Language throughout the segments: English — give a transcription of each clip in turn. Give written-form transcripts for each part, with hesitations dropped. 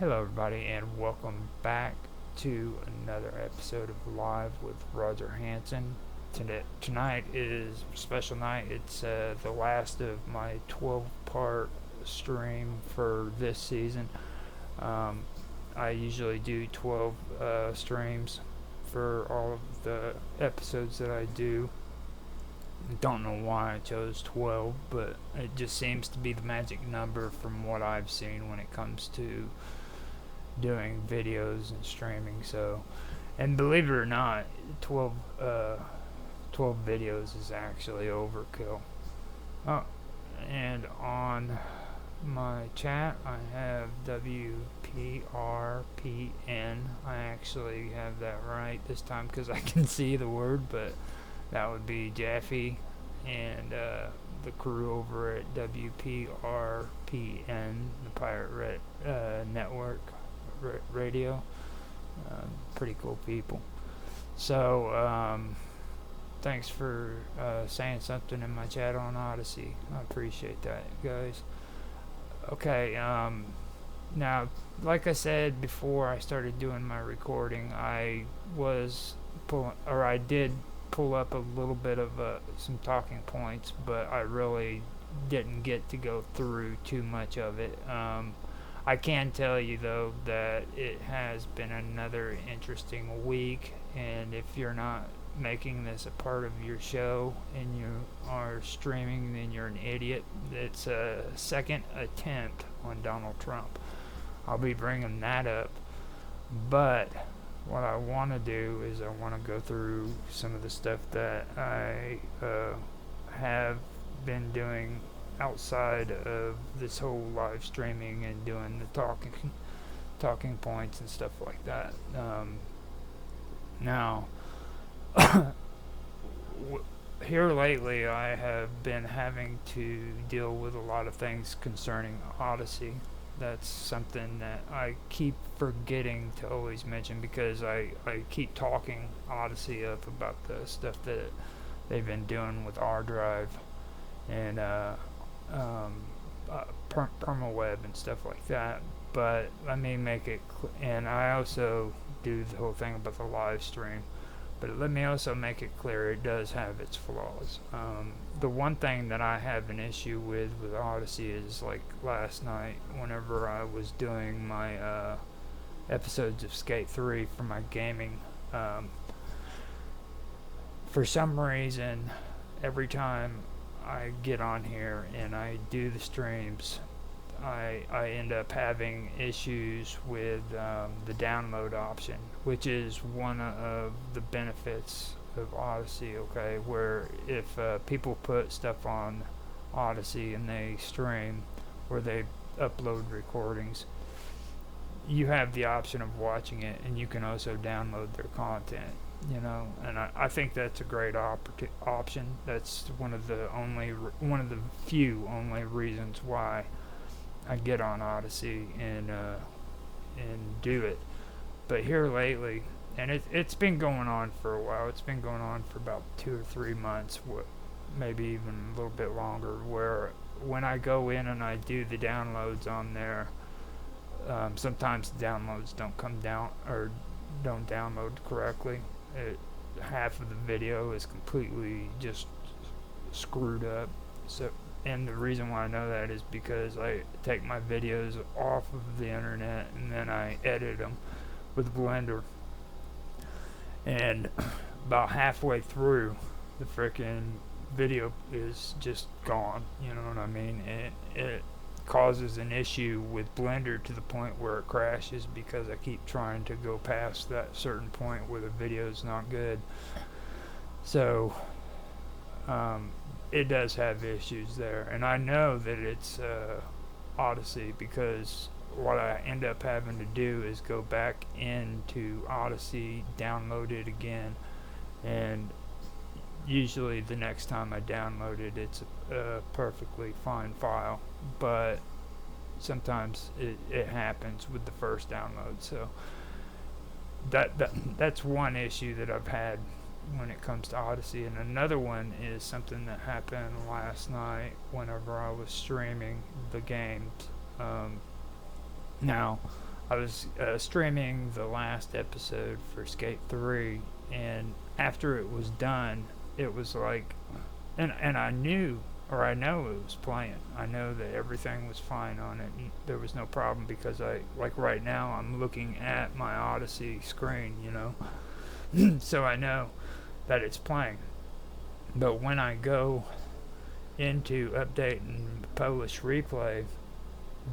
Hello, everybody, and welcome back to another episode of Live with Roger Hanson. Tonight is a special night. It's the last of my 12-part stream for this season. Um, I usually do 12 streams for all of the episodes that I do. Don't know why I chose 12, but it just seems to be the magic number from what I've seen when it comes to doing videos and streaming. So, and believe it or not, 12, 12 videos is actually overkill. Oh, and on my chat, I have WPRPN. I actually have that right this time because I can see the word, but that would be Jaffe and the crew over at WPRPN, the Pirate Network Radio. Pretty cool people. So, thanks for saying something in my chat on Odyssey. I appreciate that, guys. Okay, now, like I said before I started doing my recording, I did pull up a little bit of some talking points, but I really didn't get to go through too much of it. I can tell you though that it has been another interesting week, and if you're not making this a part of your show and you are streaming, then you're an idiot. It's a second attempt on Donald Trump. I'll be bringing that up, but what I want to do is I want to go through some of the stuff that I have been doing outside of this whole live streaming and doing the talking points and stuff like that. Now, here lately, I have been having to deal with a lot of things concerning Odyssey. That's something that I keep forgetting to always mention because I keep talking Odyssey up about the stuff that they've been doing with R Drive and um, permaweb and stuff like that. But let me make it, and I also do the whole thing about the live stream. But let me also make it clear it does have its flaws. The one thing that I have an issue with Odyssey is like last night, whenever I was doing my episodes of Skate 3 for my gaming. For some reason, every time I get on here and I do the streams, I end up having issues with the download option, which is one of the benefits of Odyssey, okay? Where if people put stuff on Odyssey and they stream or they upload recordings, you have the option of watching it and you can also download their content, and I think that's a great option. That's one of the few only reasons why I get on Odyssey and do it. But here lately, and it's been going on for a while. It's been going on for about 2 or 3 months, maybe even a little bit longer. Where when I go in and I do the downloads on there, sometimes the downloads don't come down or don't download correctly. Half of the video is completely just screwed up. So, and the reason why I know that is because I take my videos off of the internet and then I edit them with Blender. And about halfway through, the freaking video is just gone. You know what I mean? It causes an issue with Blender to the point where it crashes because I keep trying to go past that certain point where the video is not good. So, it does have issues there, and I know that it's Odyssey because what I end up having to do is go back into Odyssey, download it again, and usually the next time I download it, it's a perfectly fine file, but sometimes it happens with the first download. So that's one issue that I've had when it comes to Odyssey. And another one is something that happened last night whenever I was streaming the games. Now, I was streaming the last episode for Skate 3, and after it was done, it was like, and I knew, or I know it was playing. I know that everything was fine on it, and there was no problem because like right now, I'm looking at my Odyssey screen, so I know that it's playing. But when I go into update and Polish replay,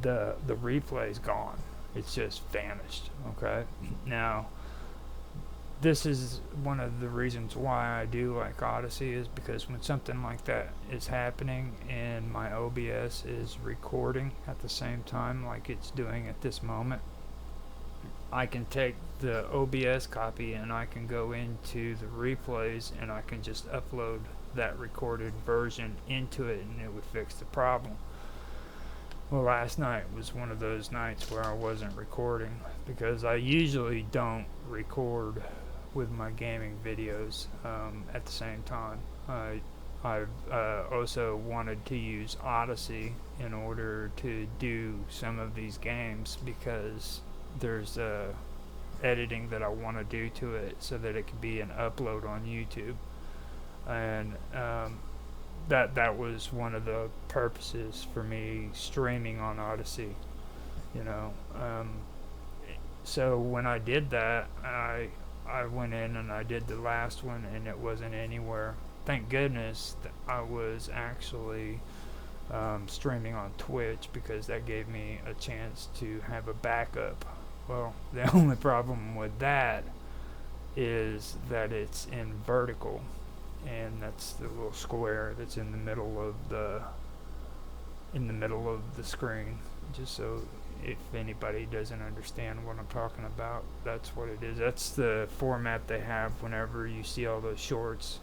the replay's gone. It's just vanished. Okay. Now, this is one of the reasons why I do like Odyssey, is because when something like that is happening and my OBS is recording at the same time, like it's doing at this moment, I can take the OBS copy and I can go into the replays and I can just upload that recorded version into it, and it would fix the problem. Well, last night was one of those nights where I wasn't recording, because I usually don't record with my gaming videos at the same time. I've also wanted to use Odyssey in order to do some of these games, because there's editing that I want to do to it so that it can be an upload on YouTube. And that was one of the purposes for me streaming on Odyssey, so when I did that, I went in and I did the last one, and it wasn't anywhere. Thank goodness that I was actually streaming on Twitch, because that gave me a chance to have a backup. Well, the only problem with that is that it's in vertical, and that's the little square that's in the middle of the screen. Just so if anybody doesn't understand what I'm talking about, that's what it is. That's the format they have whenever you see all those shorts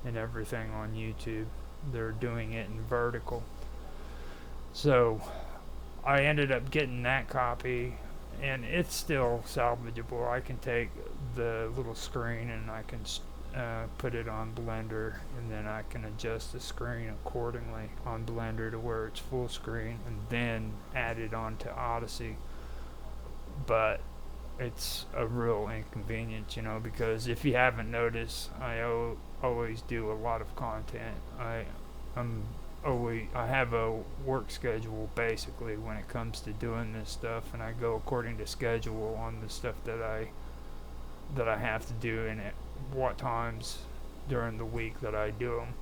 and everything on YouTube. They're doing it in vertical. So I ended up getting that copy, and it's still salvageable. I can take the little screen and I can put it on Blender, and then I can adjust the screen accordingly on Blender to where it's full screen, and then add it onto Odyssey. But it's a real inconvenience, because if you haven't noticed, I always do a lot of content. I have a work schedule basically when it comes to doing this stuff, and I go according to schedule on the stuff that I have to do, and at what times during the week that I do them.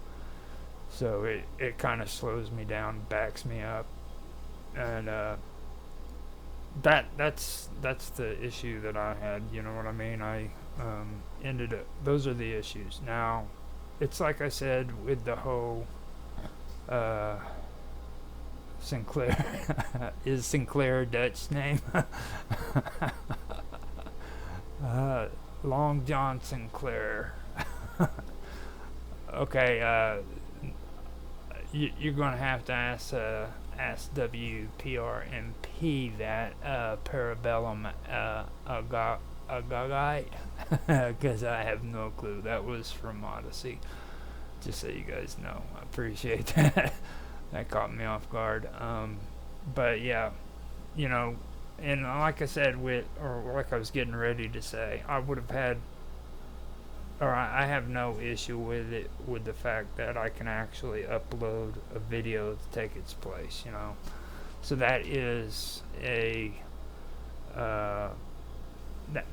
So it kind of slows me down, backs me up, and that's the issue that I had. You know what I mean? I ended up. Those are the issues. Now, it's like I said with the whole Sinclair. Is Sinclair a Dutch name? Long John Sinclair. Okay, you're gonna have to ask WPRMP that Parabellum Agagite, because I have no clue. That was from Odyssey. Just so you guys know, I appreciate that. That caught me off guard. But yeah, and like I said, like I was getting ready to say, I would have had, or I have no issue with it, with the fact that I can actually upload a video to take its place, So that is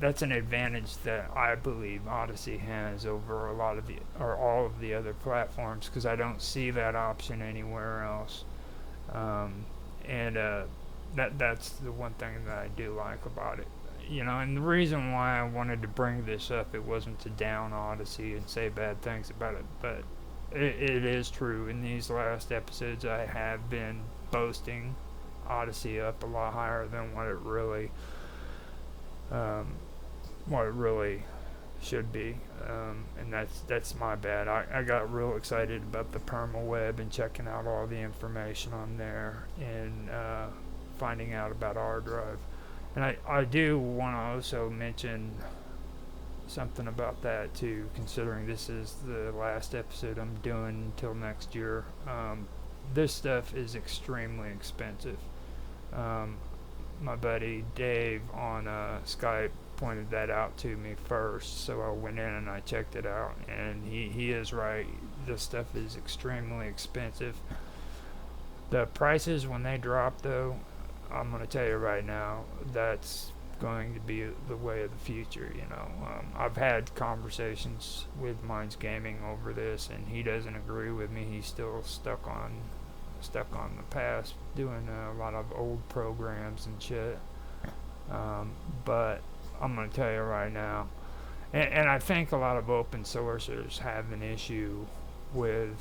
that's an advantage that I believe Odyssey has over all of the other platforms, because I don't see that option anywhere else. That's the one thing that I do like about it. And the reason why I wanted to bring this up, it wasn't to down Odyssey and say bad things about it, but it is true. In these last episodes, I have been boasting Odyssey up a lot higher than what it really should be, and that's my bad. I got real excited about the permaweb and checking out all the information on there, and finding out about R Drive. And I do want to also mention something about that too, considering this is the last episode I'm doing until next year. This stuff is extremely expensive. my buddy Dave on Skype pointed that out to me first, so I went in and I checked it out, and he is right. This stuff is extremely expensive. The prices when they drop, though, I'm gonna tell you right now, that's going to be the way of the future. I've had conversations with Minds Gaming over this, and he doesn't agree with me. He's still stuck on the past, doing a lot of old programs and shit. But I'm gonna tell you right now, and I think a lot of open sourcers have an issue with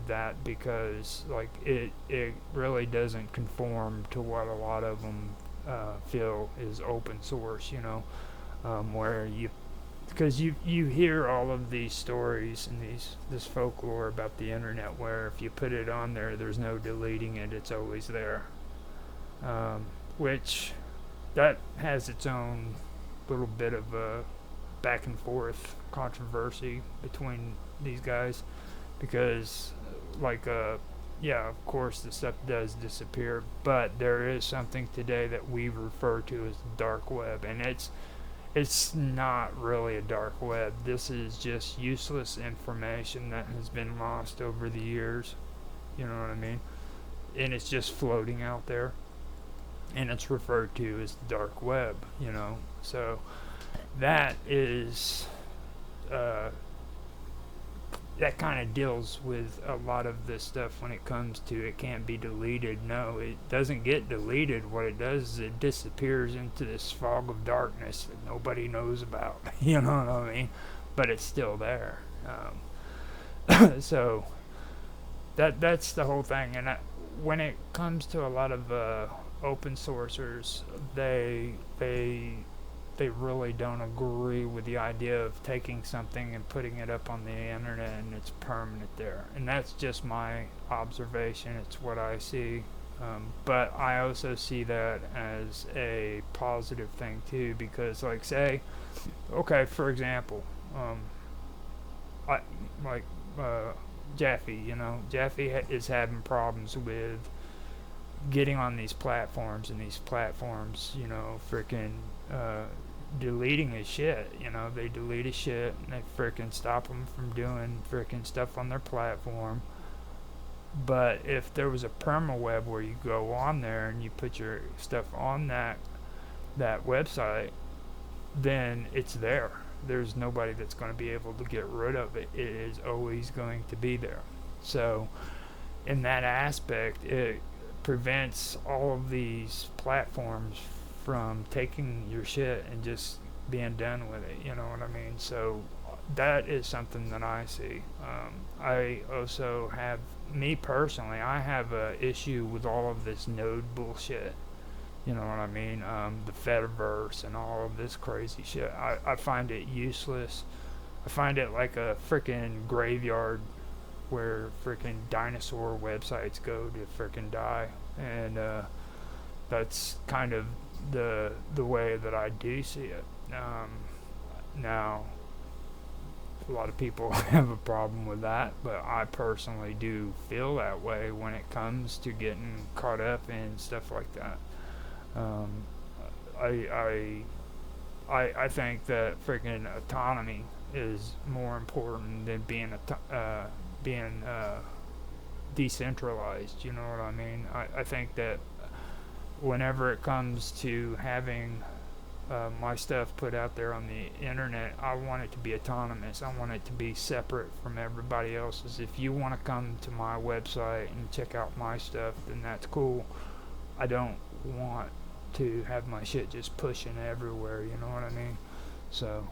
that, because like it really doesn't conform to what a lot of them feel is open source. Where because you hear all of these stories and this folklore about the internet, where if you put it on there, there's no deleting it, it's always there. Which that has its own little bit of a back and forth controversy between these guys, because yeah, of course the stuff does disappear, but there is something today that we refer to as the dark web, and it's not really a dark web. This is just useless information that has been lost over the years. You know what I mean? And it's just floating out there, and it's referred to as the dark web. So that is that kind of deals with a lot of this stuff when it comes to it can't be deleted. No, it doesn't get deleted. What it does is it disappears into this fog of darkness that nobody knows about. You know what I mean? But it's still there. So that's the whole thing. And when it comes to a lot of open sourcers, they really don't agree with the idea of taking something and putting it up on the internet and it's permanent there. And that's just my observation. It's what I see. But I also see that as a positive thing too, because like say, okay, for example, Jaffe, Jaffe is having problems with getting on these platforms, and these platforms, freaking deleting his shit. They delete his shit and they freaking stop them from doing freaking stuff on their platform. But if there was a permaweb where you go on there and you put your stuff on that website, then it's there. There's nobody that's going to be able to get rid of it. It is always going to be there. So in that aspect, it prevents all of these platforms from taking your shit and just being done with it. You know what I mean? So that is something that I see. I also have, me personally, I have a issue with all of this node bullshit. You know what I mean? The Fediverse and all of this crazy shit. I find it useless. I find it like a freaking graveyard where freaking dinosaur websites go to freaking die. And that's kind of the way that I do see it. Now, a lot of people have a problem with that, but I personally do feel that way when it comes to getting caught up in stuff like that. I think that freaking autonomy is more important than being decentralized. You know what I mean? I think that whenever it comes to having my stuff put out there on the internet, I want it to be autonomous. I want it to be separate from everybody else's. If you want to come to my website and check out my stuff, then that's cool. I don't want to have my shit just pushing everywhere, you know what I mean? So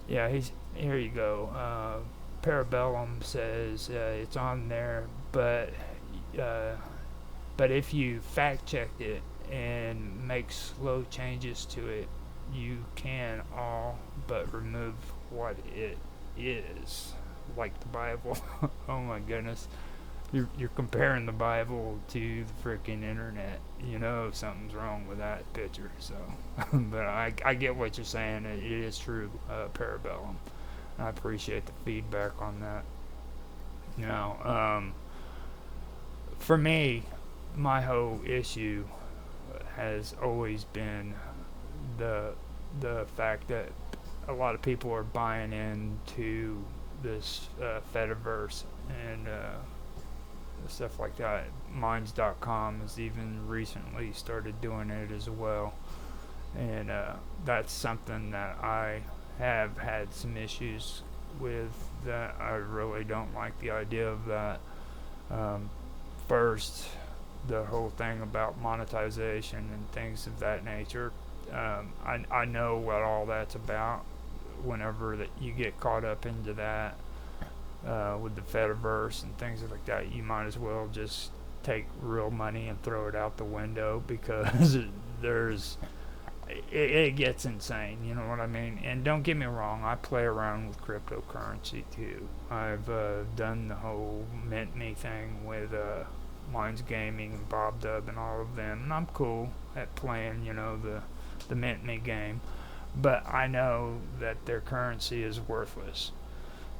yeah, here you go. Parabellum says it's on there, but if you fact checked it and make slow changes to it, you can all but remove what it is, like the Bible. Oh my goodness. You're comparing the Bible to the freaking internet. Something's wrong with that picture. So, but I get what you're saying. It is true, Parabellum. I appreciate the feedback on that. Now, for me, my whole issue has always been the fact that a lot of people are buying into this Fediverse and stuff like that. Minds.com has even recently started doing it as well, and that's something that I have had some issues with. That I really don't like the idea of that. First, the whole thing about monetization and things of that nature. I know what all that's about. Whenever that you get caught up into that with the Fediverse and things like that, you might as well just take real money and throw it out the window, because there's it gets insane, you know what I mean? And don't get me wrong, I play around with cryptocurrency too. I've done the whole Mint Me thing with Minds Gaming and Bob Dub and all of them, and I'm cool at playing, the Mint Me game. But I know that their currency is worthless.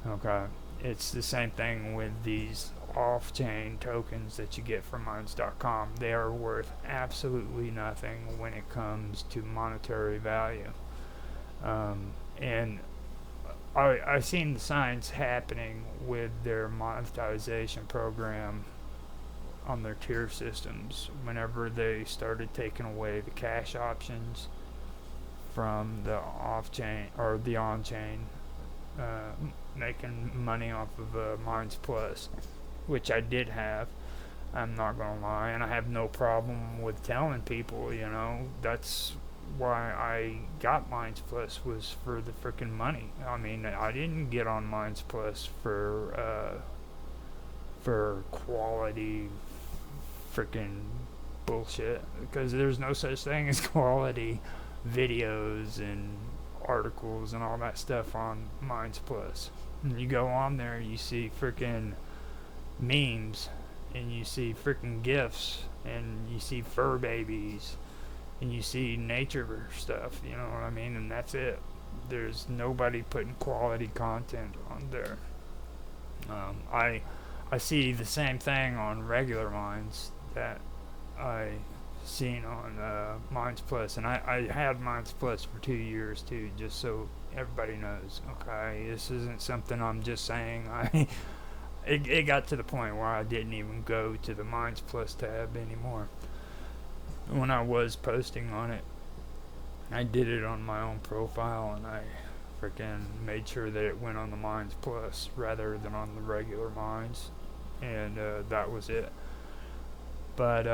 Okay, it's the same thing with these off-chain tokens that you get from Minds.com. They are worth absolutely nothing when it comes to monetary value. And I've seen the signs happening with their monetization program on their tier systems whenever they started taking away the cash options from the off-chain or the on-chain, making money off of Minds Plus, which I did have. I'm not gonna lie, and I have no problem with telling people, that's why I got Minds Plus, was for the freaking money. I mean, I didn't get on Minds Plus for quality freaking bullshit, because there's no such thing as quality videos and articles and all that stuff on Minds Plus. And you go on there, you see freaking memes, and you see freaking gifs, and you see fur babies, and you see nature stuff, you know what I mean? And that's it. There's nobody putting quality content on there. I see the same thing on regular Minds that I seen on Minds Plus, and I had Minds Plus for 2 years too, just so everybody knows. Okay, this isn't something I'm just saying. It got to the point where I didn't even go to the Minds Plus tab anymore. When I was posting on it, I did it on my own profile, and I freaking made sure that it went on the Minds Plus rather than on the regular Minds, and that was it. But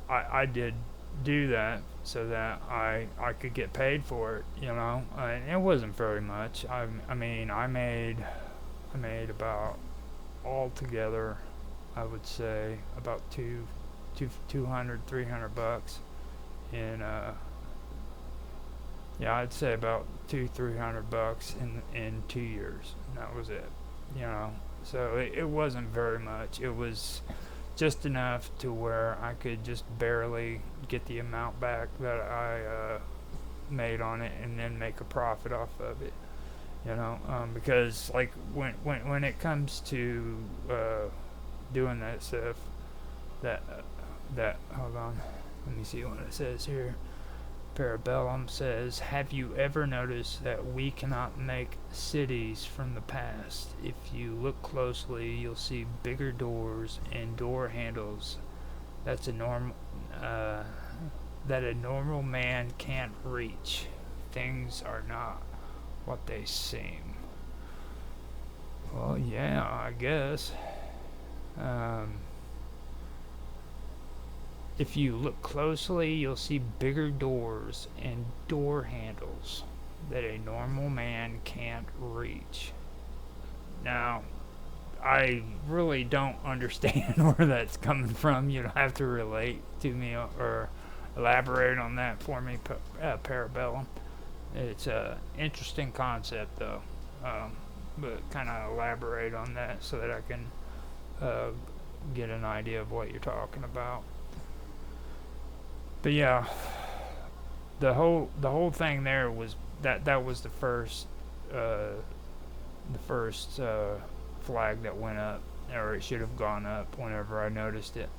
I did do that so that I could get paid for it, and it wasn't very much. I mean, I made about, altogether, I would say about 200, $300 in I'd say about $300 in 2 years, and that was it, so it wasn't very much. It was just enough to where I could just barely get the amount back that I made on it, and then make a profit off of it. Because like when it comes to doing that stuff, that hold on, let me see what it says here. Parabellum says, have you ever noticed that we cannot make cities from the past? If you look closely, you'll see bigger doors and door handles. That's that a normal man can't reach. Things are not what they seem. Well, yeah, I guess. If you look closely, you'll see bigger doors and door handles that a normal man can't reach. Now, I really don't understand where that's coming from. You'll have to relate to me or elaborate on that for me, Parabellum. It's a interesting concept, though, but kind of elaborate on that so that I can get an idea of what you're talking about. But yeah, the whole thing there was that was the first flag that went up, or it should have gone up whenever I noticed it.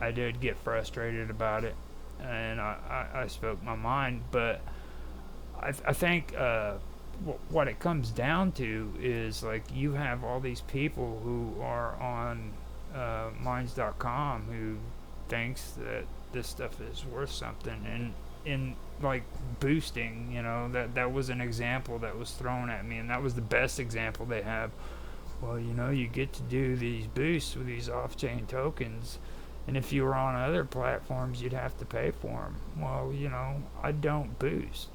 I did get frustrated about it, and I spoke my mind. But I think what it comes down to is like you have all these people who are on Minds.com who thinks that this stuff is worth something, and in like boosting, that was an example that was thrown at me, and that was the best example they have. Well, you get to do these boosts with these off-chain tokens, and if you were on other platforms, you'd have to pay for them. Well, I don't boost.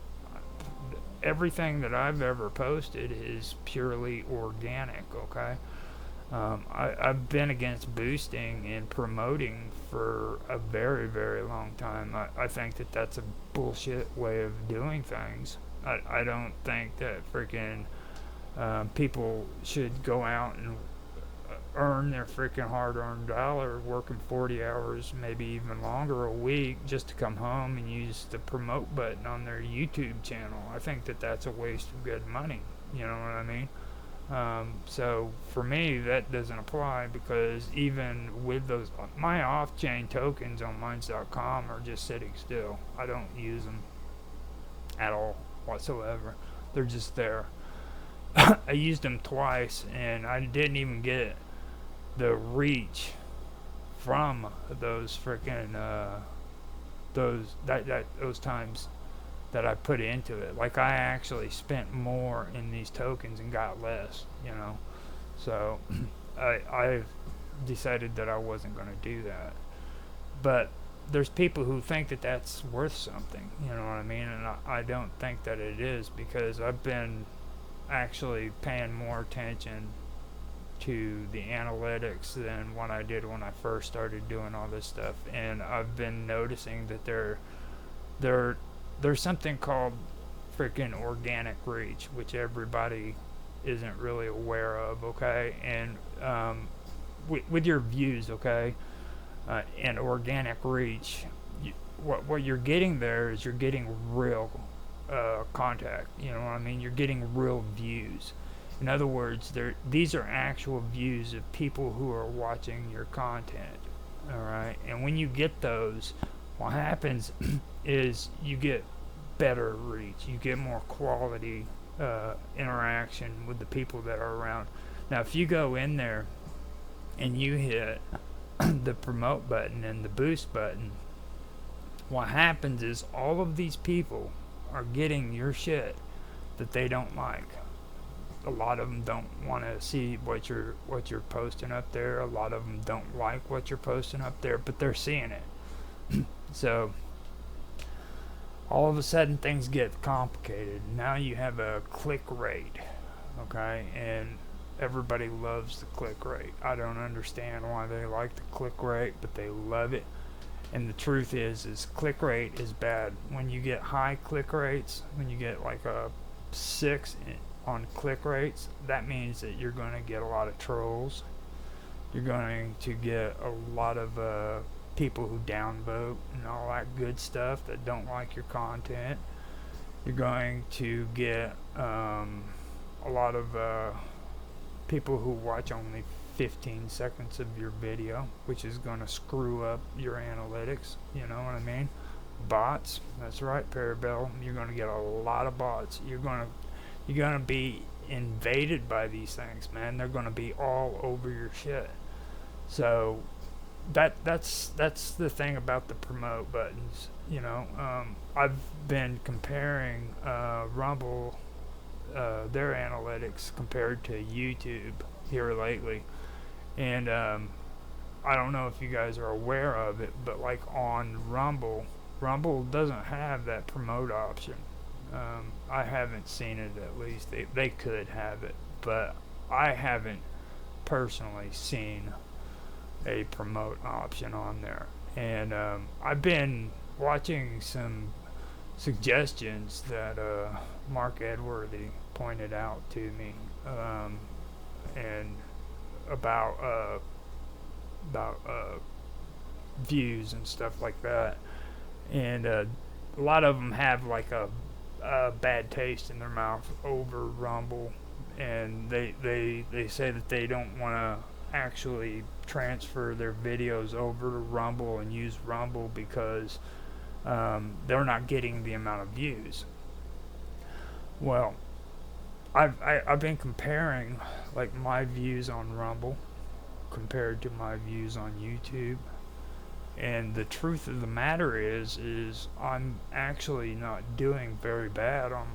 Everything that I've ever posted is purely organic, okay? I've been against boosting and promoting for a very, very long time. I think that that's a bullshit way of doing things. I don't think that freaking people should go out and earn their freaking hard-earned dollar working 40 hours, maybe even longer a week, just to come home and use the promote button on their YouTube channel. I think that that's a waste of good money. You know what I mean? So for me, that doesn't apply, because even with those, my off-chain tokens on Minds.com are just sitting still. I don't use them at all whatsoever. They're just there. I used them twice, and I didn't even get the reach from those freaking those times that I put into it. Like, I actually spent more in these tokens and got less, So I decided that I wasn't going to do that. But there's people who think that that's worth something, you know what I mean? And I don't think that it is, because I've been actually paying more attention to the analytics than what I did when I first started doing all this stuff. And I've been noticing that there's something called freaking organic reach, which everybody isn't really aware of, okay? And with your views, okay, and organic reach, what you're getting there is you're getting real contact, you know what I mean? You're getting real views. In other words, these are actual views of people who are watching your content, all right? And when you get those, what happens is you get better reach. You get more quality interaction with the people that are around. Now, if you go in there and you hit the promote button and the boost button, what happens is all of these people are getting your shit that they don't like. A lot of them don't want to see what you're posting up there. A lot of them don't like what you're posting up there, but they're seeing it. So all of a sudden things get complicated. Now you have a click rate, okay? And everybody loves the click rate. I don't understand why they like the click rate, but they love it. And the truth is click rate is bad. When you get high click rates, when you get like a 6 on click rates, that means that you're going to get a lot of trolls. You're going to get a lot of people who downvote and all that good stuff that don't like your content. You're going to get a lot of people who watch only 15 seconds of your video, which is going to screw up your analytics. You know what I mean? Bots. That's right, Parabellum. You're going to get a lot of bots. You're going to be invaded by these things, man. They're going to be all over your shit. So that's the thing about the promote buttons. I've been comparing Rumble, their analytics compared to YouTube here lately, and I don't know if you guys are aware of it, but like on Rumble doesn't have that promote option. I haven't seen it, at least. They could have it, but I haven't personally seen a promote option on there. And I've been watching some suggestions that Mark Edworthy pointed out to me, and about views and stuff like that. And a lot of them have like a bad taste in their mouth over Rumble, and they say that they don't want to actually transfer their videos over to Rumble and use Rumble because they're not getting the amount of views. Well, I've been comparing like my views on Rumble compared to my views on YouTube, and the truth of the matter is I'm actually not doing very bad on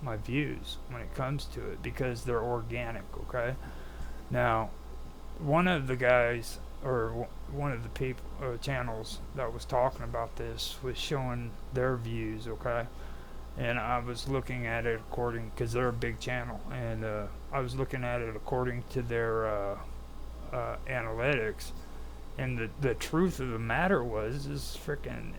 my views when it comes to it because they're organic. Okay, now one of the guys or one of the people channels that was talking about this was showing their views. Okay, and I was looking at it according, because they're a big channel, and I was looking at it according to their analytics, and the truth of the matter is freaking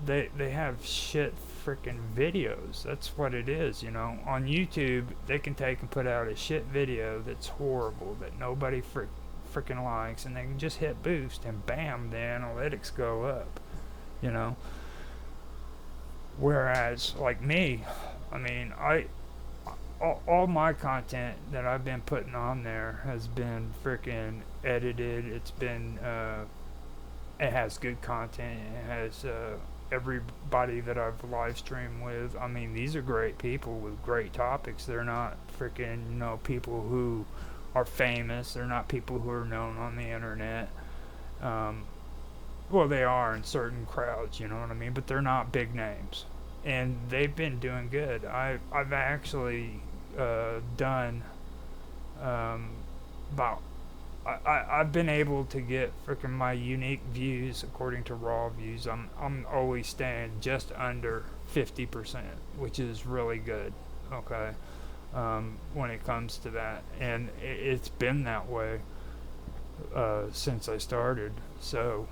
they have shit freaking videos. That's what it is, you know. On YouTube, they can take and put out a shit video that's horrible that nobody freaking likes, and they can just hit boost, and bam, the analytics go up, you know. Whereas, like me, I mean, all my content that I've been putting on there has been freaking edited. It's been, it has good content. It has everybody that I've live streamed with. I mean, these are great people with great topics. They're not freaking, you know, people who are famous. They're not people who are known on the internet. Well, they are in certain crowds, you know what I mean? But they're not big names, and they've been doing good. I've actually done about I've been able to get freaking my unique views according to raw views. I'm always staying just under 50%, which is really good. Okay, when it comes to that, and it's been that way since I started. So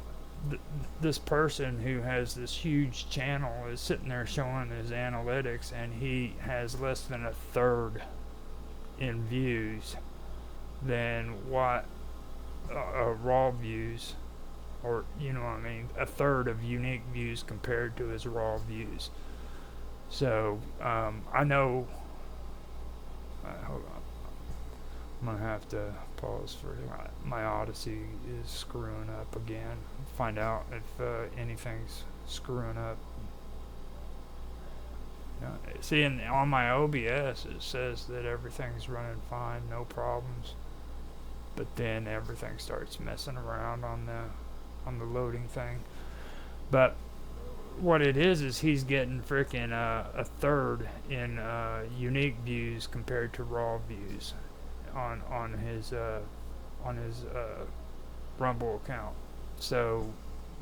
this person who has this huge channel is sitting there showing his analytics, and he has less than a third in views than what raw views, or you know what I mean, a third of unique views compared to his raw views. So I know, hold on, I'm gonna have to pause for my Odyssey is screwing up again. Find out if anything's screwing up. See, on my OBS it says that everything's running fine, no problems. But then everything starts messing around on the loading thing. But what it is he's getting freaking a third in unique views compared to raw views on his Rumble account. So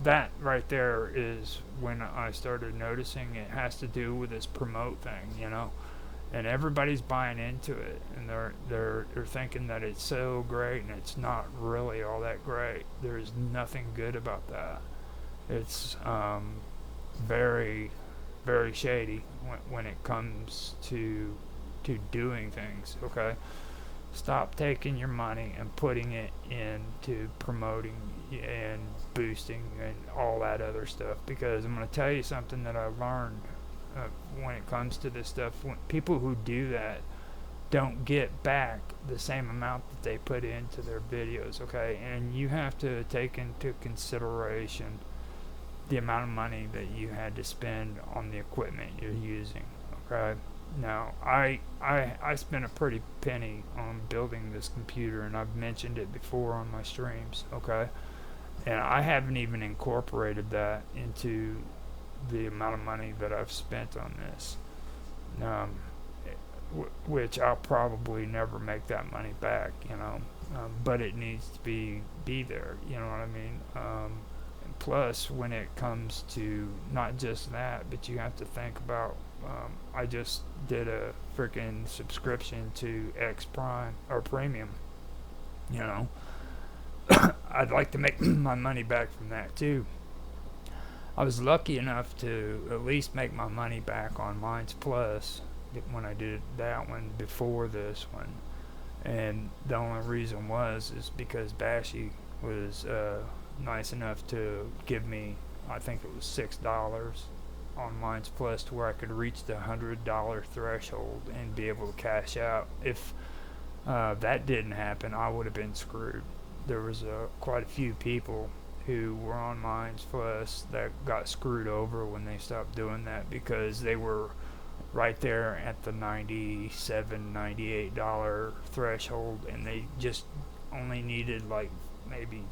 that right there is when I started noticing it has to do with this promote thing, you know. And everybody's buying into it, and they're thinking that it's so great, and it's not really all that great. There's nothing good about that. It's very, very shady when it comes to doing things. Okay, stop taking your money and putting it into promoting and boosting and all that other stuff, because I'm going to tell you something that I learned when it comes to this stuff. When people who do that don't get back the same amount that they put into their videos. Okay, and you have to take into consideration the amount of money that you had to spend on the equipment you're using. Okay, now I spent a pretty penny on building this computer, and I've mentioned it before on my streams. Okay, and I haven't even incorporated that into the amount of money that I've spent on this, which I'll probably never make that money back, you know, but it needs to be there, you know what I mean. And plus, when it comes to not just that, but you have to think about, I just did a freaking subscription to X Prime or Premium, you know. I'd like to make my money back from that too. I was lucky enough to at least make my money back on Mines Plus when I did that one before this one, and the only reason is because Bashy was nice enough to give me, I think it was $6 on Mines Plus, to where I could reach the $100 threshold and be able to cash out if That didn't happen, I would have been screwed. There was quite a few people who were on Minds Plus that got screwed over when they stopped doing that because they were right there at the $97, $98 threshold, and they just only needed like maybe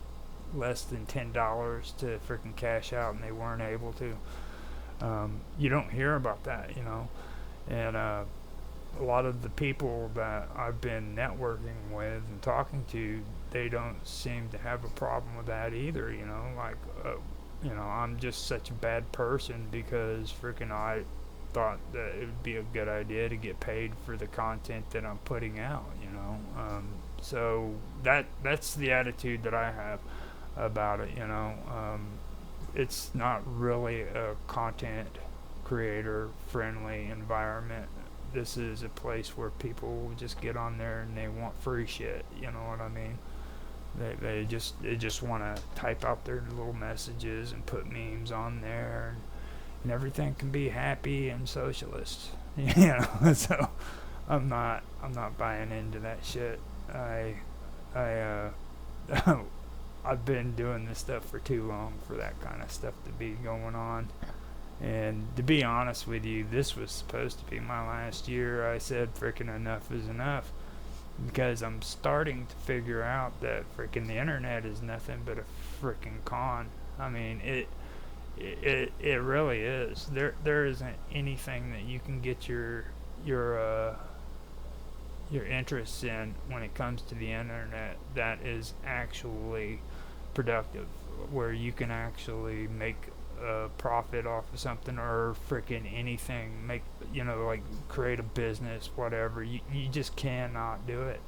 less than $10 to freaking cash out, and they weren't able to. You don't hear about that, you know, and a lot of the people that I've been networking with and talking to, they don't seem to have a problem with that either. You know, like, I'm just such a bad person because freaking I thought that it would be a good idea to get paid for the content that I'm putting out. You know, so that's the attitude that I have about it. You know, it's not really a content creator friendly environment. This is a place where people just get on there and they want free shit. You know what I mean? They just want to type out their little messages and put memes on there, and everything can be happy and socialist. You know, so I'm not buying into that shit. I I've been doing this stuff for too long for that kind of stuff to be going on. And to be honest with you, this was supposed to be my last year. I said frickin' enough is enough because I'm starting to figure out that frickin' the internet is nothing but a frickin' con. I mean, it really is. There isn't anything that you can get your interests in when it comes to the internet that is actually productive, where you can actually make a profit off of something or freaking anything, make, like create a business, whatever. You just cannot do it.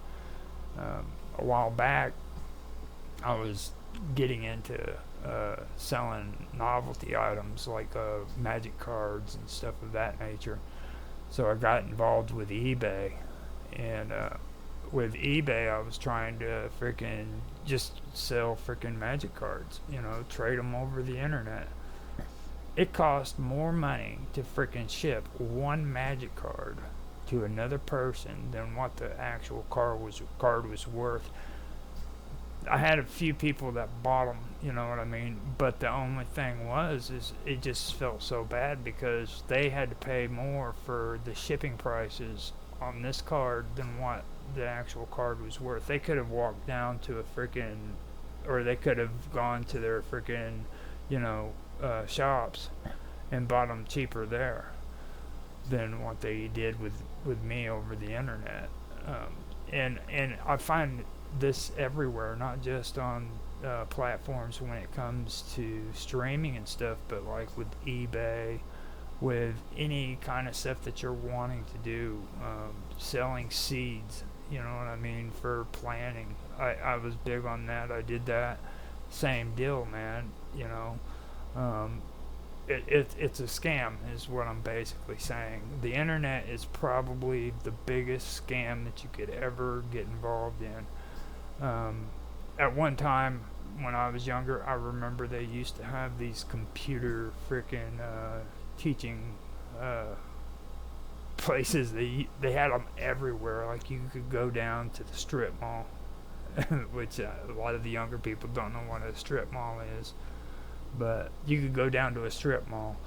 A while back I was getting into selling novelty items like magic cards and stuff of that nature, so I got involved with eBay. And with eBay I was trying to freaking just sell freaking magic cards, trade them over the internet. It cost more money to freaking ship one magic card to another person than what the actual card was worth. I had a few people that bought them, you know what I mean? But the only thing is it just felt so bad because they had to pay more for the shipping prices on this card than what the actual card was worth. They could have walked down to a freaking, or they could have gone to their freaking, shops and bought them cheaper there than what they did with me over the internet. And I find this everywhere, not just on platforms when it comes to streaming and stuff, but like with eBay, with any kind of stuff that you're wanting to do, selling seeds, you know what I mean, for planting. I was big on that. I did that. Same deal, man, it's a scam is what I'm basically saying. The internet is probably the biggest scam that you could ever get involved in. At one time when I was younger, I remember they used to have these computer freaking teaching places. They had them everywhere. Like you could go down to the strip mall, which a lot of the younger people don't know what a strip mall is. But you could go down to a strip mall,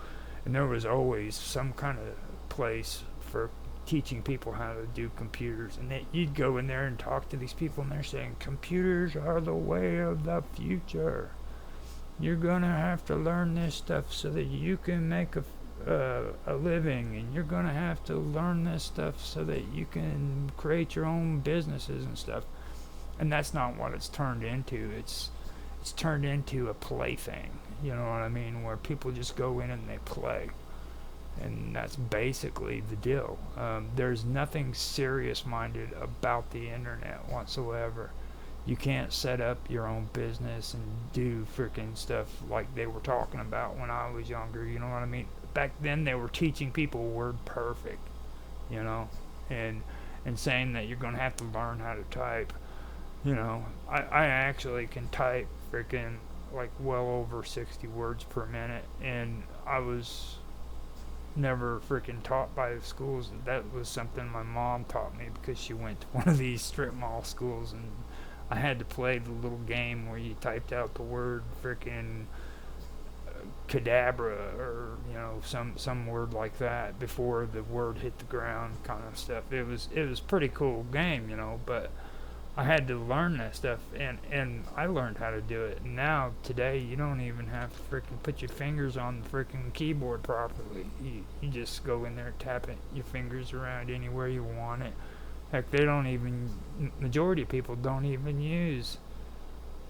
and there was always some kind of place for teaching people how to do computers. And you'd go in there and talk to these people, and they're saying, computers are the way of the future. You're going to have to learn this stuff so that you can make a living, and you're going to have to learn this stuff so that you can create your own businesses and stuff. And that's not what it's turned into. It's turned into a plaything, you know what I mean, where people just go in and they play. And that's basically the deal. There's nothing serious-minded about the internet whatsoever. You can't set up your own business and do freaking stuff like they were talking about when I was younger, you know what I mean? Back then they were teaching people word perfect, and saying that you're going to have to learn how to type. I actually can type freaking like well over 60 words per minute, and I was never freaking taught by the schools. That was something my mom taught me because she went to one of these strip mall schools, and I had to play the little game where you typed out the word freaking cadabra, or some word like that before the word hit the ground, kind of stuff. It was pretty cool game, but I had to learn that stuff, and I learned how to do it. Now today you don't even have to freaking put your fingers on the freaking keyboard properly. You just go in there, tap it, your fingers around anywhere you want it. Heck, they don't even, majority of people don't even use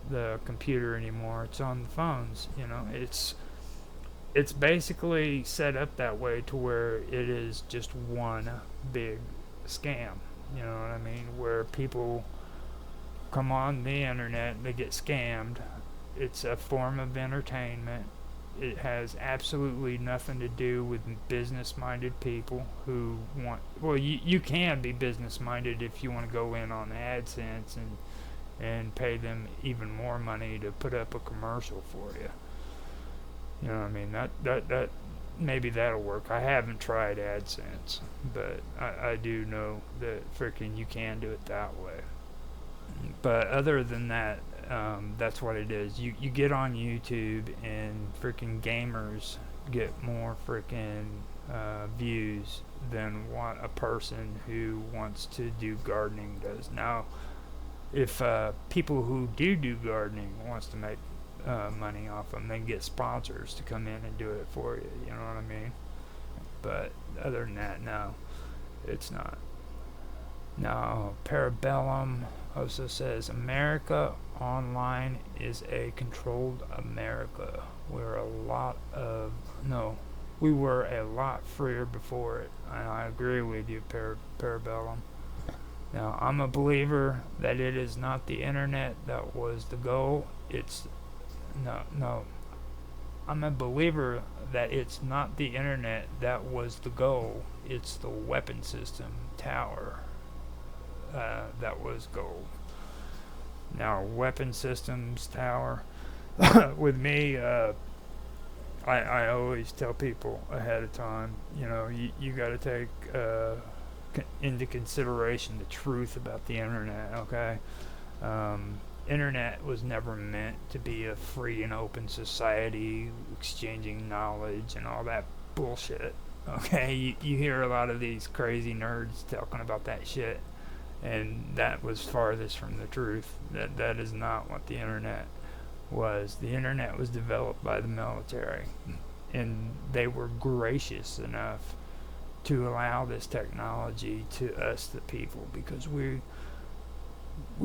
the computer anymore. It's on the phones. It's basically set up that way to where it is just one big scam. You know what I mean? Where people come on the internet, they get scammed. It's a form of entertainment. It has absolutely nothing to do with business-minded people who want. Well, you can be business-minded if you want to go in on AdSense and pay them even more money to put up a commercial for you. You know what I mean? That maybe that'll work. I haven't tried AdSense, but I do know that freaking you can do it that way. But other than that, that's what it is. You get on YouTube, and freaking gamers get more freaking views than what a person who wants to do gardening does. Now, if people who do gardening wants to make money off them, they get sponsors to come in and do it for you. You know what I mean? But other than that, no, it's not. Now, Parabellum also says, America Online is a controlled America. We were a lot freer before it. And I agree with you, Parabellum. Now, I'm a believer that it is not the internet that was the goal. I'm a believer that it's not the internet that was the goal. It's the weapon system tower that was gold. Now, weapon systems tower, with me, I always tell people ahead of time, you got to take into consideration the truth about the internet, okay? Internet was never meant to be a free and open society, exchanging knowledge and all that bullshit, okay? You hear a lot of these crazy nerds talking about that shit, and that was farthest from the truth. That is not what the internet was. The internet was developed by the military, and they were gracious enough to allow this technology to us, the people, because we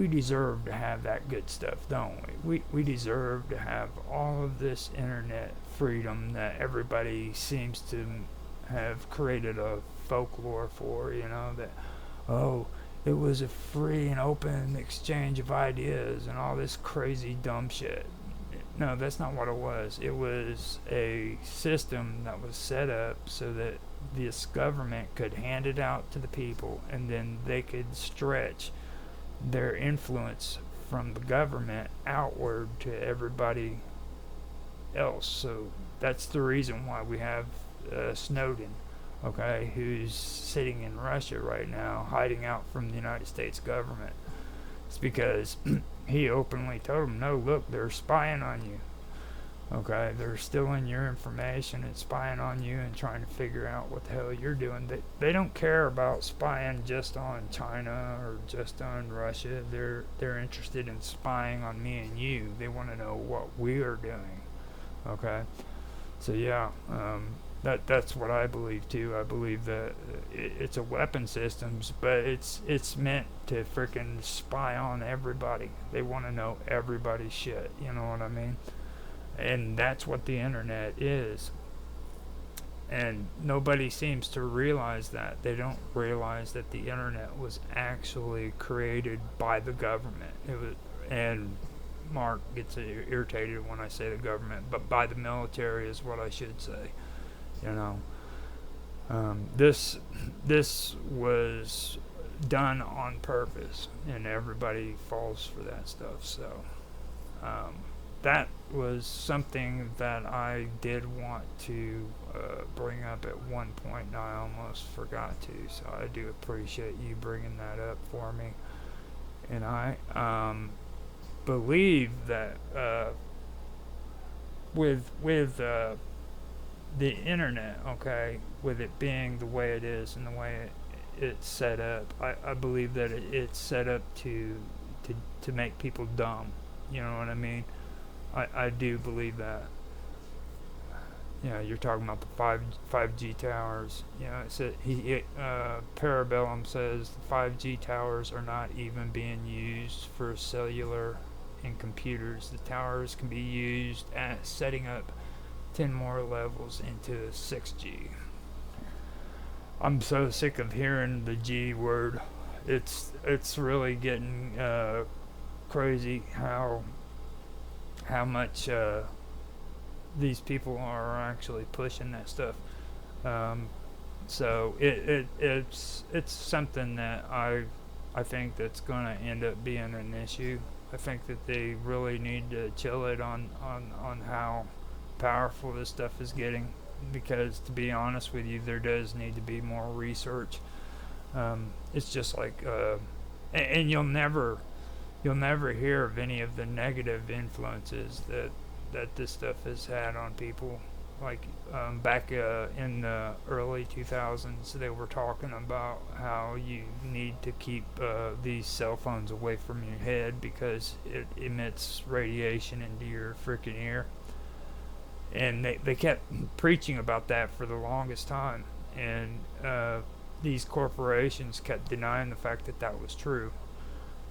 deserve to have that good stuff, don't we? We deserve to have all of this internet freedom that everybody seems to have created a folklore for, that, it was a free and open exchange of ideas and all this crazy dumb shit. No, that's not what it was. It was a system that was set up so that this government could hand it out to the people, and then they could stretch their influence from the government outward to everybody else. So that's the reason why we have Snowden, okay, who's sitting in Russia right now, hiding out from the United States government. It's because he openly told them, no, look, they're spying on you. Okay, they're stealing your information and spying on you and trying to figure out what the hell you're doing. They don't care about spying just on China or just on Russia. They're interested in spying on me and you. They want to know what we are doing. Okay, so yeah, that's what I believe too. I believe that it's a weapon systems, but it's meant to freaking spy on everybody. They want to know everybody's shit. You know what I mean? And that's what the internet is. And nobody seems to realize that. They don't realize that the internet was actually created by the government. And Mark gets irritated when I say the government, but by the military is what I should say. This was done on purpose, and everybody falls for that stuff. So that was something that I did want to bring up at one point, and I almost forgot to. So I do appreciate you bringing that up for me. And I believe that with the internet, okay, with it being the way it is and the way it's set up, I believe that it's set up to make people dumb. You know what I mean? I do believe that. You know, you're talking about the 5G towers. You know, Parabellum says the 5G towers are not even being used for cellular in computers. The towers can be used at setting up 10 more levels into 6G. I'm so sick of hearing the G word. It's really getting crazy how much these people are actually pushing that stuff. So it's something that I think that's going to end up being an issue. I think that they really need to chill it on how powerful this stuff is getting, because to be honest with you, there does need to be more research. It's just like and you'll never hear of any of the negative influences that this stuff has had on people. Like back in the early 2000s, they were talking about how you need to keep these cell phones away from your head because it emits radiation into your freaking ear. And they kept preaching about that for the longest time. And these corporations kept denying the fact that that was true.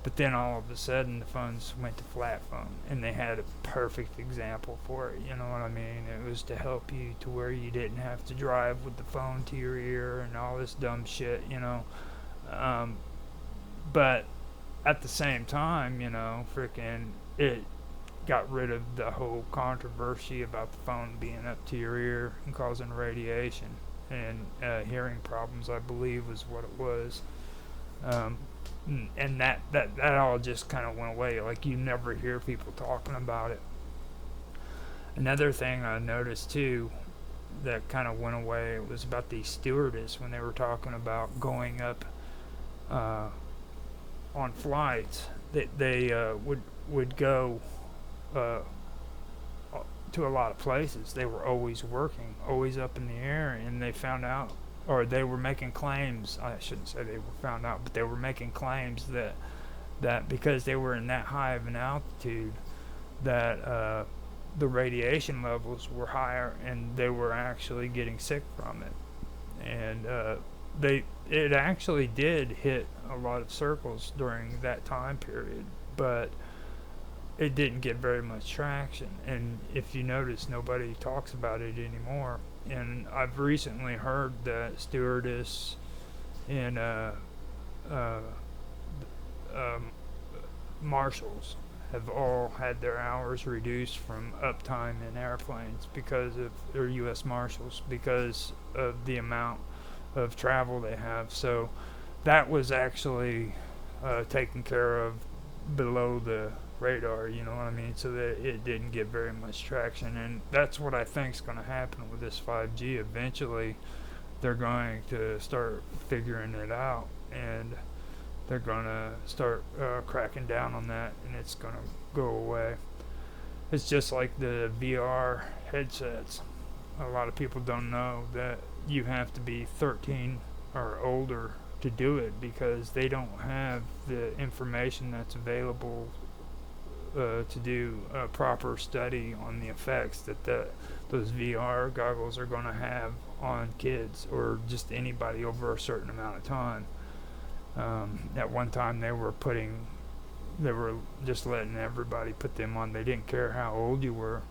But then all of a sudden the phones went to flat phone, and they had a perfect example for it. You know what I mean? It was to help you to where you didn't have to drive with the phone to your ear and all this dumb shit, you know. But at the same time, you know, freaking it got rid of the whole controversy about the phone being up to your ear and causing radiation and hearing problems, I believe was what it was. And that all just kind of went away. Like, you never hear people talking about it. Another thing I noticed too that kind of went away was about these stewardess when they were talking about going up on flights. They would go to a lot of places. They were always working, always up in the air, and they found out, or they were making claims. I shouldn't say they were found out, but they were making claims that because they were in that high of an altitude, that the radiation levels were higher, and they were actually getting sick from it. And it actually did hit a lot of circles during that time period, but it didn't get very much traction. And if you notice, nobody talks about it anymore. And I've recently heard that stewardess and marshals have all had their hours reduced from uptime in airplanes because of, or U.S. Marshals, because of the amount of travel they have. So that was actually taken care of below the radar, you know what I mean, so that it didn't get very much traction. And that's what I think is going to happen with this 5G. Eventually they're going to start figuring it out, and they're going to start cracking down on that, and it's going to go away. It's just like the VR headsets. A lot of people don't know that you have to be 13 or older to do it, because they don't have the information that's available to do a proper study on the effects that those VR goggles are going to have on kids or just anybody over a certain amount of time. At one time they were just letting everybody put them on. They didn't care how old you were,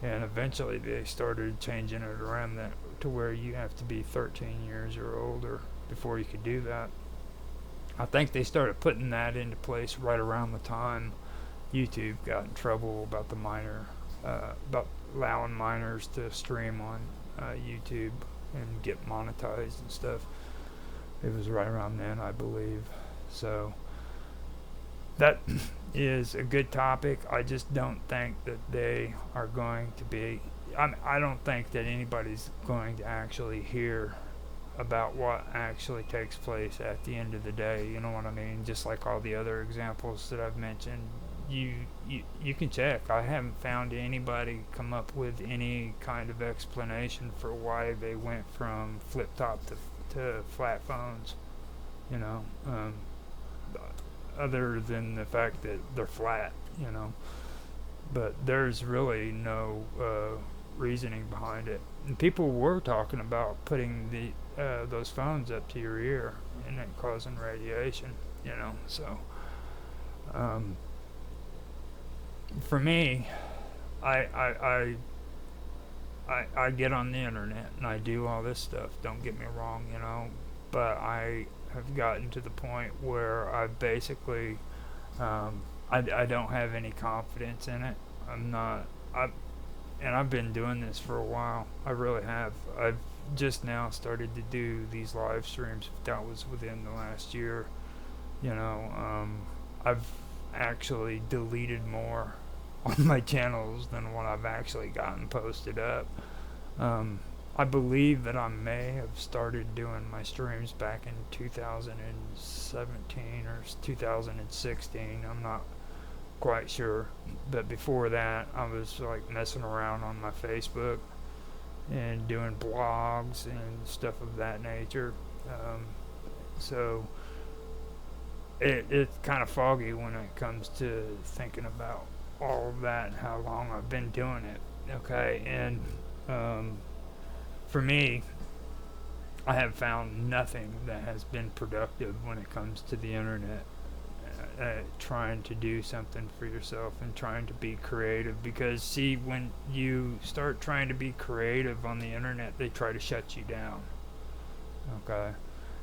and eventually they started changing it around that to where you have to be 13 years or older before you could do that. I think they started putting that into place right around the time YouTube got in trouble about about allowing minors to stream on YouTube and get monetized and stuff. It was right around then, I believe. So that is a good topic. I just don't think that they are going to be. I don't think that anybody's going to actually hear about what actually takes place at the end of the day. You know what I mean? Just like all the other examples that I've mentioned, you can check. I haven't found anybody come up with any kind of explanation for why they went from flip top to flat phones. You know, other than the fact that they're flat. You know, but there's really no reasoning behind it. And people were talking about putting those phones up to your ear and it causing radiation. You know, so for me, I, I I get on the internet and I do all this stuff. Don't get me wrong, you know, but I have gotten to the point where I basically I don't have any confidence in it. I'm not. I've been doing this for a while. I really have. I've just now started to do these live streams. That was within the last year. You know, I've actually deleted more on my channels than what I've actually gotten posted up. I believe that I may have started doing my streams back in 2017 or 2016. I'm not quite sure, but before that I was like messing around on my Facebook and doing blogs and stuff of that nature. So it's kind of foggy when it comes to thinking about all of that and how long I've been doing it. Okay, and for me, I have found nothing that has been productive when it comes to the internet. Trying to do something for yourself and trying to be creative, because see, when you start trying to be creative on the internet, they try to shut you down. Okay,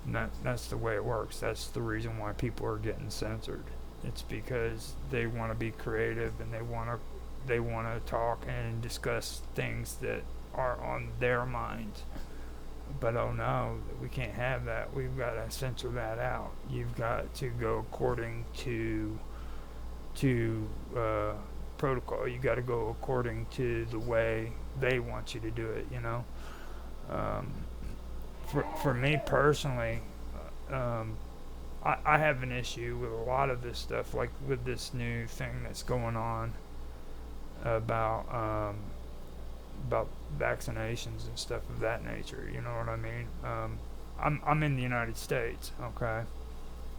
and that's the way it works. That's the reason why people are getting censored. It's because they want to be creative and they want to talk and discuss things that are on their minds. But oh no, we can't have that. We've got to censor that out. You've got to go according to protocol. You got to go according to the way they want you to do it. You know. For me personally, I have an issue with a lot of this stuff, like with this new thing that's going on about vaccinations and stuff of that nature. You know what I mean? I'm in the United States, okay,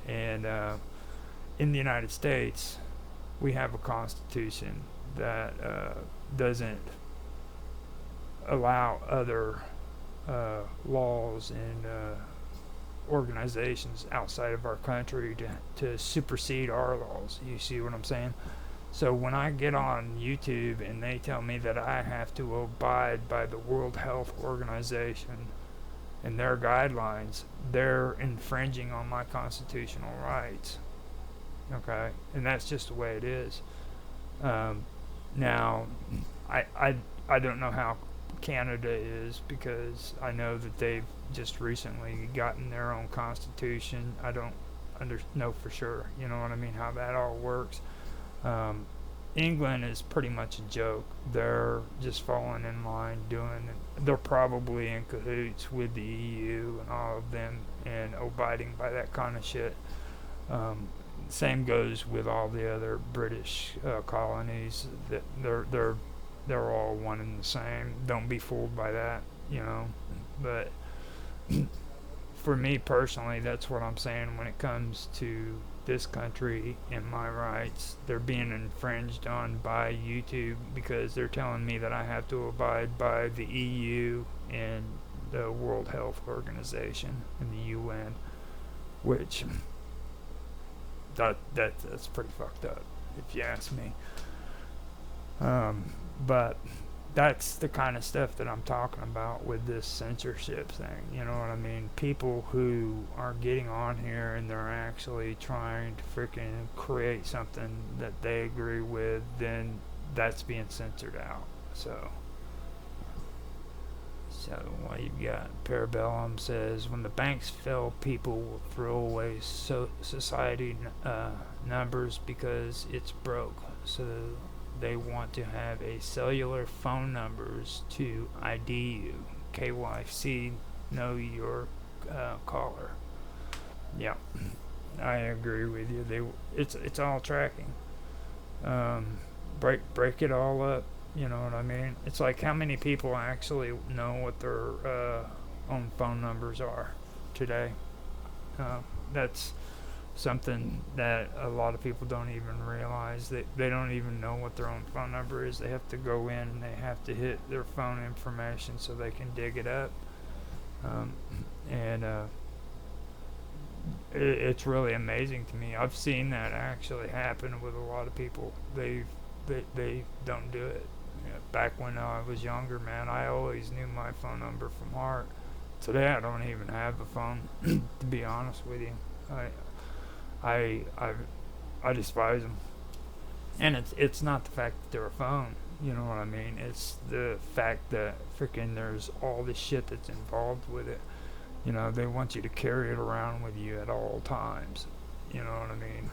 and in the United States, we have a constitution that doesn't allow other laws and organizations outside of our country to supersede our laws. You see what I'm saying? So when I get on YouTube and they tell me that I have to abide by the World Health Organization and their guidelines, they're infringing on my constitutional rights. Okay? And that's just the way it is. Now, I don't know how Canada is, because I know that they've just recently gotten their own constitution. I don't know for sure, you know what I mean, how that all works. England is pretty much a joke. They're just falling in line doing it. They're probably in cahoots with the EU and all of them and abiding by that kind of shit. Same goes with all the other British colonies. That they're all one and the same. Don't be fooled by that, you know. But for me personally, that's what I'm saying when it comes to this country and my rights. They're being infringed on by YouTube because they're telling me that I have to abide by the EU and the World Health Organization and the UN, which that's pretty fucked up, if you ask me. But that's the kind of stuff that I'm talking about with this censorship thing. You know what I mean? People who are getting on here and they're actually trying to freaking create something that they agree with, then that's being censored out. So So what you've got, Parabellum says, when the banks fail, people will throw away society numbers because it's broke. So they want to have a cellular phone numbers to ID you. KYC, know your caller. Yeah, I agree with you. It's all tracking. Break it all up. You know what I mean? It's like how many people actually know what their own phone numbers are today. That's something that a lot of people don't even realize. They don't even know what their own phone number is. They have to go in and they have to hit their phone information so they can dig it up. And it's really amazing to me. I've seen that actually happen with a lot of people. They don't do it. Back when I was younger, man, I always knew my phone number from heart. Today I don't even have a phone, to be honest with you. I despise them. And it's not the fact that they're a phone, you know what I mean? It's the fact that freaking there's all this shit that's involved with it. You know, they want you to carry it around with you at all times. You know what I mean?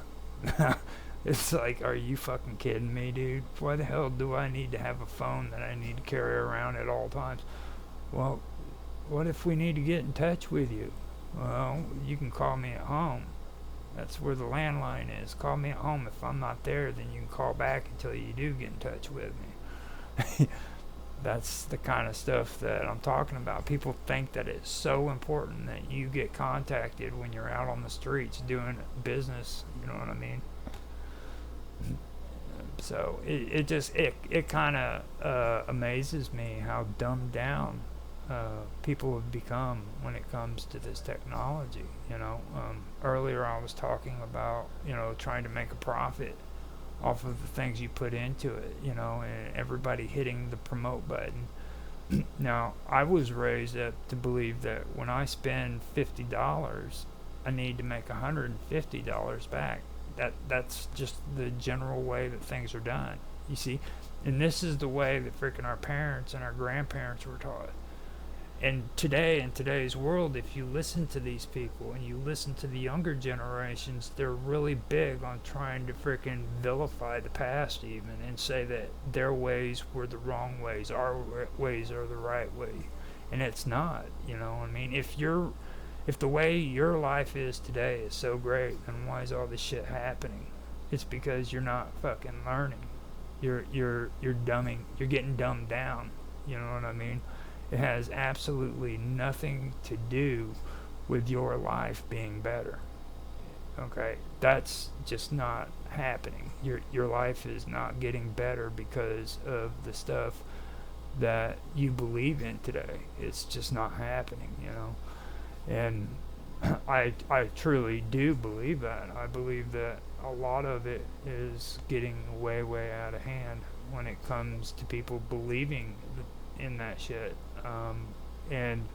It's like, are you fucking kidding me, dude? Why the hell do I need to have a phone that I need to carry around at all times? Well, what if we need to get in touch with you? Well, you can call me at home. That's where the landline is. Call me at home. If I'm not there, then you can call back until you do get in touch with me. That's the kind of stuff that I'm talking about. People think that it's so important that you get contacted when you're out on the streets doing business. You know what I mean? So it kind of amazes me how dumbed down people have become when it comes to this technology. You know, earlier I was talking about, you know, trying to make a profit off of the things you put into it, you know, and everybody hitting the promote button. Now, I was raised up to believe that when I spend $50, I need to make $150 back. That's just the general way that things are done, you see. And this is the way that freaking our parents and our grandparents were taught. And today, in today's world, if you listen to these people and you listen to the younger generations, they're really big on trying to freaking vilify the past even and say that their ways were the wrong ways, our ways are the right way. And it's not, you know. I mean, if the way your life is today is so great, then why is all this shit happening? It's because you're not fucking learning. You're getting dumbed down. You know what I mean? It has absolutely nothing to do with your life being better. Okay? That's just not happening. Your life is not getting better because of the stuff that you believe in today. It's just not happening, you know? And I truly do believe that. I believe that a lot of it is getting way, way out of hand when it comes to people believing in that shit. And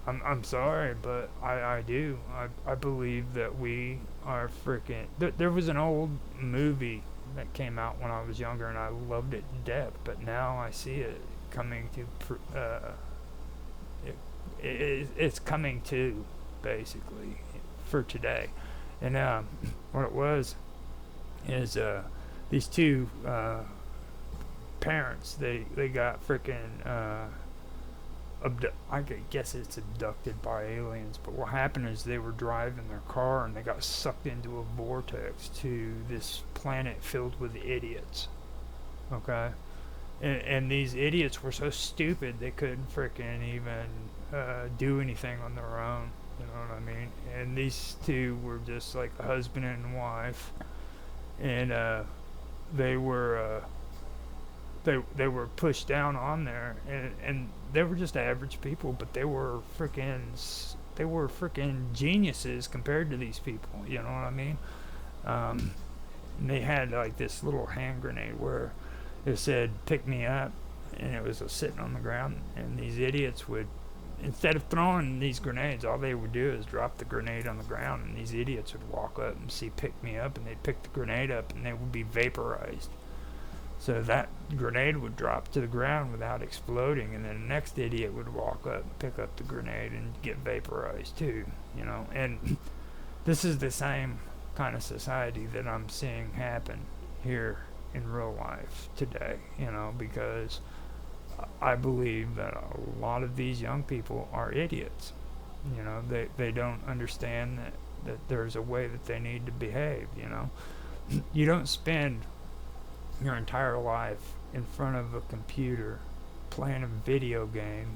I'm sorry, but I do. I believe that we are freaking... There was an old movie that came out when I was younger, and I loved it to death, but now I see it coming to... It's coming to, basically, for today. And what it was is these two parents, they got freaking I guess it's abducted by aliens, but what happened is they were driving their car and they got sucked into a vortex to this planet filled with idiots. Okay? And these idiots were so stupid they couldn't freaking even do anything on their own. You know what I mean? And these two were just like a husband and wife, and they were pushed down on there, and they were just average people, but they were freaking geniuses compared to these people. You know what I mean? And they had like this little hand grenade where it said "pick me up," and it was sitting on the ground, and these idiots would, instead of throwing these grenades, all they would do is drop the grenade on the ground, and these idiots would walk up and see "pick me up," and they'd pick the grenade up, and they would be vaporized. So that grenade would drop to the ground without exploding, and then the next idiot would walk up, pick up the grenade, and get vaporized too. And this is the same kind of society that I'm seeing happen here in real life today. Because I believe that a lot of these young people are idiots. They don't understand that there's a way that they need to behave. You don't spend your entire life in front of a computer playing a video game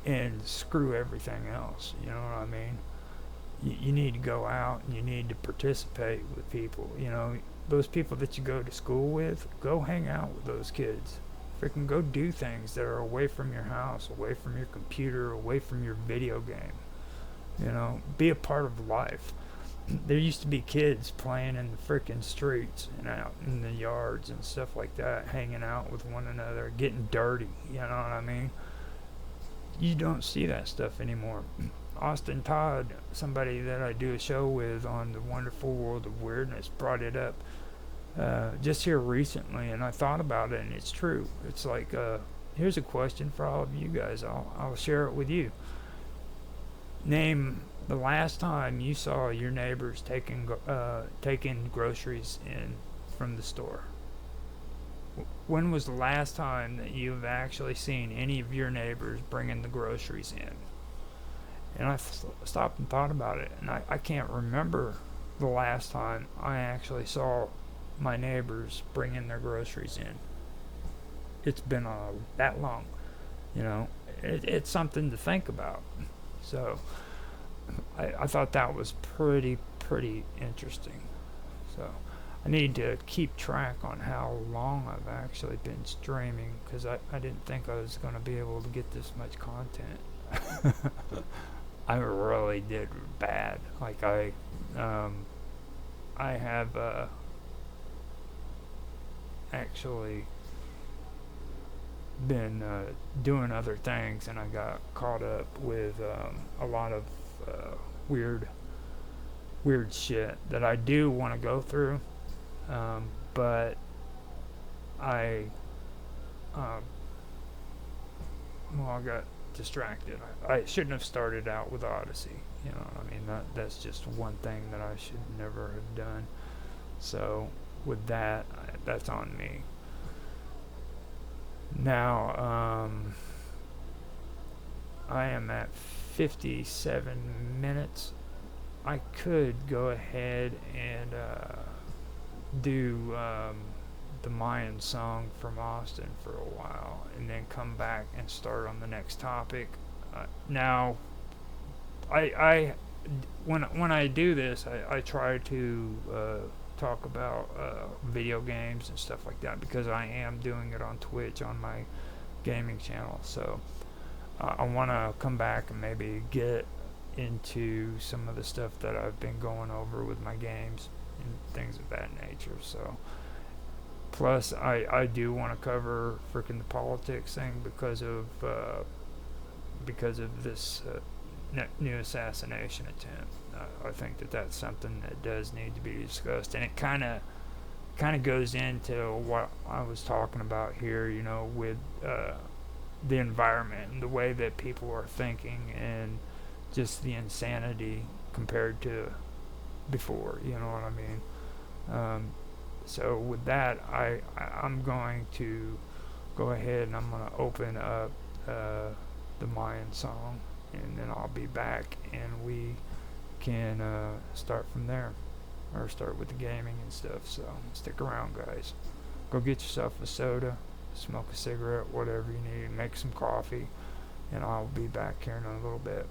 and screw everything else. You know what I mean? You need to go out and you need to participate with people. Those people that you go to school with, go hang out with those kids. Freaking go do things that are away from your house, away from your computer, away from your video game. Be a part of life. There used to be kids playing in the freaking streets and out in the yards and stuff like that, hanging out with one another, getting dirty. You know what I mean? You don't see that stuff anymore. Austin Todd, somebody that I do a show with on the Wonderful World of Weirdness, brought it up just here recently, and I thought about it, and it's true. It's like, here's a question for all of you guys. I'll share it with you. Name the last time you saw your neighbors taking groceries in from the store. When was the last time that you've actually seen any of your neighbors bringing the groceries in? And I stopped and thought about it, and I can't remember the last time I actually saw my neighbors bringing their groceries in. It's been that long. It's something to think about. So I thought that was pretty interesting. So I need to keep track on how long I've actually been streaming, because I didn't think I was going to be able to get this much content. I really did bad. Like I have actually been doing other things, and I got caught up with a lot of weird shit that I do want to go through, but I got distracted. I shouldn't have started out with Odyssey. You know what I mean? That's just one thing that I should never have done. So with that, that's on me. Now, I am at 57 minutes. I could go ahead and do the Mayan song from Austin for a while, and then come back and start on the next topic. Now, when I do this, I try to talk about video games and stuff like that, because I am doing it on Twitch on my gaming channel. So I want to come back and maybe get into some of the stuff that I've been going over with my games and things of that nature. So plus I do want to cover freaking the politics thing because of this new assassination attempt. I think that's something that does need to be discussed, and it kind of goes into what I was talking about here, with the environment and the way that people are thinking, and just the insanity compared to before. You know what I mean? So with that, I'm going to go ahead and I'm going to open up the Mayan song, and then I'll be back and we can start from there, or start with the gaming and stuff. So stick around, guys. Go get yourself a soda, smoke a cigarette, whatever you need, make some coffee, and I'll be back here in a little bit.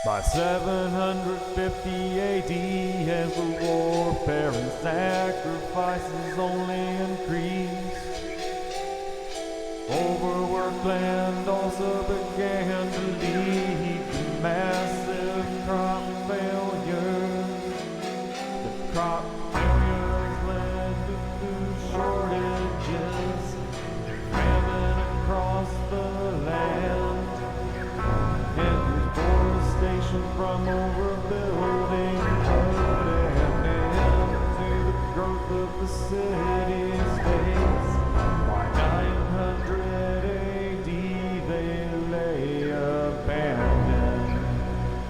By 750 AD, as the warfare and sacrifices only increased, overworked land also began to lead to massive crop failures. The crop failures led to food shortages, famine across the land, and deforestation from overbuilding put an end to the growth of the city-states. By 900 AD, they lay abandoned,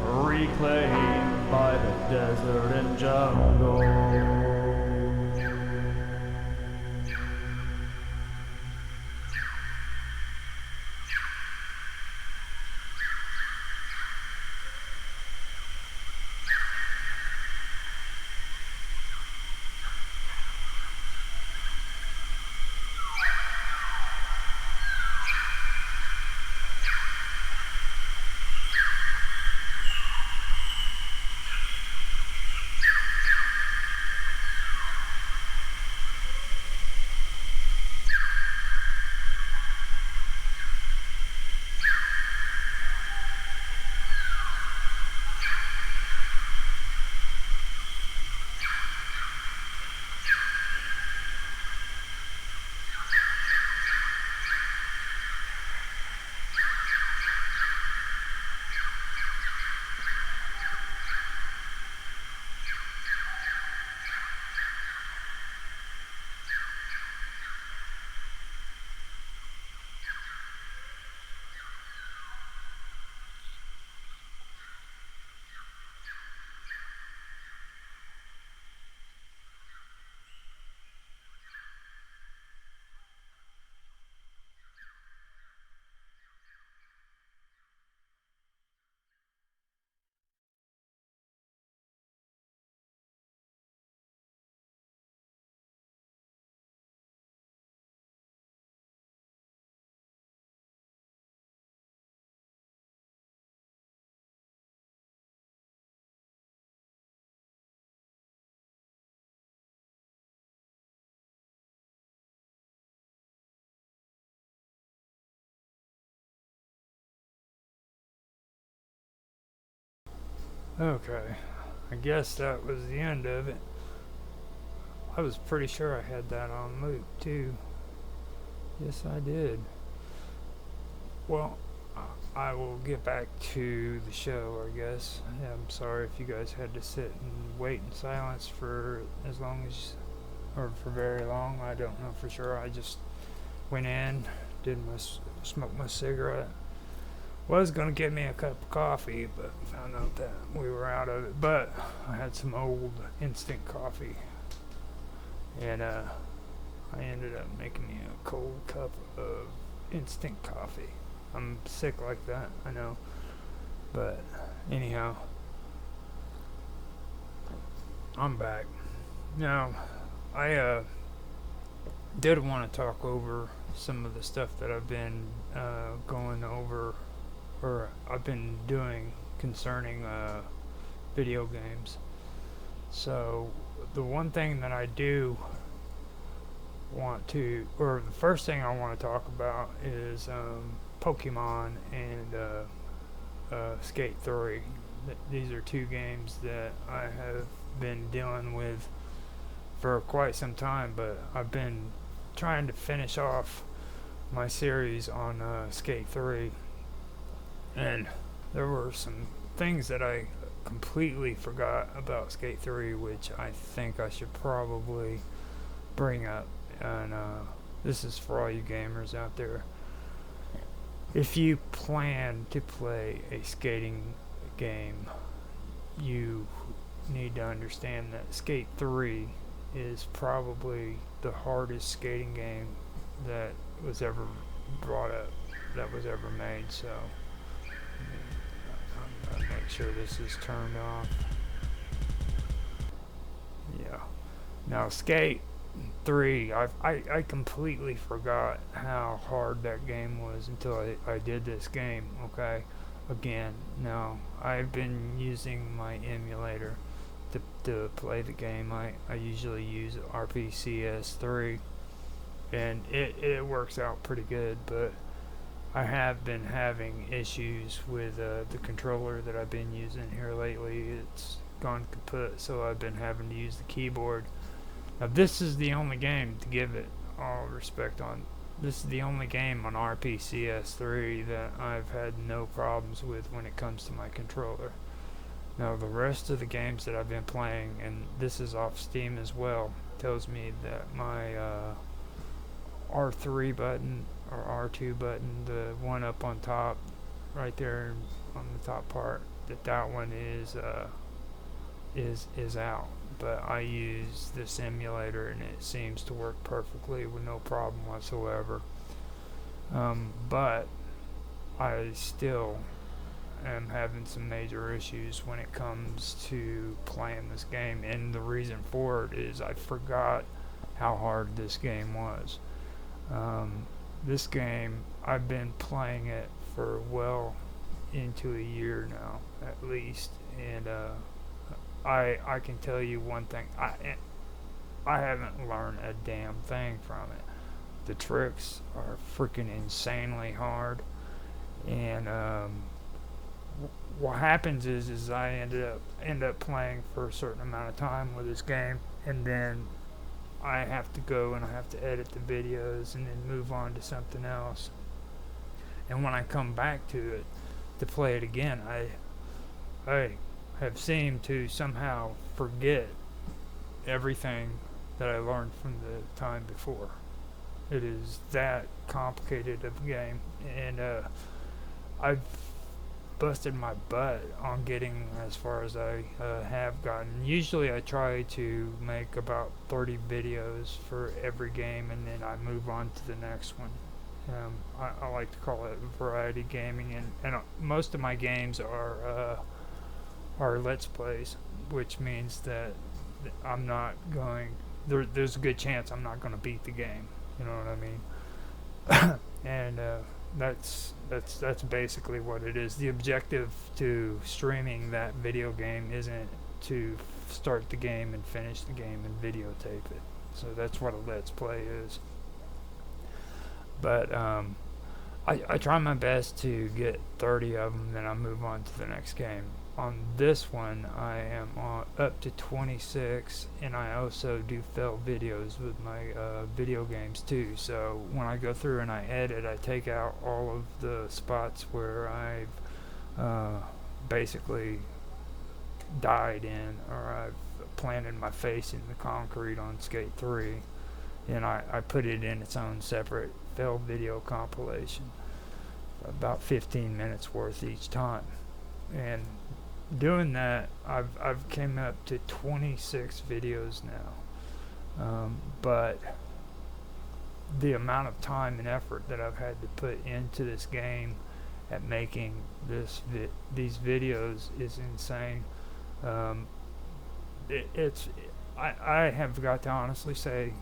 reclaimed by the desert and jungle. Okay, I guess that was the end of it. I was pretty sure I had that on loop too. Yes, I did. Well, I will get back to the show, I guess. Yeah, I'm sorry if you guys had to sit and wait in silence for as long as, or for very long. I don't know for sure. I just went in, smoked my cigarette. Was gonna get me a cup of coffee, but found out that we were out of it. But I had some old instant coffee, and I ended up making me a cold cup of instant coffee. I'm sick like that, I know. But anyhow, I'm back. Now, I did want to talk over some of the stuff that I've been going over, or I've been doing concerning video games. So, the one thing that I do want to, or the first thing I want to talk about is Pokemon and Skate 3. These are two games that I have been dealing with for quite some time, but I've been trying to finish off my series on Skate 3, and there were some things that I completely forgot about Skate 3, which I think I should probably bring up. And this is for all you gamers out there. If you plan to play a skating game, you need to understand that Skate 3 is probably the hardest skating game that was ever brought up, that was ever made. So I'm gonna make sure this is turned off. Yeah. Now Skate 3, I completely forgot how hard that game was until I did this game. Okay, again, no. I've been using my emulator to play the game. I usually use RPCS3, and it works out pretty good, but I have been having issues with the controller that I've been using here lately. It's gone kaput, so I've been having to use the keyboard. Now, this is the only game, to give it all respect on, this is the only game on RPCS3 that I've had no problems with when it comes to my controller. Now, the rest of the games that I've been playing, and this is off Steam as well, tells me that my R3 button or R2 button, the one up on top, right there on the top part, that one is out. But I use this emulator and it seems to work perfectly with no problem whatsoever. But I still am having some major issues when it comes to playing this game, and the reason for it is I forgot how hard this game was. This game, I've been playing it for well into a year now, at least, and I can tell you one thing, I haven't learned a damn thing from it. The tricks are freaking insanely hard, and what happens is I end up playing for a certain amount of time with this game, and then I have to go and I have to edit the videos and then move on to something else. And when I come back to it to play it again, I have seemed to somehow forget everything that I learned from the time before. It is that complicated of a game, and I've busted my butt on getting as far as I have gotten. Usually I try to make about 30 videos for every game, and then I move on to the next one. I like to call it variety gaming, and most of my games are Let's Plays, which means that I'm not going, there's a good chance I'm not going to beat the game, you know what I mean? And that's basically what it is. The objective to streaming that video game isn't to start the game and finish the game and videotape it. So that's what a Let's Play is. But I try my best to get 30 of them, then I move on to the next game. On this one, I am up to 26, and I also do fail videos with my video games too. So when I go through and I edit, I take out all of the spots where I've basically died in, or I've planted my face in the concrete on Skate 3, and I put it in its own separate fail video compilation, about 15 minutes worth each time. And doing that, I've came up to 26 videos now, but the amount of time and effort that I've had to put into this game at making these videos is insane. I have got to honestly say,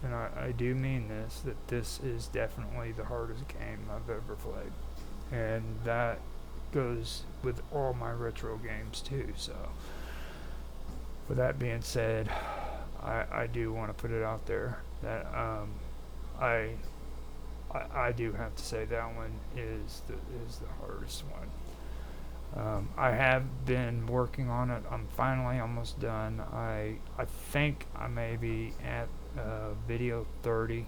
and I do mean this, that this is definitely the hardest game I've ever played, and that goes with all my retro games too. So with that being said, I do want to put it out there that I do have to say that one is the hardest one. I have been working on it. I'm finally almost done. I think I may be at video 30.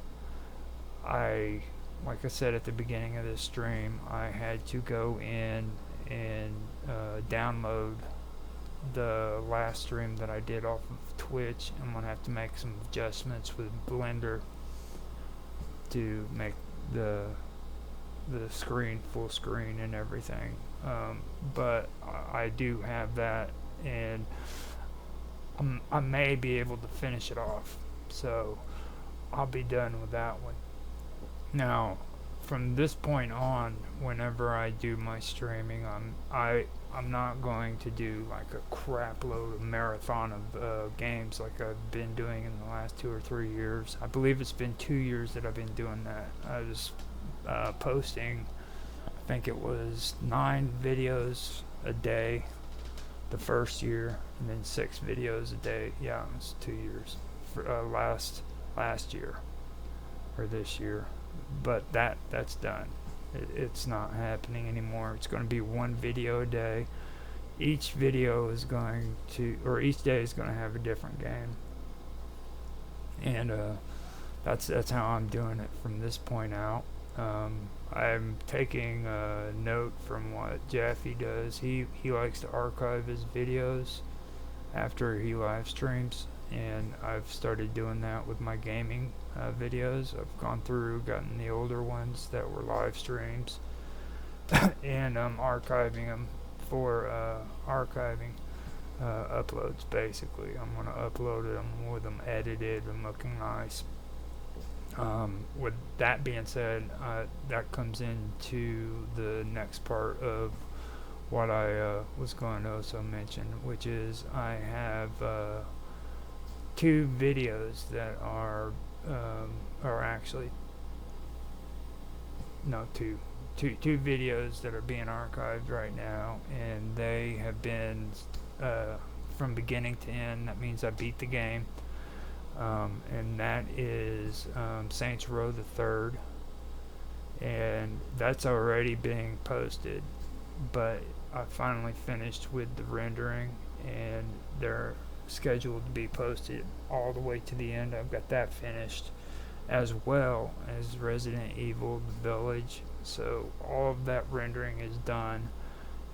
Like I said at the beginning of this stream, I had to go in and download the last stream that I did off of Twitch. I'm going to have to make some adjustments with Blender to make the screen full screen and everything. But I do have that, and I may be able to finish it off. So I'll be done with that one. Now, from this point on, whenever I do my streaming, I'm not going to do like a crap load of marathon of games like I've been doing in the last 2 or 3 years. I believe it's been 2 years that I've been doing that. I was posting think it was 9 videos a day the first year, and then 6 videos a day. Yeah, it was 2 years for last year or this year, but that's done. It's not happening anymore. It's going to be 1 video a day. Each video is going to, or each day is going to have a different game, and that's how I'm doing it from this point out. I'm taking a note from what Jaffe does. He likes to archive his videos after he live streams, and I've started doing that with my gaming videos. I've gone through, gotten the older ones that were live streams, and I'm archiving them for archiving uploads. Basically, I'm gonna upload them with them edited and looking nice. With that being said, that comes into the next part of what I was going to also mention, which is I have 2 videos that are actually no two videos that are being archived right now, and they have been from beginning to end. That means I beat the game. And that is Saints Row the Third, and that's already being posted, but I finally finished with the rendering, and they're scheduled to be posted all the way to the end. I've got that finished, as well as Resident Evil The Village, so all of that rendering is done,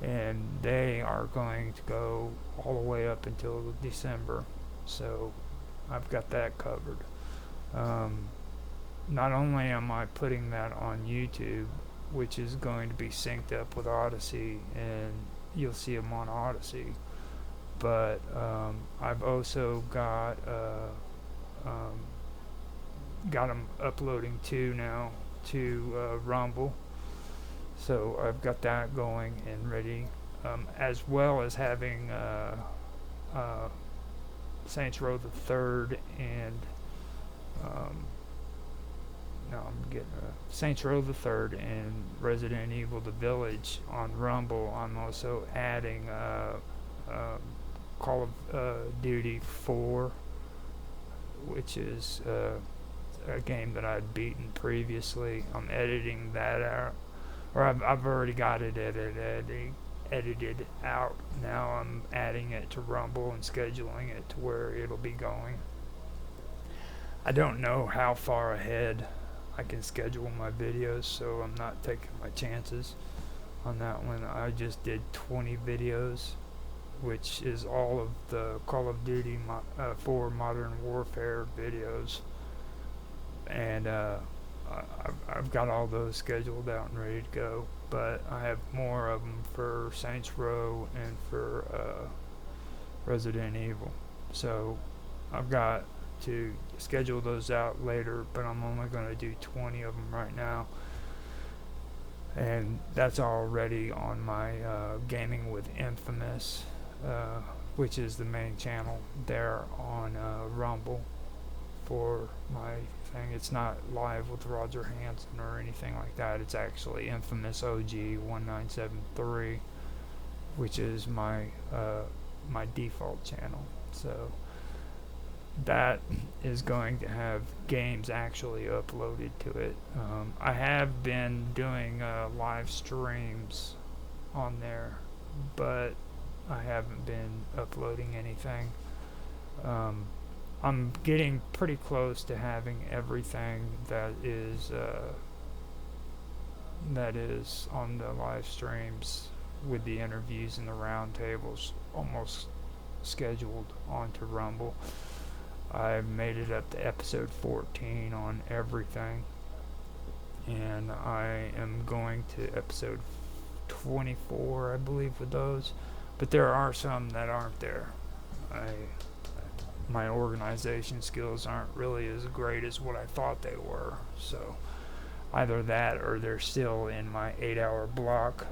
and they are going to go all the way up until December, so I've got that covered. Not only am I putting that on YouTube, which is going to be synced up with Odyssey, and you'll see them on Odyssey, but I've also got them uploading now to Rumble, so I've got that going and ready, as well as having Saints Row the Third and Saints Row the Third and Resident Evil The Village on Rumble. I'm also adding Call of Duty 4, which is a game that I'd beaten previously. I'm editing that out, or I've already got it edited out. Now I'm adding it to Rumble and scheduling it to where it'll be going. I don't know how far ahead I can schedule my videos, so I'm not taking my chances on that one. I just did 20 videos, which is all of the Call of Duty 4 Modern Warfare videos, and I've got all those scheduled out and ready to go, but I have more of them for Saints Row and for Resident Evil, so I've got to schedule those out later, but I'm only going to do 20 of them right now, and that's already on my Gaming with Infamous, which is the main channel there on Rumble for my thing. It's not live with Roger Hanson or anything like that. It's actually Infamous OG 1973, which is my my default channel. So that is going to have games actually uploaded to it. I have been doing live streams on there, but I haven't been uploading anything. I'm getting pretty close to having everything that is on the live streams with the interviews and the roundtables almost scheduled onto Rumble. I've made it up to episode 14 on everything, and I am going to episode 24, I believe, with those, but there are some that aren't there. My organization skills aren't really as great as what I thought they were, so either that or they're still in my 8-hour block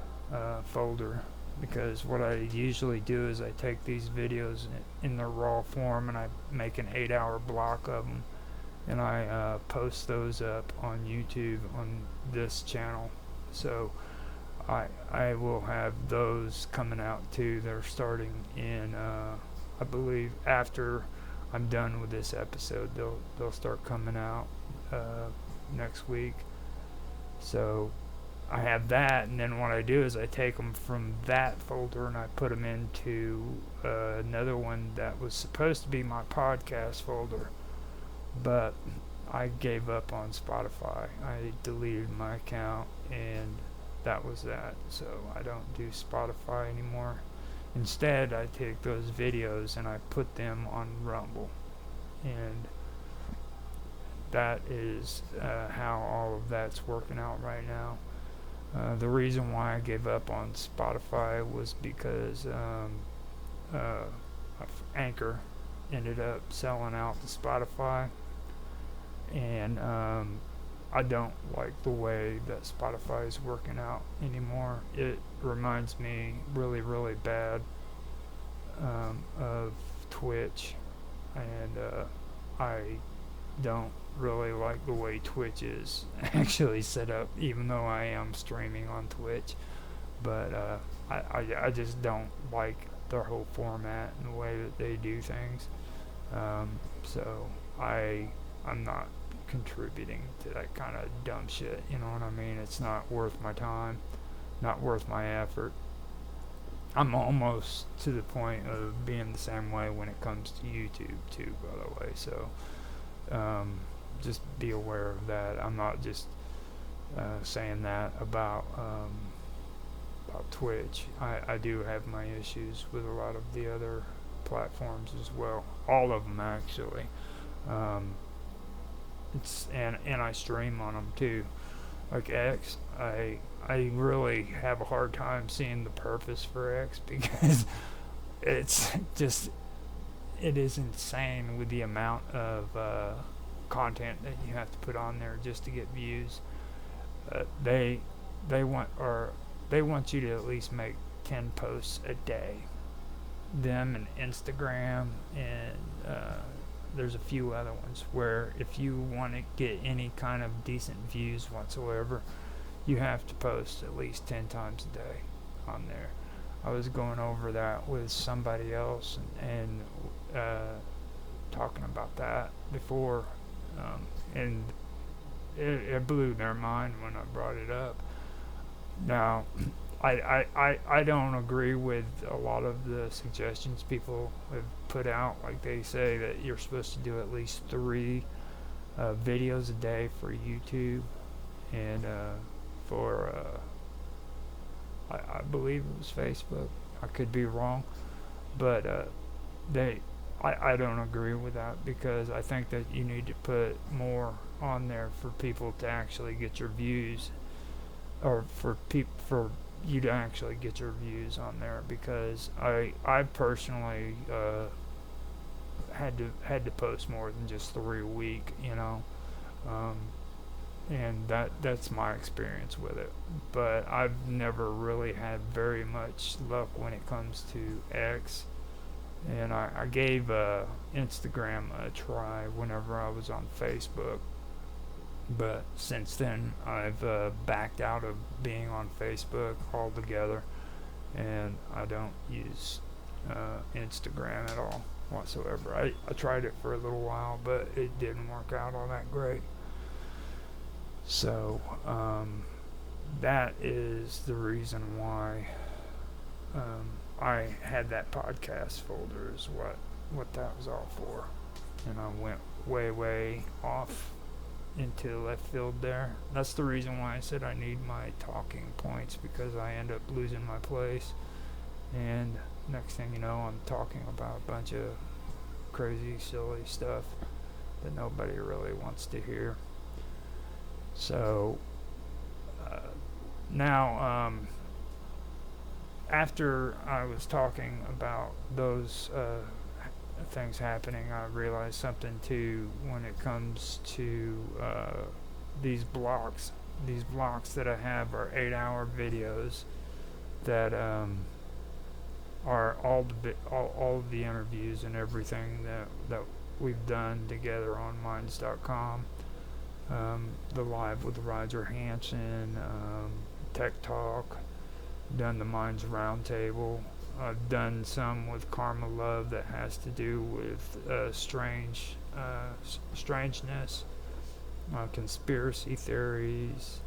folder, because what I usually do is I take these videos in their raw form and I make an 8-hour block of them, and I post those up on YouTube on this channel. So I will have those coming out too. They're starting in I believe after I'm done with this episode, they'll start coming out next week. So I have that, and then what I do is I take them from that folder and I put them into another one that was supposed to be my podcast folder, but I gave up on Spotify. I deleted my account, and that was that. So I don't do Spotify anymore. Instead, I take those videos and I put them on Rumble, and that is how all of that's working out right now. The reason why I gave up on Spotify was because Anchor ended up selling out to Spotify, and I don't like the way that Spotify is working out anymore. It reminds me really, really bad of Twitch, and I don't really like the way Twitch is actually set up, even though I am streaming on Twitch. But I just don't like their whole format and the way that they do things. So I'm not contributing to that kind of dumb shit, you know what I mean? It's not worth my time, not worth my effort. I'm almost to the point of being the same way when it comes to YouTube too, by the way. So just be aware of that. I'm not just saying that about Twitch. I do have my issues with a lot of the other platforms as well. All of them actually. And I stream on them too. Like X, I really have a hard time seeing the purpose for X because it's just, it is insane with the amount of content that you have to put on there just to get views. They want you to at least make 10 posts a day. Them and Instagram and there's a few other ones where if you want to get any kind of decent views whatsoever, you have to post at least 10 times a day on there. I was going over that with somebody else and talking about that before, and it blew their mind when I brought it up. Now, I don't agree with a lot of the suggestions people have put out. Like they say that you're supposed to do at least 3 videos a day for YouTube, and for I believe it was Facebook. I could be wrong, but I don't agree with that because I think that you need to put more on there for people to actually get your views, or for you to actually get your views on there, because I personally had to post more than just 3 a week, you know, and that's my experience with it. But I've never really had very much luck when it comes to X, and I gave Instagram a try whenever I was on Facebook. But since then, I've backed out of being on Facebook altogether, and I don't use Instagram at all whatsoever. I tried it for a little while, but it didn't work out all that great. So that is the reason why I had that podcast folder, is what that was all for. And I went way off into left field there. That's the reason why I said I need my talking points, because I end up losing my place, and next thing you know, I'm talking about a bunch of crazy silly stuff that nobody really wants to hear. So now after I was talking about those things happening, I realized something too when it comes to these blocks. These blocks that I have are 8-hour videos that are all of the interviews and everything that we've done together on Minds.com. The Live with Roger Hanson, Tech Talk, done the Minds Roundtable. I've done some with Karma Love that has to do with strangeness, conspiracy theories,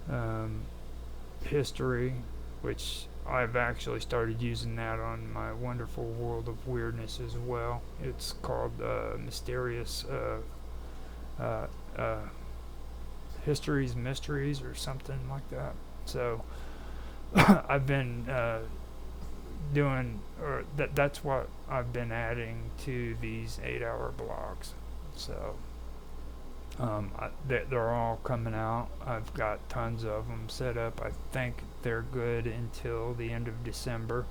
um, history, which I've actually started using that on my wonderful world of weirdness as well. It's called Mysterious uh, uh, Histories, Mysteries, or something like that. So I've been doing, or that's what I've been adding to these 8-hour blocks. So they're all coming out. I've got tons of them set up. I think they're good until the end of December.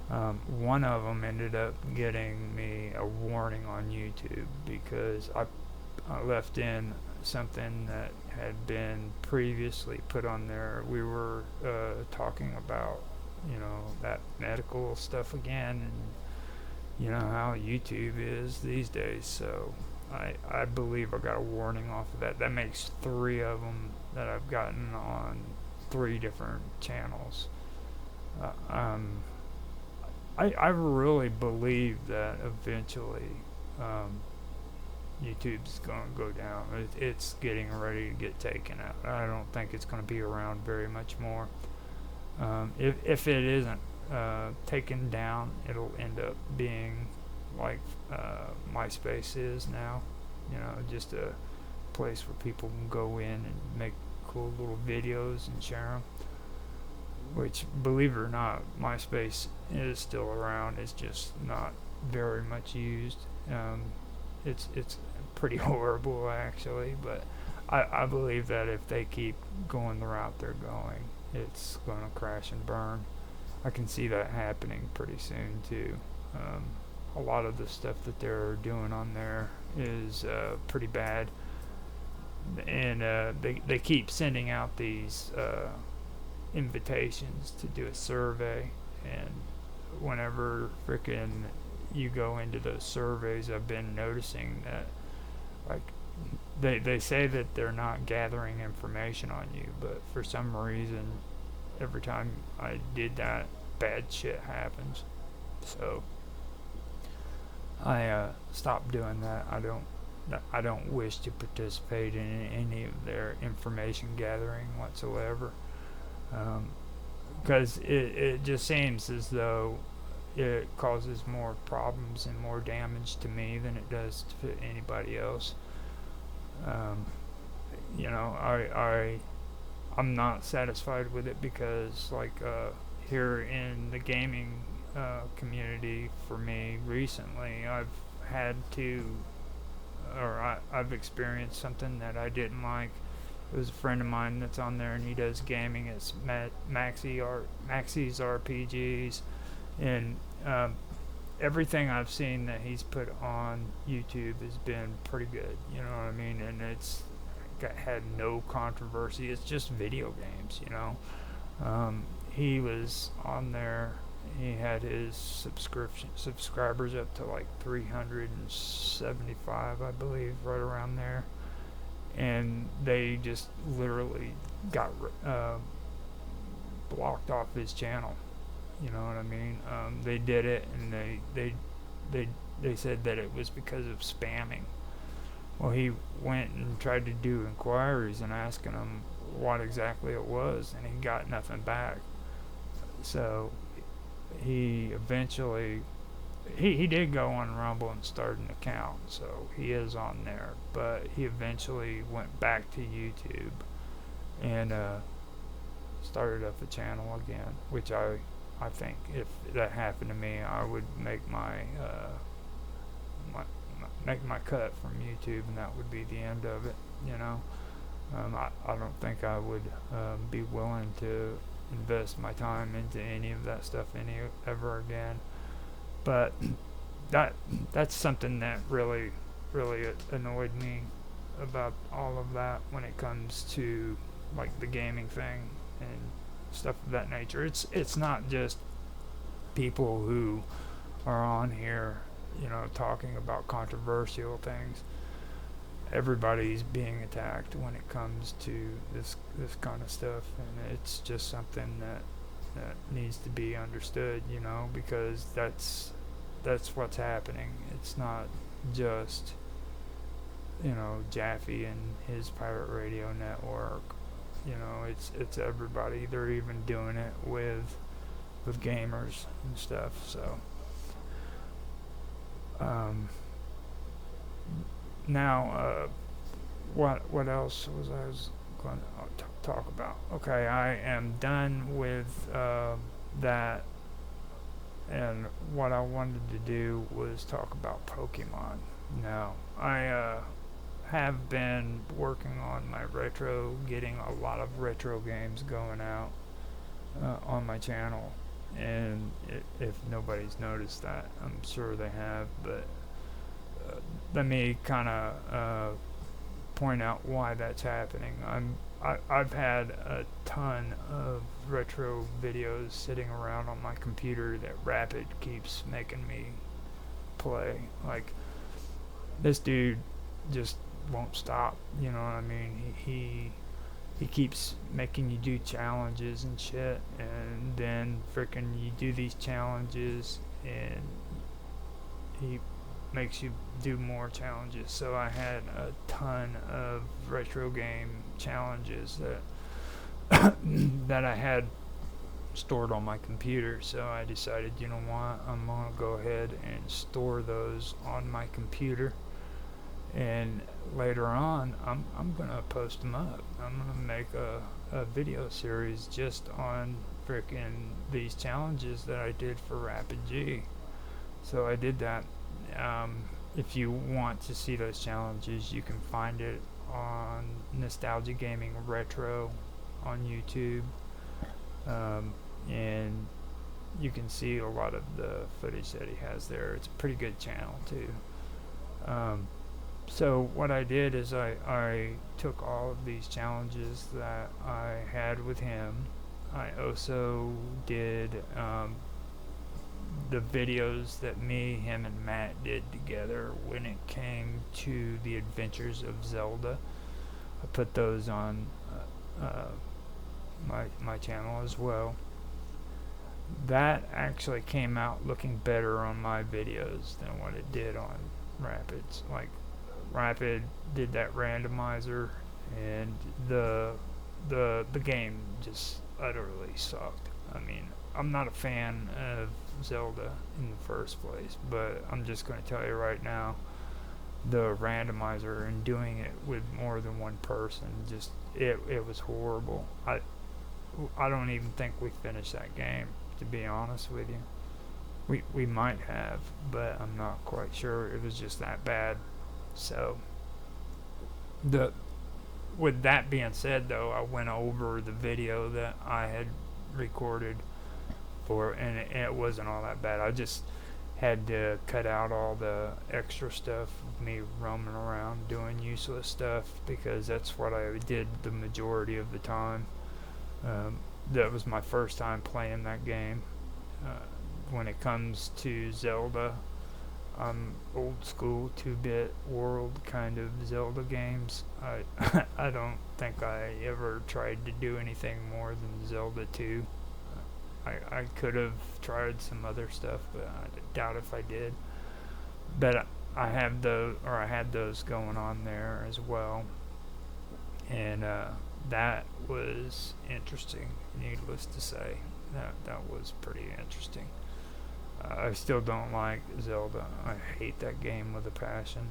One of them ended up getting me a warning on YouTube because I left in something that had been previously put on there. We were talking about, that medical stuff again, and you know how YouTube is these days. So I believe I got a warning off of that. That makes 3 of them that I've gotten on 3 different channels. I really believe that eventually YouTube's going to go down. It's getting ready to get taken out. I don't think it's going to be around very much more. If it isn't taken down, it'll end up being like MySpace is now. Just a place where people can go in and make cool little videos and share them. Which, believe it or not, MySpace is still around. It's just not very much used. It's pretty horrible actually, but I believe that if they keep going the route they're going, it's going to crash and burn. I can see that happening pretty soon too. A lot of the stuff that they're doing on there is pretty bad, and they keep sending out these invitations to do a survey, and whenever frickin' you go into those surveys, I've been noticing that like they say that they're not gathering information on you, but for some reason every time I did that, bad shit happens. So I stopped doing that. I don't wish to participate in any of their information gathering whatsoever, because it just seems as though it causes more problems and more damage to me than it does to anybody else. I'm not satisfied with it because, like, here in the gaming community, for me recently, I've had to, I've experienced something that I didn't like. It was a friend of mine that's on there, and he does gaming. It's Maxie's RPGs, and everything I've seen that he's put on YouTube has been pretty good. You know what I mean? And it's had no controversy. It's just video games. He was on there. He had his subscribers up to like 375, I believe, right around there. And they just literally got blocked off his channel. You know what I mean? They did it, and they said that it was because of spamming. Well, he went and tried to do inquiries and asking them what exactly it was, and he got nothing back. So he eventually he did go on Rumble and start an account, so he is on there. But he eventually went back to YouTube and started up a channel again, which I think if that happened to me, I would make my cut from YouTube, and that would be the end of it. I don't think I would be willing to invest my time into any of that stuff ever again. But that's something that really annoyed me about all of that when it comes to like the gaming thing and stuff of that nature. It's not just people who are on here, talking about controversial things. Everybody's being attacked when it comes to this kind of stuff, and it's just something that that needs to be understood, you know, because that's what's happening. It's not just, you know, Jaffe and his pirate radio network. You know, it's everybody. They're even doing it with gamers and stuff. So now, what else was I going to talk about? Okay, I am done with that, and what I wanted to do was talk about Pokemon. Now, I have been working on my retro, getting a lot of retro games going out on my channel, and if nobody's noticed that, I'm sure they have, but let me kind of point out why that's happening. I've had a ton of retro videos sitting around on my computer that Rapid keeps making me play. Like, this dude just won't stop, you know what I mean? He keeps making you do challenges and shit, and then frickin' you do these challenges and he makes you do more challenges. So I had a ton of retro game challenges that that I had stored on my computer. So I decided, you know what, I'm gonna go ahead and store those on my computer, and later on I'm gonna post them up. I'm gonna make a video series just on frickin' these challenges that I did for Rapid G. So I did that. If you want to see those challenges, you can find it on Nostalgia Gaming Retro on YouTube, and you can see a lot of the footage that he has there. It's a pretty good channel too. So what I did is I took all of these challenges that I had with him. I also did the videos that me, him, and Matt did together when it came to the Adventures of Zelda. I put those on my channel as well. That actually came out looking better on my videos than what it did on Rapid's. Like, Rapid did that randomizer, and the game just utterly sucked. I mean, I'm not a fan of Zelda in the first place, but I'm just going to tell you right now, the randomizer and doing it with more than one person, just it was horrible. I don't even think we finished that game, to be honest with you. We might have, but I'm not quite sure. It was just that bad. So with that being said, though, I went over the video that I had recorded for, and it wasn't all that bad. I just had to cut out all the extra stuff of me roaming around doing useless stuff, because that's what I did the majority of the time. That was my first time playing that game. When it comes to Zelda, I'm old school 2-bit world kind of Zelda games. I don't think I ever tried to do anything more than Zelda 2. I could have tried some other stuff, but I doubt if I did. But I had those going on there as well, and that was interesting. Needless to say, that was pretty interesting. I still don't like Zelda. I hate that game with a passion.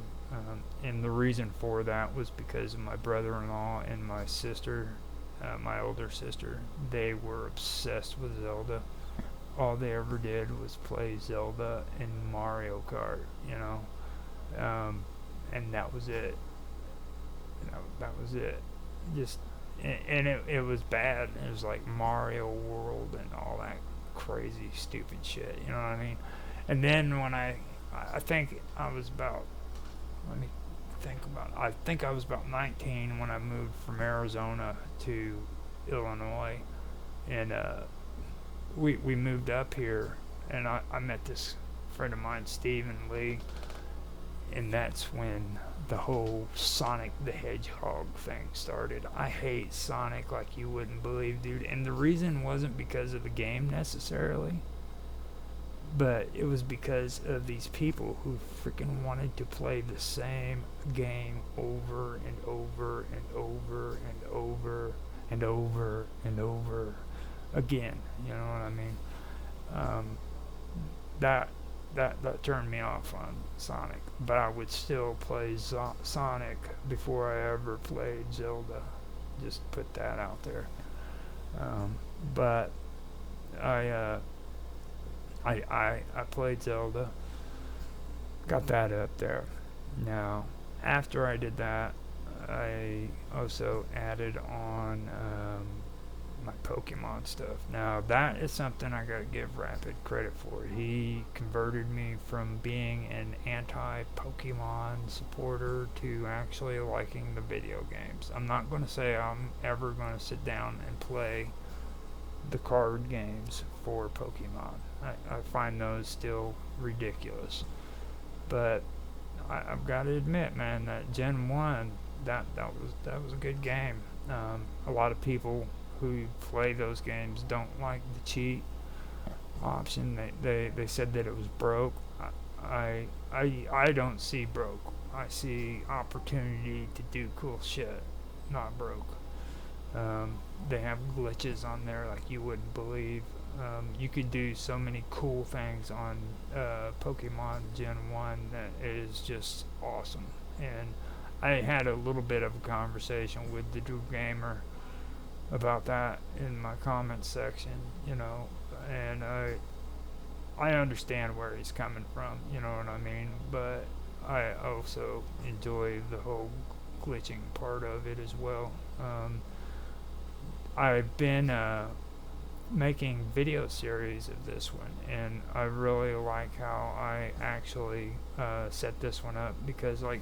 And the reason for that was because of my brother-in-law and my sister, my older sister. They were obsessed with Zelda. All they ever did was play Zelda and Mario Kart, you know. And that was it. That was it. Just, and it was bad. It was like Mario World and all that crazy stupid shit, you know what I mean? And then when I think I was about, let me think about it. I think I was about 19 when I moved from Arizona to Illinois, and we moved up here, and I met this friend of mine, Stephen Lee, and that's when the whole Sonic the Hedgehog thing started. I hate Sonic like you wouldn't believe, dude. And the reason wasn't because of the game necessarily, but it was because of these people who freaking wanted to play the same game over and over and over and over and over and over again. You know what I mean? Um, that that turned me off on Sonic, but I would still play Sonic before I ever played Zelda. Just put that out there. But I I played Zelda, got that up there. Now, after I did that, I also added on my Pokemon stuff. Now, that is something I gotta give Rapid credit for. He converted me from being an anti-Pokemon supporter to actually liking the video games. I'm not gonna say I'm ever gonna sit down and play the card games for Pokemon. I find those still ridiculous. But I've got to admit, man, that Gen 1, that was a good game. A lot of people who play those games don't like the cheat option. They said that it was broke. I don't see broke. I see opportunity to do cool shit, not broke. They have glitches on there like you wouldn't believe. You could do so many cool things on Pokemon Gen 1 that is just awesome. And I had a little bit of a conversation with the Drew Gamer about that in my comments section, you know, and I understand where he's coming from, you know what I mean, but I also enjoy the whole glitching part of it as well. I've been making video series of this one, and I really like how I actually set this one up, because like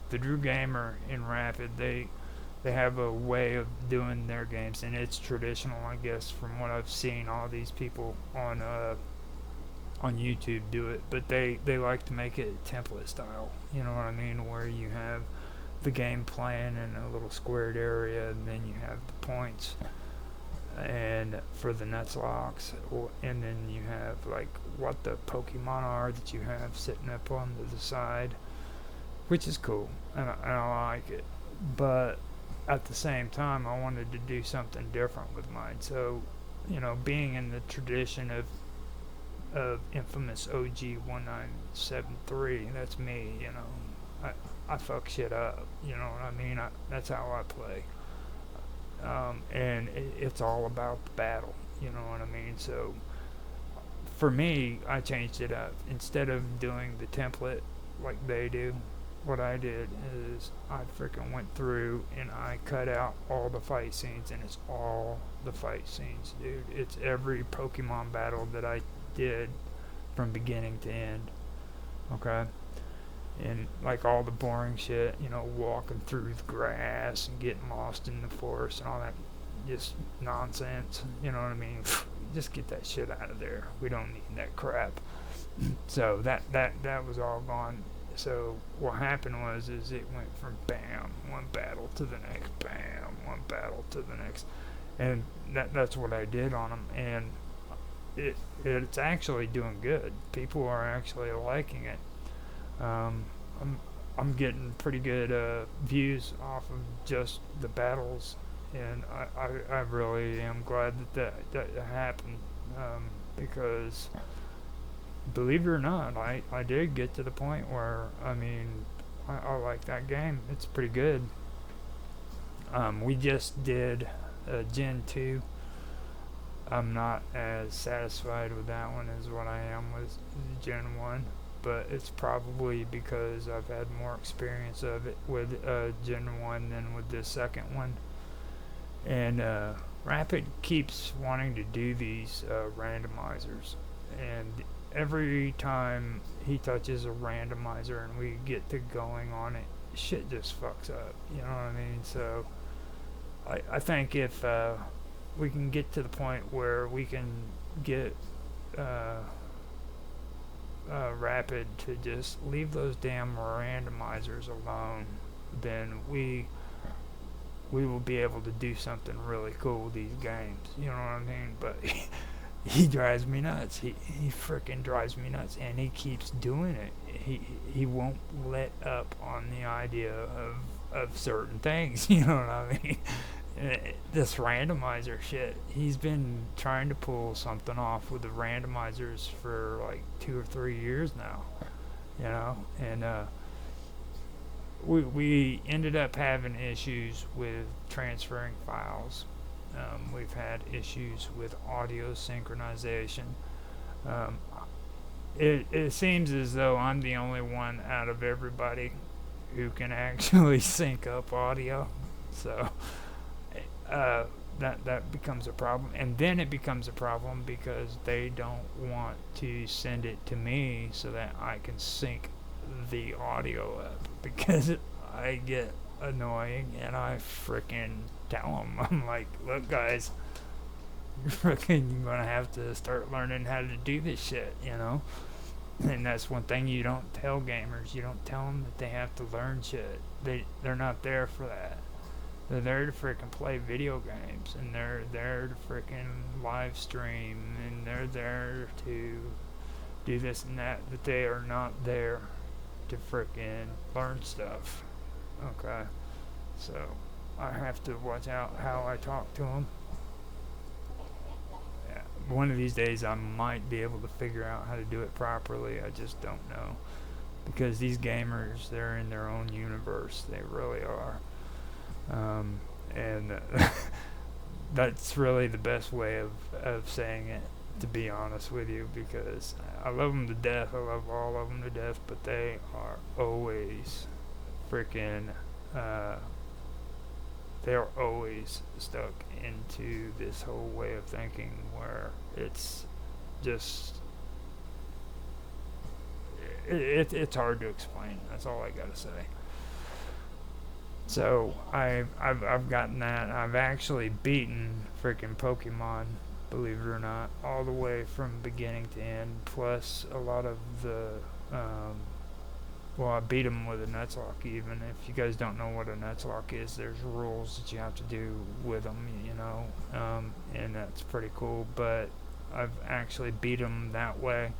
the Drew Gamer in Rapid, they have a way of doing their games, and it's traditional, I guess, from what I've seen. All these people on YouTube do it, but they like to make it template style, you know what I mean, where you have the game playing in a little squared area, and then you have the points and for the Nuzlocke, and then you have like what the Pokemon are that you have sitting up on the side, which is cool, and I like it. But at the same time, I wanted to do something different with mine. So, you know, being in the tradition of infamous OG 1973, that's me. You know, I fuck shit up. You know what I mean? That's how I play. And it's all about the battle. You know what I mean? So for me, I changed it up. Instead of doing the template like they do, what I did is I freaking went through and I cut out all the fight scenes, and it's all the fight scenes, dude. It's every Pokemon battle that I did from beginning to end. Okay? And like all the boring shit, you know, walking through the grass and getting lost in the forest and all that just nonsense, you know what I mean? Just get that shit out of there. We don't need that crap. So that was all gone. So what happened was it went from bam, one battle to the next, bam, one battle to the next, and that's what I did on them, and it's actually doing good. People are actually liking it. I'm getting pretty good views off of just the battles, and I really am glad that happened, because believe it or not, I did get to the point where, I mean, I like that game. It's pretty good. We just did Gen 2. I'm not as satisfied with that one as what I am with Gen 1, but it's probably because I've had more experience of it with Gen 1 than with the second one. And Rapid keeps wanting to do these randomizers, and every time he touches a randomizer and we get to going on it, shit just fucks up, you know what I mean? So I think if we can get to the point where we can get Rapid to just leave those damn randomizers alone, then we will be able to do something really cool with these games. You know what I mean? But he drives me nuts. He freaking drives me nuts, and he keeps doing it. He won't let up on the idea of certain things. You know what I mean? This randomizer shit. He's been trying to pull something off with the randomizers for like 2 or 3 years now. You know, and we ended up having issues with transferring files. We've had issues with audio synchronization. Um, it seems as though I'm the only one out of everybody who can actually sync up audio. So that becomes a problem, and then it becomes a problem because they don't want to send it to me so that I can sync the audio up, because I get annoying and I freaking tell them, I'm like, look guys, you're gonna have to start learning how to do this shit, you know. And that's one thing you don't tell gamers. You don't tell them that they have to learn shit. They're not there for that. They're there to freaking play video games, and they're there to freaking live stream, and they're there to do this and that. But they are not there to freaking learn stuff. Okay, so I have to watch out how I talk to them. Yeah, one of these days I might be able to figure out how to do it properly. I just don't know, because these gamers, they're in their own universe. They really are. And that's really the best way of saying it, to be honest with you, because I love them to death. I love all of them to death, but they are always freaking they're always stuck into this whole way of thinking where it's just it's hard to explain. That's all I gotta say. So I've gotten that. I've actually beaten freaking Pokemon, believe it or not, all the way from beginning to end. Plus a lot of the well, I beat them with a Nuzlocke even. If you guys don't know what a Nuzlocke is, there's rules that you have to do with them, you know, and that's pretty cool. But I've actually beat them that way,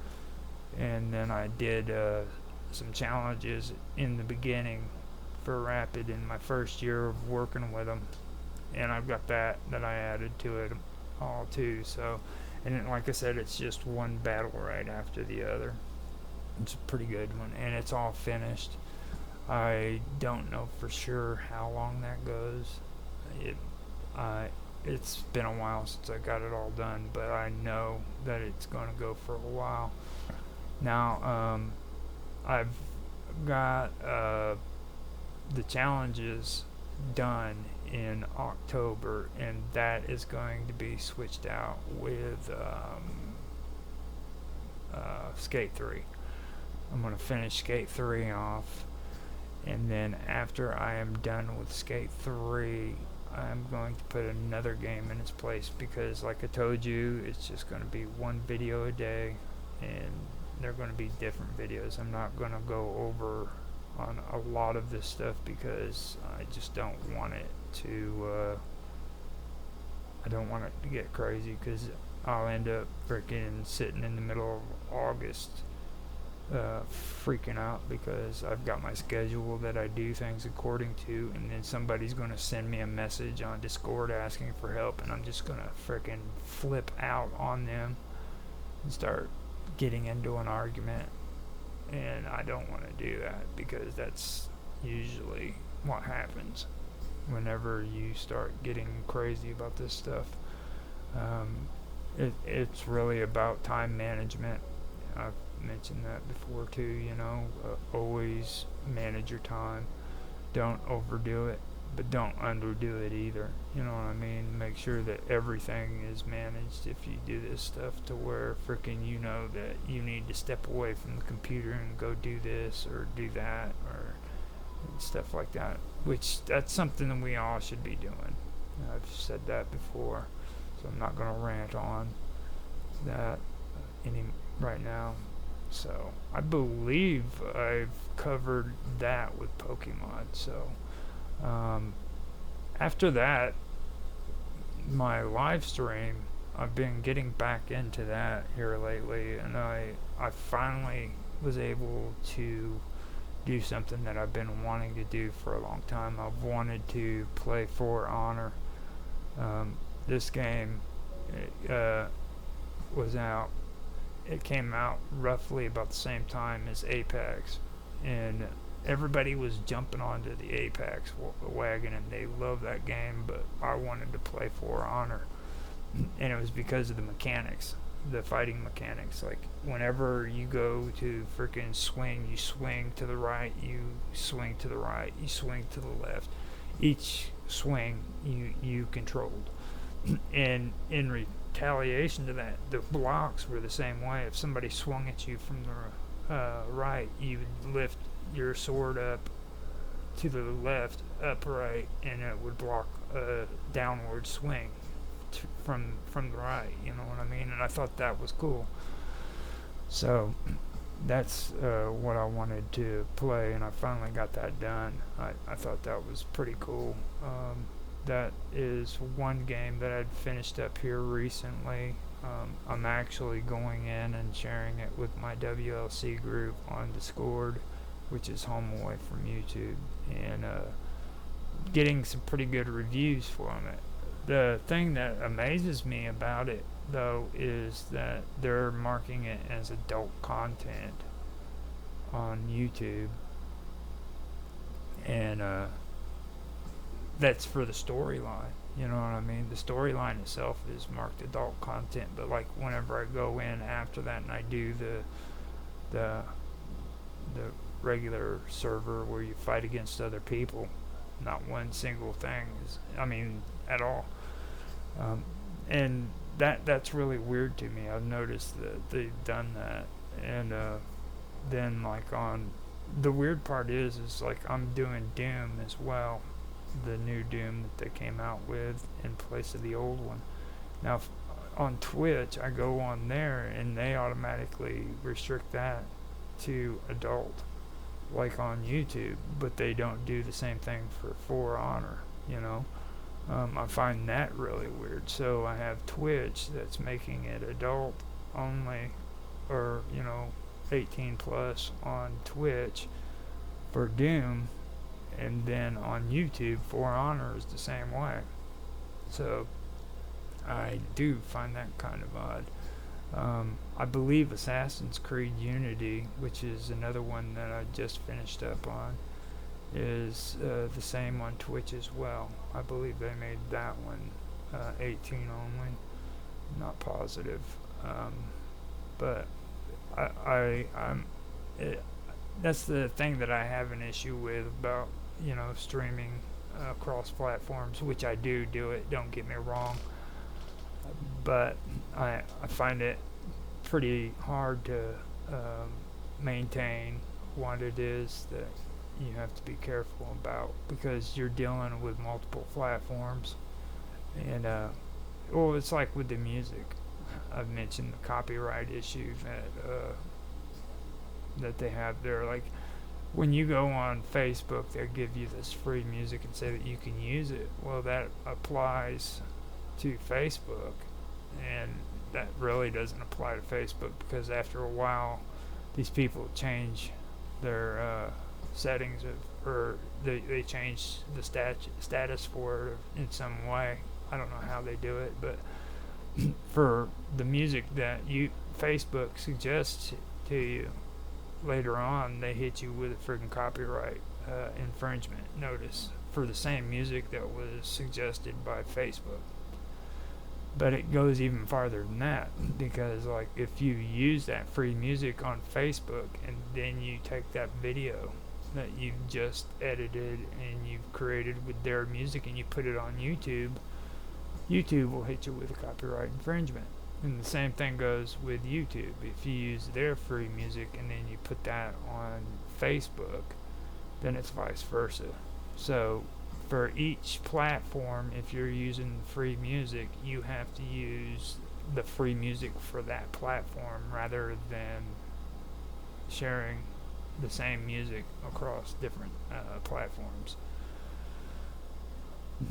and then I did some challenges in the beginning for Rapid in my first year of working with them, and I've got that I added to it all too. So, and then, like I said, it's just one battle right after the other. It's a pretty good one, and it's all finished. I don't know for sure how long that goes. It's been a while since I got it all done, but I know that it's going to go for a while. Now, I've got the challenges done in October, and that is going to be switched out with Skate 3. I'm going to finish Skate 3 off, and then after I am done with Skate 3, I'm going to put another game in its place, because like I told you, it's just going to be one video a day, and they're going to be different videos. I'm not going to go over on a lot of this stuff because I just don't want it to I don't want it to get crazy, because I'll end up freaking sitting in the middle of August freaking out because I've got my schedule that I do things according to, and then somebody's going to send me a message on Discord asking for help, and I'm just going to freaking flip out on them and start getting into an argument. And I don't want to do that, because that's usually what happens whenever you start getting crazy about this stuff. It's really about time management. I've mentioned that before too, you know. Always manage your time. Don't overdo it, but don't underdo it either. You know what I mean? Make sure that everything is managed if you do this stuff, to where freaking you know that you need to step away from the computer and go do this or do that or stuff like that, which that's something that we all should be doing. I've said that before, so I'm not going to rant on that any right now. So I believe I've covered that with Pokemon. So um, after that, my live stream, I've been getting back into that here lately, and I finally was able to do something that I've been wanting to do for a long time. I've wanted to play For Honor. This game uh, was out. It came out roughly about the same time as Apex, and everybody was jumping onto the Apex wagon, and they loved that game. But I wanted to play For Honor, and it was because of the mechanics, the fighting mechanics. Like whenever you go to freaking swing, you swing to the right, you swing to the right, you swing to the left. Each swing you controlled, and in retaliation to that, the blocks were the same way. If somebody swung at you from the right, you would lift your sword up to the left, upright, and it would block a downward swing from the right. You know what I mean? And I thought that was cool. So that's what I wanted to play, and I finally got that done. I thought that was pretty cool. That is one game that I'd finished up here recently. I'm actually going in and sharing it with my WLC group on Discord, which is home away from YouTube, and getting some pretty good reviews from it. The thing that amazes me about it, though, is that they're marking it as adult content on YouTube, and that's for the storyline. You know what I mean? The storyline itself is marked adult content, but like whenever I go in after that and I do the regular server where you fight against other people, not one single thing is, I mean, at all. And that's really weird to me. I've noticed that they've done that, and then like on the weird part is like I'm doing Doom as well, the new Doom that they came out with in place of the old one. Now on Twitch, I go on there and they automatically restrict that to adult, like on YouTube, but they don't do the same thing for Honor, you know. I find that really weird. So I have Twitch that's making it adult only, or 18 plus on Twitch for Doom, and then on YouTube For Honor is the same way. So I do find that kind of odd. I believe Assassin's Creed Unity, which is another one that I just finished up on, is the same on Twitch as well. I believe they made that one 18 only. Not positive, but that's the thing that I have an issue with about streaming across platforms, which I do it. Don't get me wrong, but I find it pretty hard to maintain what it is that you have to be careful about, because you're dealing with multiple platforms, and it's like with the music. I've mentioned the copyright issue that they have there. Like when you go on Facebook, they'll give you this free music and say that you can use it. Well, that applies to Facebook, and that really doesn't apply to Facebook, because after a while, these people change their settings, or they change the status for it in some way. I don't know how they do it, but for the music that Facebook suggests to you, later on they hit you with a friggin' copyright infringement notice for the same music that was suggested by Facebook. But it goes even farther than that, because like if you use that free music on Facebook and then you take that video that you've just edited and you've created with their music and you put it on YouTube, YouTube will hit you with a copyright infringement. And the same thing goes with YouTube. If you use their free music and then you put that on Facebook, then it's vice versa. So for each platform, if you're using free music, you have to use the free music for that platform rather than sharing the same music across different platforms.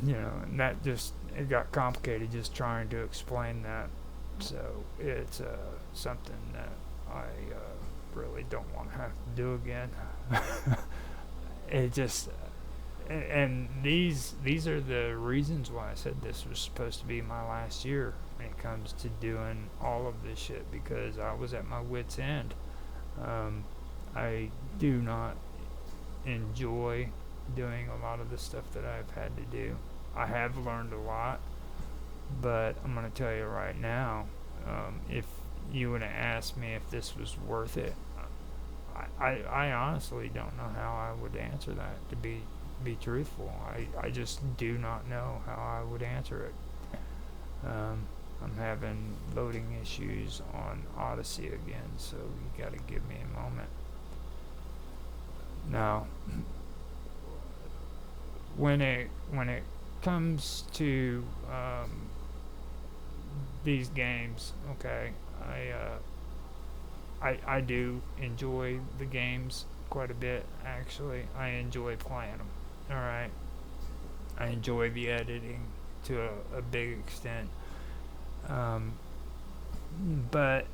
And that just it got complicated just trying to explain that. So it's something that I really don't want to have to do again. It just and these are the reasons why I said this was supposed to be my last year when it comes to doing all of this shit, because I was at my wit's end. I do not enjoy doing a lot of the stuff that I've had to do. I have learned a lot, but I'm going to tell you right now, if you would have asked me if this was worth it, I honestly don't know how I would answer that, to be truthful. I just do not know how I would answer it. I'm having loading issues on Odyssey again, so you got to give me a moment. Now, when it comes to these games, okay, I do enjoy the games quite a bit. Actually, I enjoy playing them. All right, I enjoy the editing to a big extent, but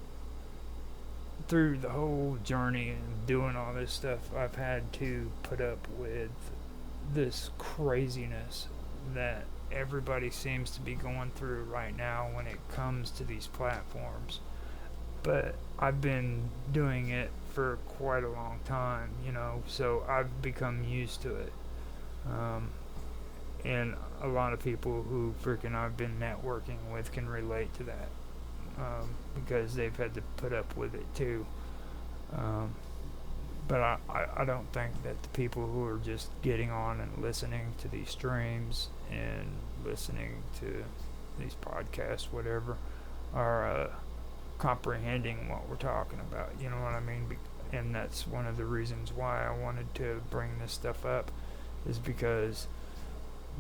through the whole journey and doing all this stuff, I've had to put up with this craziness that everybody seems to be going through right now when it comes to these platforms. But I've been doing it for quite a long time, so I've become used to it. And a lot of people who freaking I've been networking with can relate to that, because they've had to put up with it too. But I don't think that the people who are just getting on and listening to these streams and listening to these podcasts, whatever, are comprehending what we're talking about. You know what I mean? And that's one of the reasons why I wanted to bring this stuff up, is because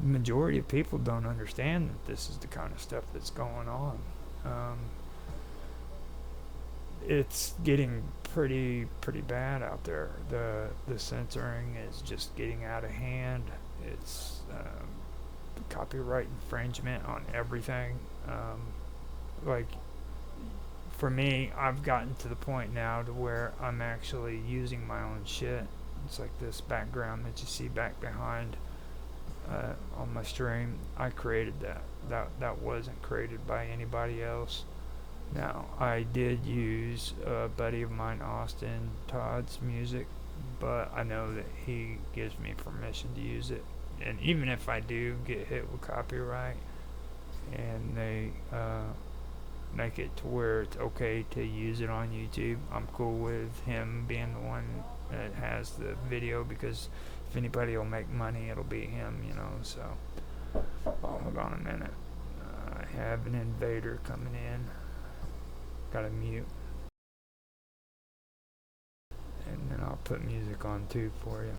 the majority of people don't understand that this is the kind of stuff that's going on. It's getting pretty bad out there. The censoring is just getting out of hand. It's copyright infringement on everything. Like, for me, I've gotten to the point now to where I'm actually using my own shit. It's like this background that you see back behind on my stream. I created that. That wasn't created by anybody else. Now, I did use a buddy of mine, Austin Todd's music, but I know that he gives me permission to use it. And even if I do get hit with copyright and they make it to where it's okay to use it on YouTube, I'm cool with him being the one that has the video, because if anybody will make money, it'll be him, so. Oh, hold on a minute. I have an invader coming in. Gotta mute. And then I'll put music on too for you.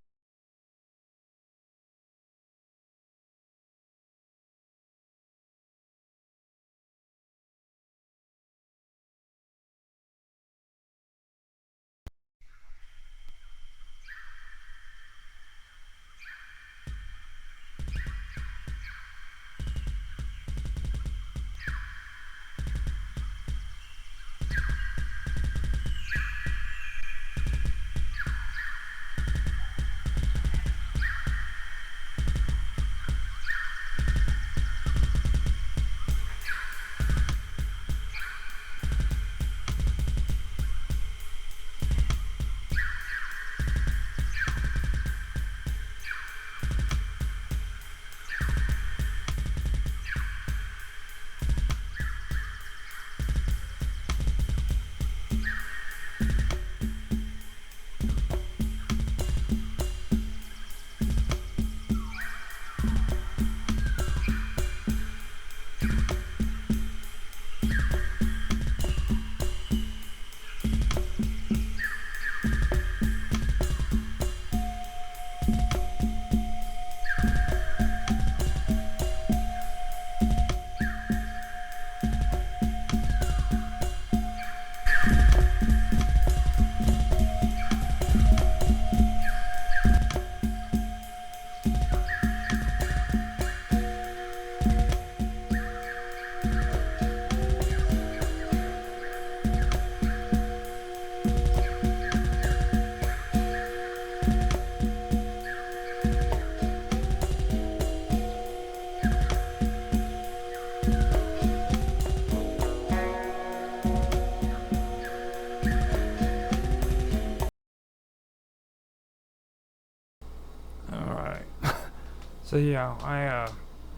So yeah, I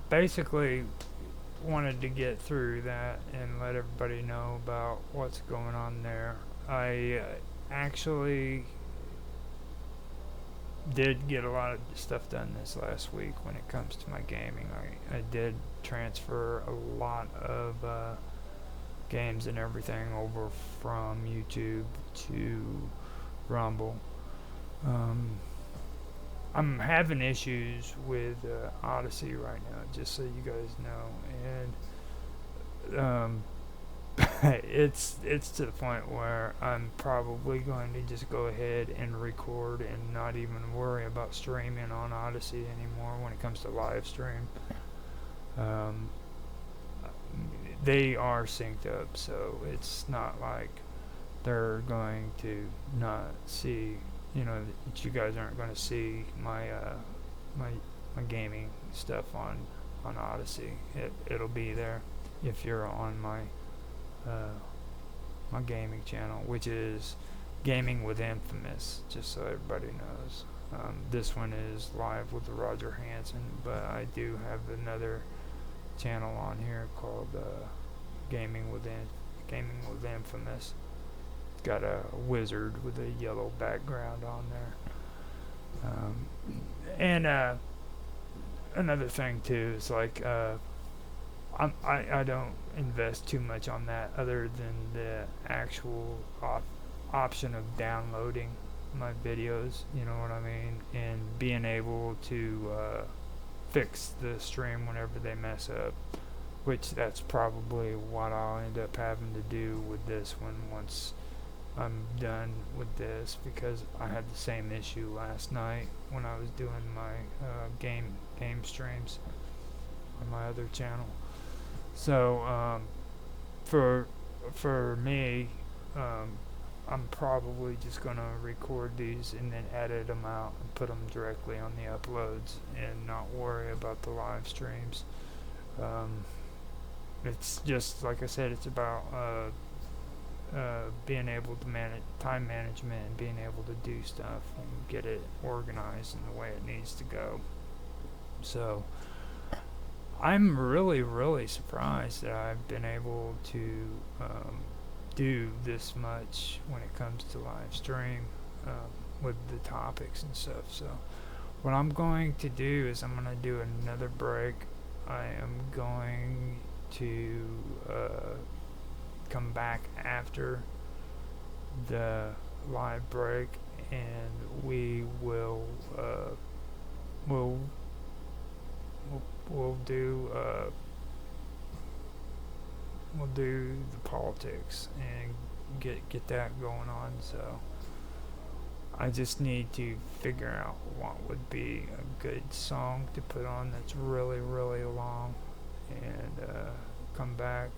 basically wanted to get through that and let everybody know about what's going on there. I actually did get a lot of stuff done this last week when it comes to my gaming. I did transfer a lot of games and everything over from YouTube to Rumble. Um, I'm having issues with Odyssey right now, just so you guys know, and it's to the point where I'm probably going to just go ahead and record and not even worry about streaming on Odyssey anymore when it comes to live stream. Um, they are synced up, so it's not like they're going to not see, that you guys aren't going to see my my gaming stuff on Odyssey. It'll be there if you're on uh, my gaming channel, which is Gaming with Infamous, just so everybody knows. This one is live with Roger Hanson, but I do have another channel on here called Gaming with Infamous. It's got a wizard with a yellow background on there. And another thing too is like I don't invest too much on that other than the actual option of downloading my videos, you know what I mean, and being able to fix the stream whenever they mess up, which that's probably what I'll end up having to do with this one once I'm done with this, because I had the same issue last night when I was doing my game streams on my other channel. So for me, I'm probably just gonna record these and then edit them out and put them directly on the uploads and not worry about the live streams. It's just like I said, it's about being able to manage time management and being able to do stuff and get it organized in the way it needs to go. So I'm really surprised that I've been able to do this much when it comes to live stream with the topics and stuff. So what I'm going to do is I'm going to do another break. I am going to come back after the live break, and we will we'll do the politics and get that going on. So I just need to figure out what would be a good song to put on that's really long, and come back.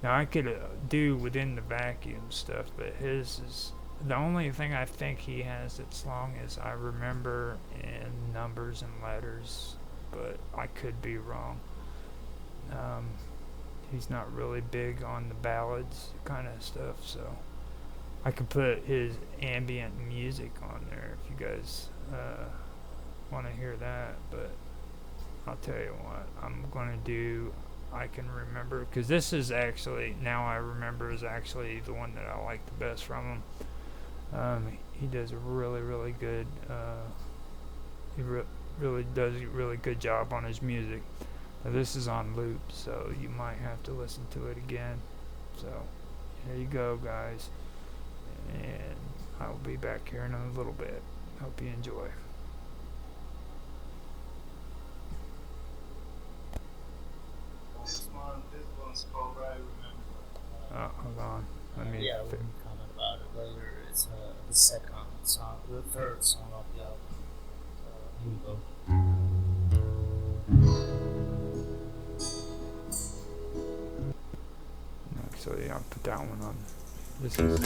Now I could do Within the Vacuum stuff, but his is the only thing I think he has that's long is I Remember and Numbers and Letters, but I could be wrong. He's not really big on the ballads kind of stuff, so I could put his ambient music on there if you guys want to hear that. But I'll tell you what, I'm going to do I Can Remember, because this is actually, Now I Remember is actually the one that I like the best from him. He does a really good really does a really good job on his music. Now this is on loop, so you might have to listen to it again. So there you go, guys, and I'll be back here in a little bit. Hope you enjoy. This one's called I Remember. Hold on. Let me. Yeah, we can comment about it later. It's the second song, the third song of the album. Here we go. So yeah, I'll put that one on. This is.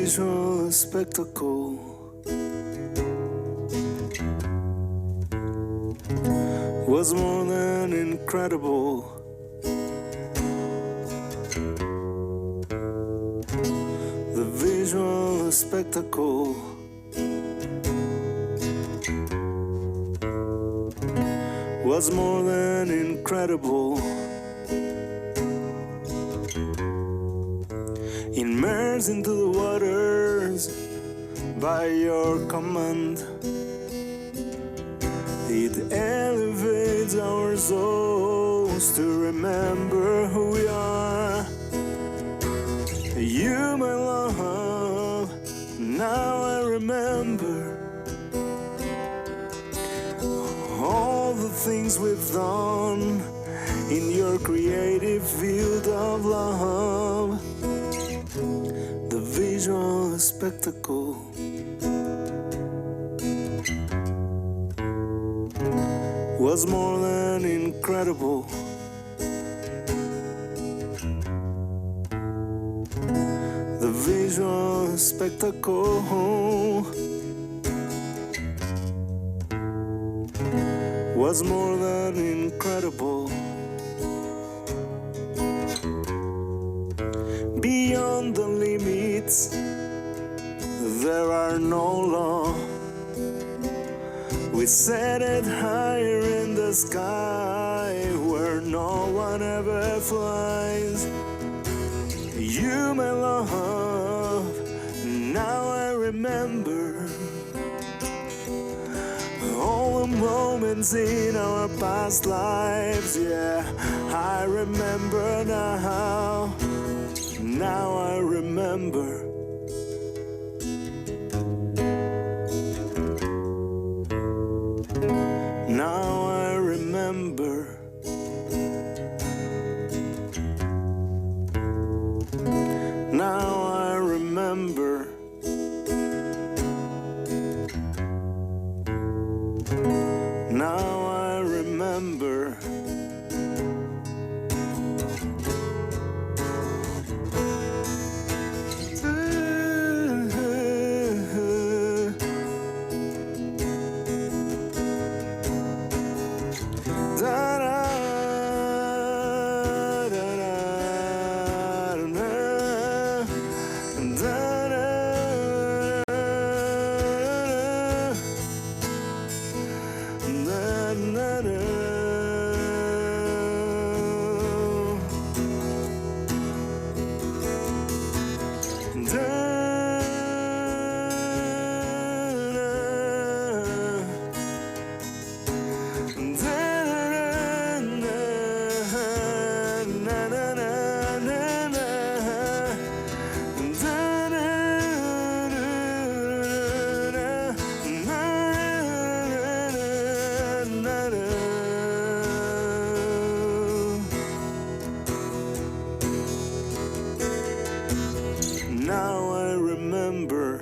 visual spectacle was more than incredible. The visual spectacle was more than incredible. Immersed into the waters by your command, it elevates our souls to remember who we are. You, my love, now I remember all the things we've done in your creative field of love. The visual spectacle was more than incredible. The visual spectacle was more than incredible. Beyond the limits, there are no laws. We set it higher in the sky where no one ever flies. You, my love, now I remember all the moments in our past lives. Yeah, I remember now. Now I remember. Now I remember. Now I remember. Now I remember. Now I remember.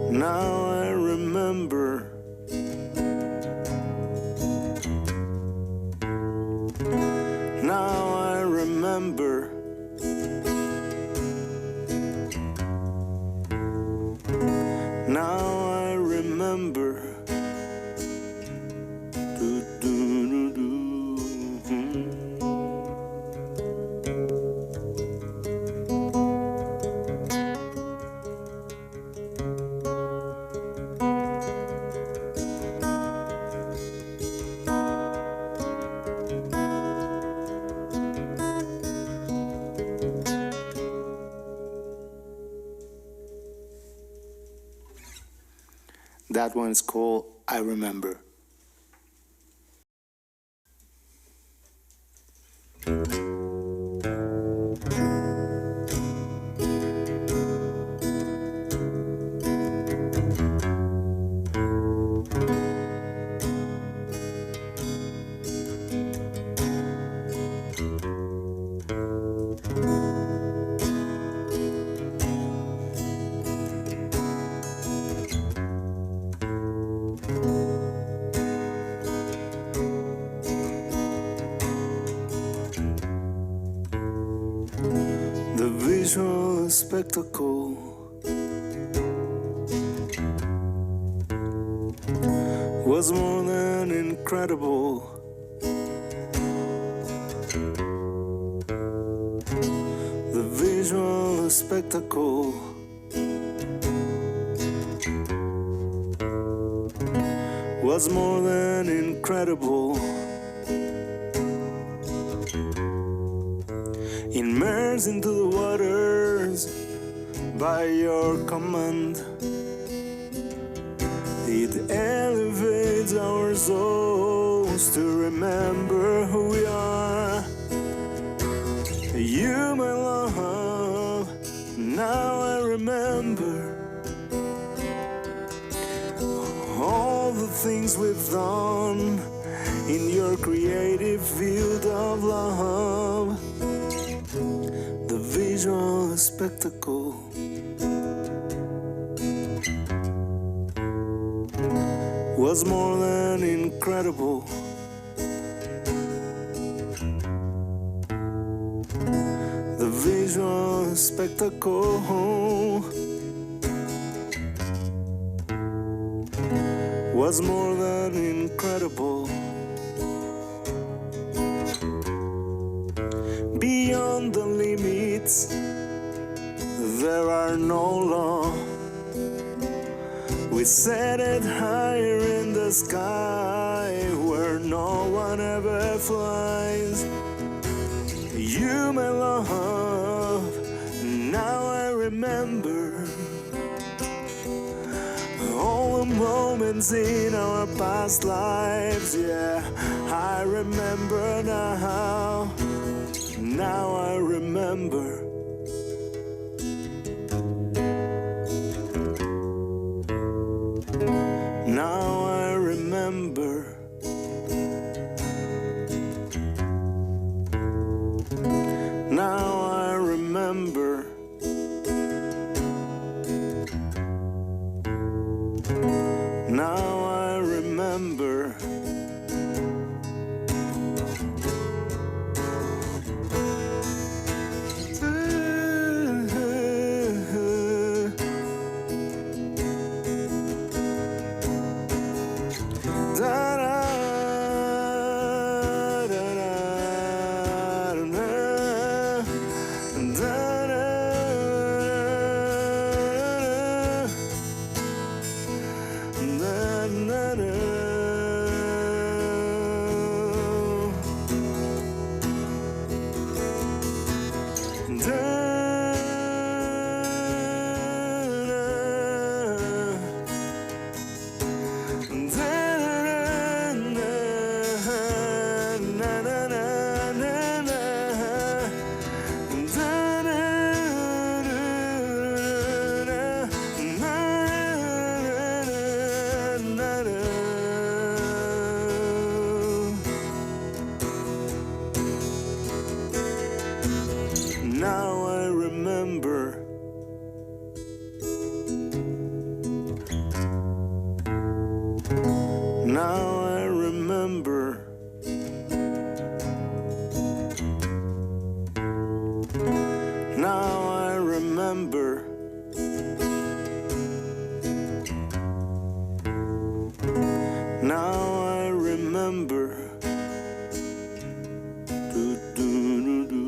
Now I remember. Now I remember. Now I remember. Do, do, do, do. That one's called I Remember. visual spectacle was more than incredible. The visual spectacle was more than incredible. Immersed into the waters by your command, it elevates our souls to remember who we are. You, my love, now I remember all the things we've done in your creative field of love. The visual spectacle was more than incredible. The visual spectacle was more than incredible. Beyond the limits, there are no law. We set it higher in the sky where no one ever flies. You, my love, now I remember all the moments in our past lives. Yeah, I remember now. Now I remember. Now I remember. Now I remember. Now I remember. Now I remember. Now I remember. Now I remember. Now I remember. Do, do, do, do.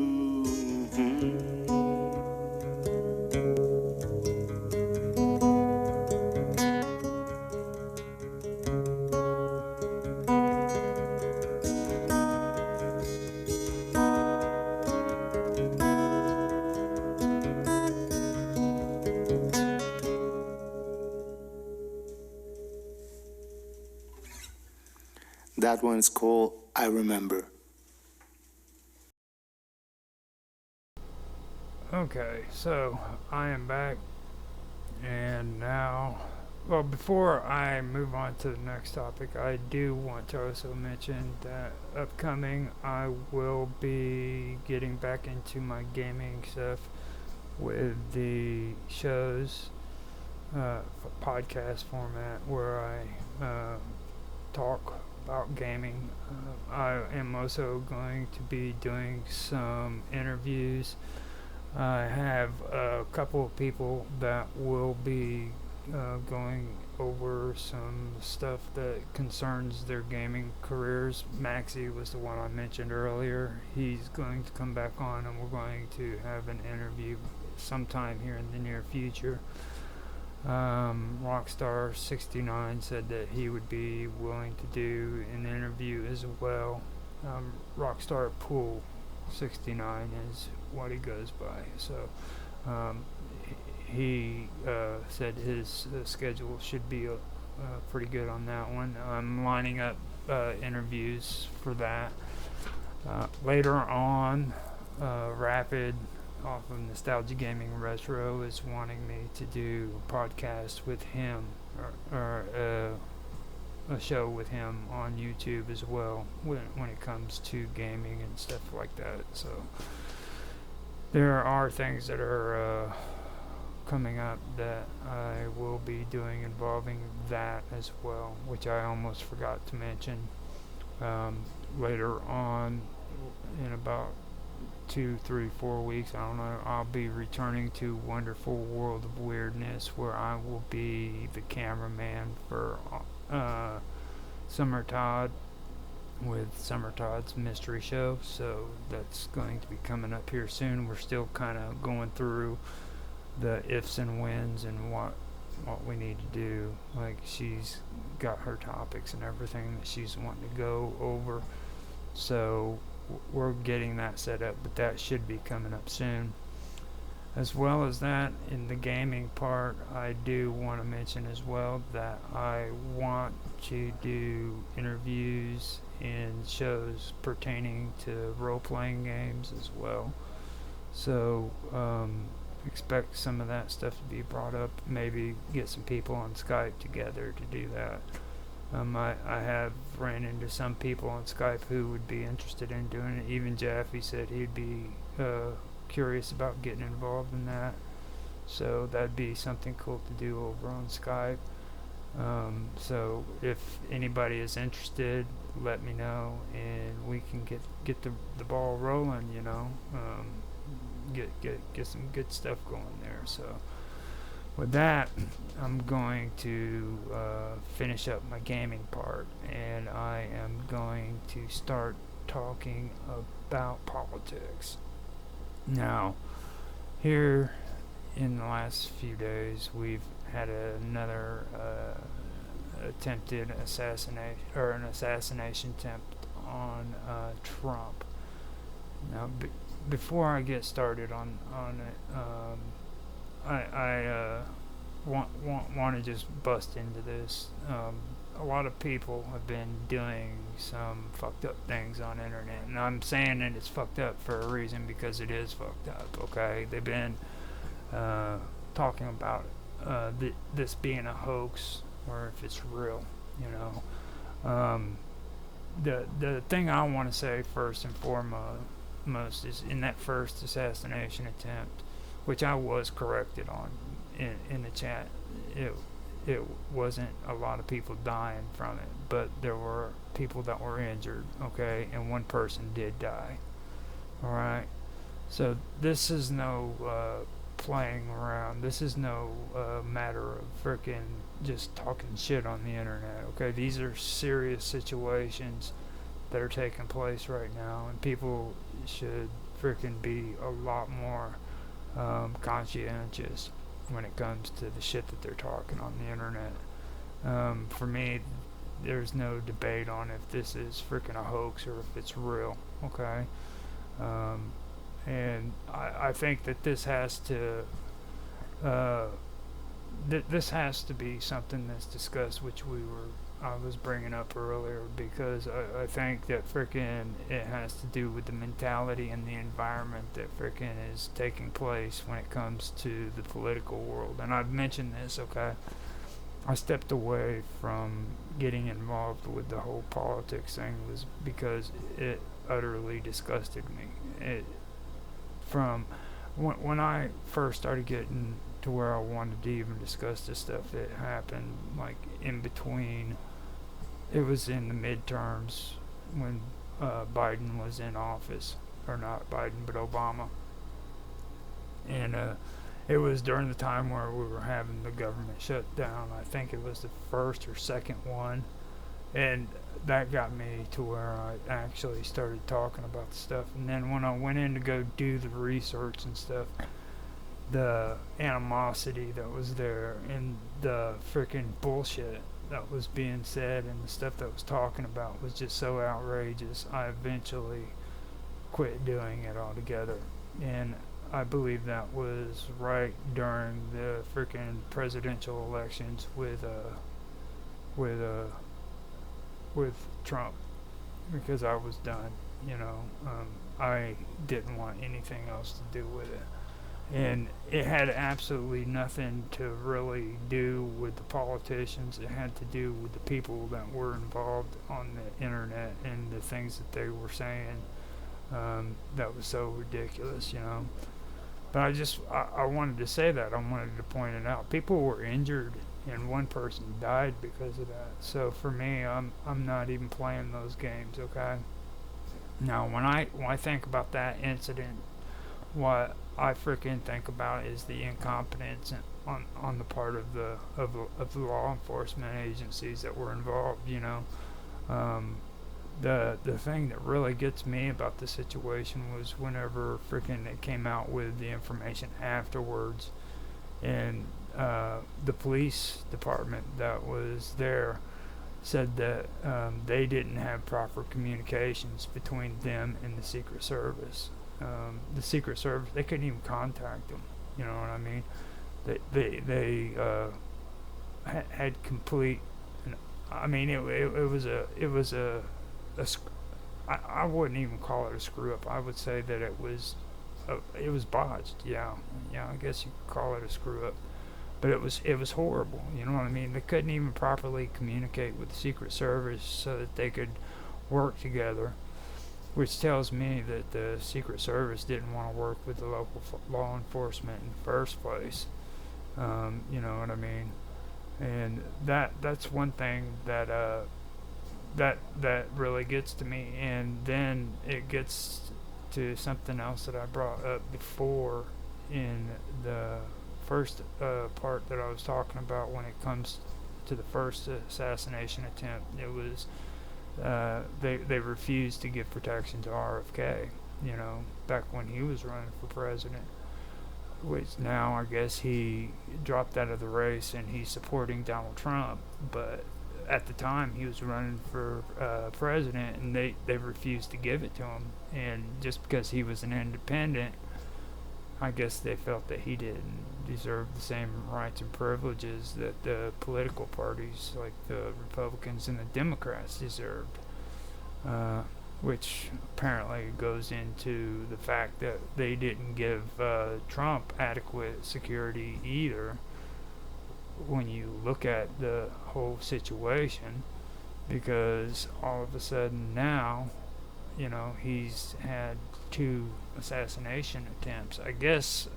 That one's called I Remember. Okay, so I am back, and now, well, before I move on to the next topic, I do want to also mention that upcoming I will be getting back into my gaming stuff with the shows, podcast format where I talk about gaming. I am also going to be doing some interviews I have a couple of people that will be going over some stuff that concerns their gaming careers. Maxie was the one I mentioned earlier. He's going to come back on, and we're going to have an interview sometime here in the near future. Rockstar69 said that he would be willing to do an interview as well. Rockstar Pool 69 is what he goes by. So he said his schedule should be pretty good on that one. I'm lining up interviews for that. Later on, Rapid off of Nostalgia Gaming Retro is wanting me to do a podcast with him, or a show with him on YouTube as well when it comes to gaming and stuff like that. So there are things that are coming up that I will be doing involving that as well, which I almost forgot to mention. Later on, in about 2, 3, 4 weeks, I don't know, I'll be returning to Wonderful World of Weirdness, where I will be the cameraman for Summer Todd with Summer Todd's mystery show. So that's going to be coming up here soon. We're still kind of going through the ifs and whens and what we need to do. Like, she's got her topics and everything that she's wanting to go over, so we're getting that set up, but that should be coming up soon. As well as that, in the gaming part, I do want to mention as well that I want to do interviews and shows pertaining to role-playing games as well. So expect some of that stuff to be brought up. Maybe get some people on Skype together to do that. I have ran into some people on Skype who would be interested in doing it. Even Jaffe said he'd be curious about getting involved in that. So that'd be something cool to do over on Skype. So if anybody is interested, let me know, and we can get the ball rolling. Get some good stuff going there. So with that, I'm going to finish up my gaming part, and I am going to start talking about politics. Now, here in the last few days, we've had another attempted assassination, or an assassination attempt on Trump. Now, before I get started on it, I want to just bust into this. A lot of people have been doing some fucked up things on the internet, and I'm saying that it's fucked up for a reason, because it is fucked up. Okay, they've been talking about this being a hoax, or if it's real. The thing I want to say first and foremost is, in that first assassination attempt, which I was corrected on in the chat, it wasn't a lot of people dying from it, but there were people that were injured, okay, and one person did die. Alright, so this is no playing around. This is no matter of frickin' just talking shit on the internet, okay? These are serious situations that are taking place right now, and people should frickin' be a lot more conscientious when it comes to the shit that they're talking on the internet. For me, there's no debate on if this is freaking a hoax or if it's real, okay? And I think that this has to this has to be something that's discussed, which I was bringing up earlier, because I think that frickin' it has to do with the mentality and the environment that frickin' is taking place when it comes to the political world. And I've mentioned this, okay? I stepped away from getting involved with the whole politics thing was because it utterly disgusted me. From when I first started getting to where I wanted to even discuss this stuff, it happened like in between. It was in the midterms when Biden was in office, or not Biden, but Obama. And it was during the time where we were having the government shut down. I think it was the first or second one. And that got me to where I actually started talking about the stuff. And then when I went in to go do the research and stuff, the animosity that was there and the freaking bullshit that was being said and the stuff that was talking about was just so outrageous. I eventually quit doing it altogether. And I believe that was right during the freaking presidential elections with Trump, because I was done. I didn't want anything else to do with it. And it had absolutely nothing to really do with the politicians. It had to do with the people that were involved on the internet and the things that they were saying. That was so ridiculous. But I wanted to say that. I wanted to point it out. People were injured, and one person died because of that. So for me, I'm not even playing those games. Okay. Now, when I think about that incident, what I freaking think about is the incompetence on the part of the law enforcement agencies that were involved. The thing that really gets me about the situation was whenever freaking it came out with the information afterwards, and the police department that was there said that they didn't have proper communications between them and the Secret Service. The Secret Service, they couldn't even contact them. You know what I mean? They had complete. I mean, it was a I wouldn't even call it a screw up. I would say that it was botched. Yeah, I guess you could call it a screw up. But it was horrible. You know what I mean? They couldn't even properly communicate with the Secret Service so that they could work together, which tells me that the Secret Service didn't want to work with the local law enforcement in the first place. You know what I mean? And that's one thing that really gets to me. And then it gets to something else that I brought up before in the first part that I was talking about when it comes to the first assassination attempt. It was they refused to give protection to RFK, back when he was running for president, which now I guess he dropped out of the race and he's supporting Donald Trump. But at the time he was running for president, and they refused to give it to him. And just because he was an independent, I guess they felt that he didn't deserve the same rights and privileges that the political parties like the Republicans and the Democrats deserved, which apparently goes into the fact that they didn't give Trump adequate security either when you look at the whole situation, because all of a sudden now, he's had 2 assassination attempts. I guess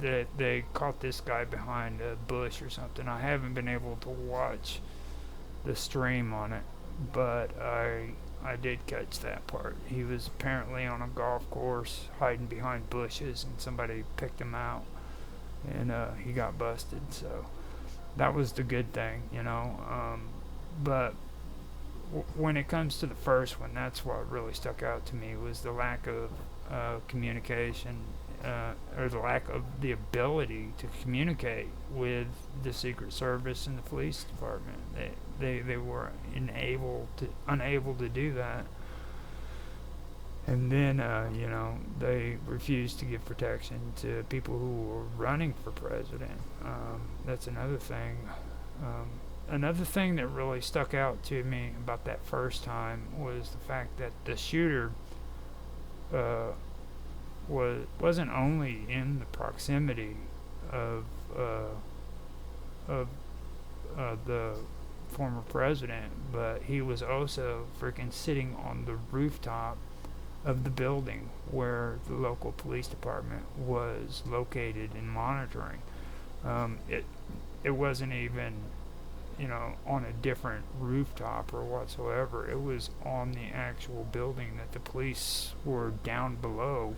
that they caught this guy behind a bush or something. I haven't been able to watch the stream on it, but I did catch that part. He was apparently on a golf course hiding behind bushes, and somebody picked him out, and he got busted. So that was the good thing, but when it comes to the first one, that's what really stuck out to me, was the lack of communication, or the lack of the ability to communicate with the Secret Service and the police department. They were unable to do that. And then they refused to give protection to people who were running for president. That's another thing. Another thing that really stuck out to me about that first time was the fact that the shooter wasn't only in the proximity of the former president, but he was also freaking sitting on the rooftop of the building where the local police department was located and monitoring. It wasn't even on a different rooftop or whatsoever. It was on the actual building that the police were down below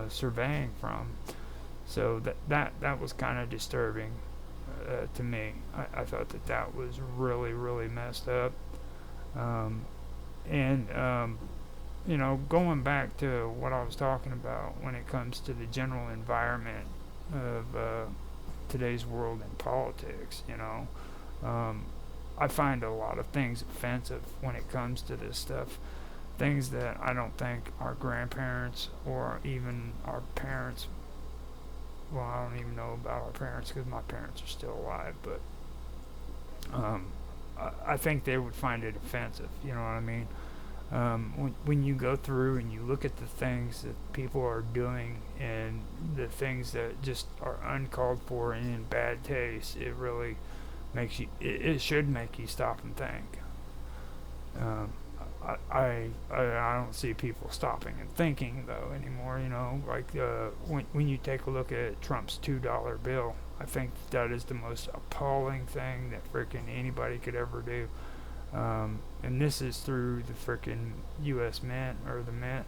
surveying from. So that was kind of disturbing to me. I thought that was really, really messed up. Um, and going back to what I was talking about when it comes to the general environment of today's world and politics, I find a lot of things offensive when it comes to this stuff. Things that I don't think our grandparents or even our parents, well, I don't even know about our parents because my parents are still alive, but I think they would find it offensive, you know what I mean? When you go through and you look at the things that people are doing and the things that just are uncalled for and in bad taste, it really makes you, it should make you stop and think. I don't see people stopping and thinking though anymore. Like when you take a look at Trump's $2 bill, I think that is the most appalling thing that frickin' anybody could ever do. And this is through the frickin' U.S. Mint or the Mint.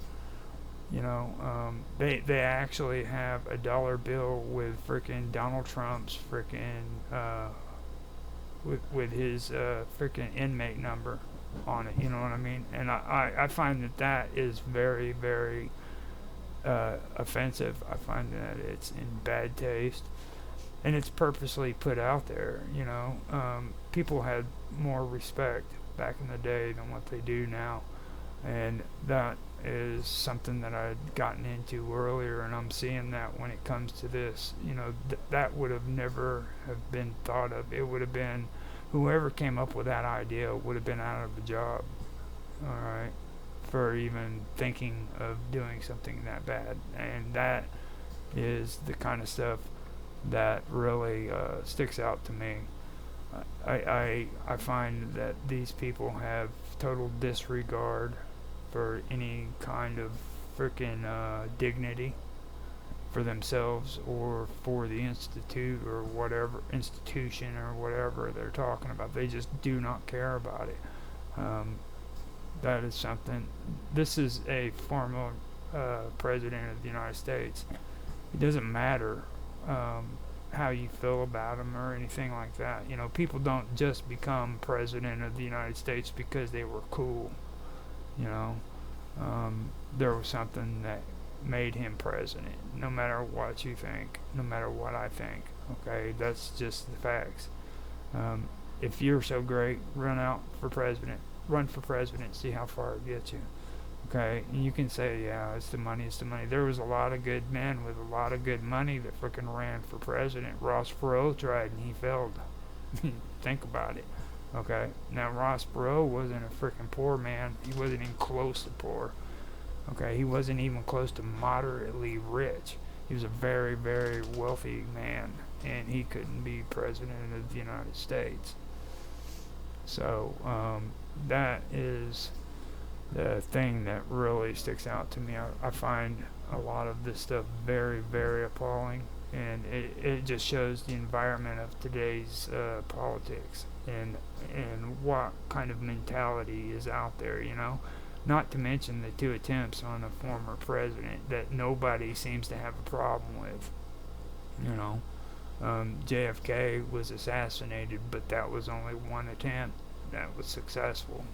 They actually have a dollar bill with frickin' Donald Trump's frickin' with his frickin' inmate number on it, you know what I mean? And I find that is very, very offensive. I find that it's in bad taste, and it's purposely put out there. People had more respect back in the day than what they do now, and that is something that I'd gotten into earlier, and I'm seeing that when it comes to this. That would have never have been thought of. It would have been whoever came up with that idea would have been out of a job, all right, for even thinking of doing something that bad. And that is the kind of stuff that really sticks out to me. I find that these people have total disregard for any kind of freaking dignity for themselves or for the institute or whatever institution or whatever they're talking about. They just do not care about it. That is something. This is a former president of the United States. It doesn't matter how you feel about him or anything like that. People don't just become president of the United States because they were cool. There was something that made him president, no matter what you think, no matter what I think. Okay, that's just the facts. If you're so great, run for president, see how far it gets you. Okay, and you can say, yeah, it's the money. There was a lot of good men with a lot of good money that frickin' ran for president. Ross Perot tried and he failed. Think about it. Okay, now Ross Perot wasn't a frickin' poor man. He wasn't even close to poor. Okay, he wasn't even close to moderately rich. He was a very, very wealthy man, and he couldn't be president of the United States. So that is the thing that really sticks out to me. I find a lot of this stuff very, very appalling, and it just shows the environment of today's politics and what kind of mentality is out there, Not to mention the 2 attempts on a former president that nobody seems to have a problem with. JFK was assassinated, but that was only one attempt that was successful.